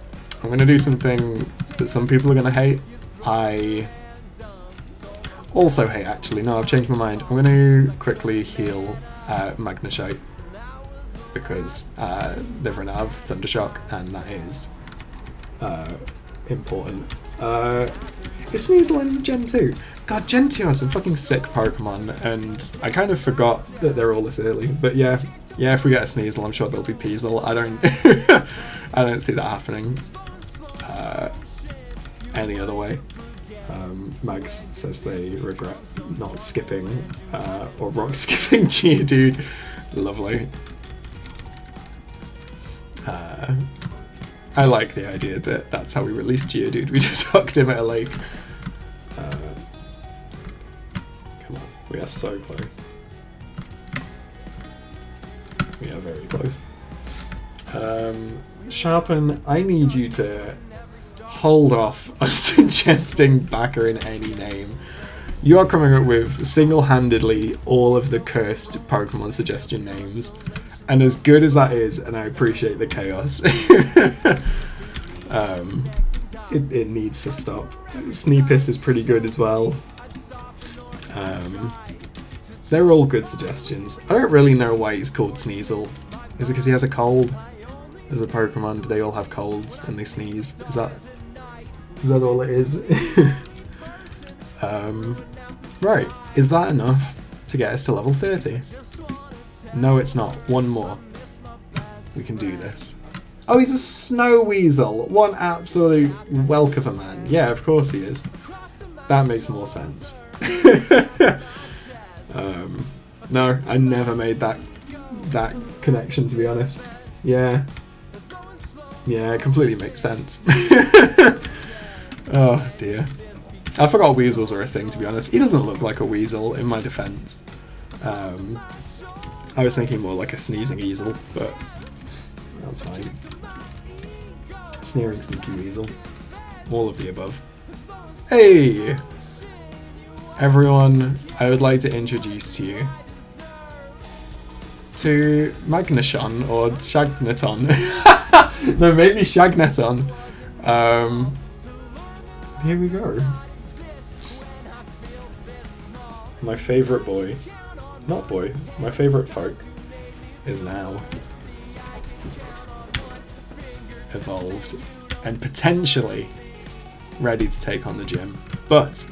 [SPEAKER 2] going to do something that some people are going to hate. I also hate, actually. No, I've changed my mind. I'm going to quickly heal Magnashite because they've run out of Thundershock, and that is important. Is Sneasel in Gen 2? God, Gen 2 has some fucking sick Pokemon, and I kind of forgot that they're all this early. But yeah, if we get a Sneasel, I'm sure there'll be Peasel. I don't see that happening any other way. Mags says they regret not skipping or rock skipping Geodude. Lovely. I like the idea that that's how we released Geodude. We just hooked him at a lake. Come on, we are so close. We are very close. Sharpen, I need you to hold off on suggesting backer in any name. You are coming up with single-handedly all of the cursed Pokemon suggestion names. And as good as that is, and I appreciate the chaos, it needs to stop. Sneepus is pretty good as well. They're all good suggestions. I don't really know why he's called Sneasel. Is it because he has a cold? As a Pokemon, do they all have colds and they sneeze? Is that all it is? Right, is that enough to get us to level 30? No, it's not. One more. We can do this. Oh, he's a snow weasel. One absolute welk of a man. Yeah, of course he is. That makes more sense. No, I never made that connection, to be honest. Yeah, it completely makes sense. Oh dear. I forgot weasels were a thing, to be honest. He doesn't look like a weasel, in my defense. I was thinking more like a sneezing easel, but that's fine. Sneering sneaky weasel. All of the above. Hey! Everyone, I would like to introduce to you to Magnashon or Shagneton. No, maybe Shagneton. Here we go. My favourite boy. Not boy. My favourite folk is now evolved and potentially ready to take on the gym. But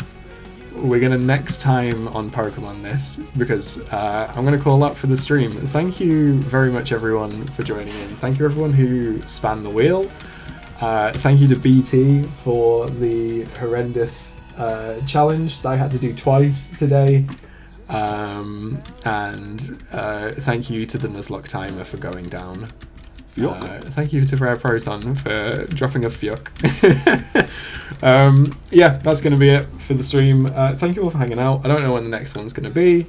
[SPEAKER 2] we're going to next time on Pokemon this, because I'm going to call up for the stream. Thank you very much everyone for joining in. Thank you everyone who spanned the wheel. Thank you to BT for the horrendous challenge that I had to do twice today. And thank you to the Nuzlocke timer for going down. Thank you to Rare Proton for dropping a Fyuk. Yeah, that's going to be it for the stream. Thank you all for hanging out. I don't know when the next one's going to be.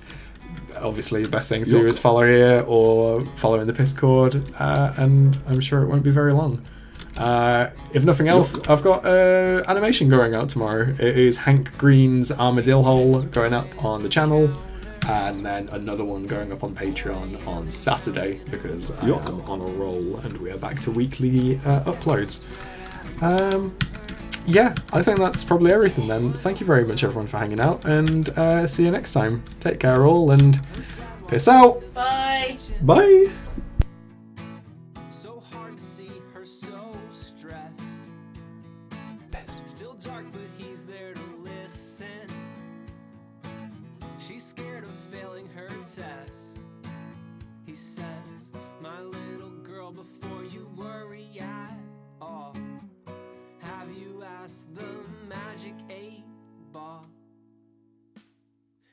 [SPEAKER 2] Obviously, the best thing to do is follow here or follow in the Discord, and I'm sure it won't be very long. If nothing else, I've got animation going out tomorrow. It is Hank Green's Armadillo Hole going up on the channel, and then another one going up on Patreon on Saturday, because I am on a roll and we are back to weekly uploads. Yeah, I think that's probably everything then. Thank you very much everyone for hanging out, and see you next time. Take care all, and peace out.
[SPEAKER 3] Bye.
[SPEAKER 2] Bye.
[SPEAKER 1] So hard to see her so stressed. Still dark, but he's there to listen. She's scared of failing her test. He says, my little girl, before you worry at all, have you asked the magic 8 ball?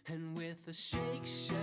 [SPEAKER 1] And with a shake, shake,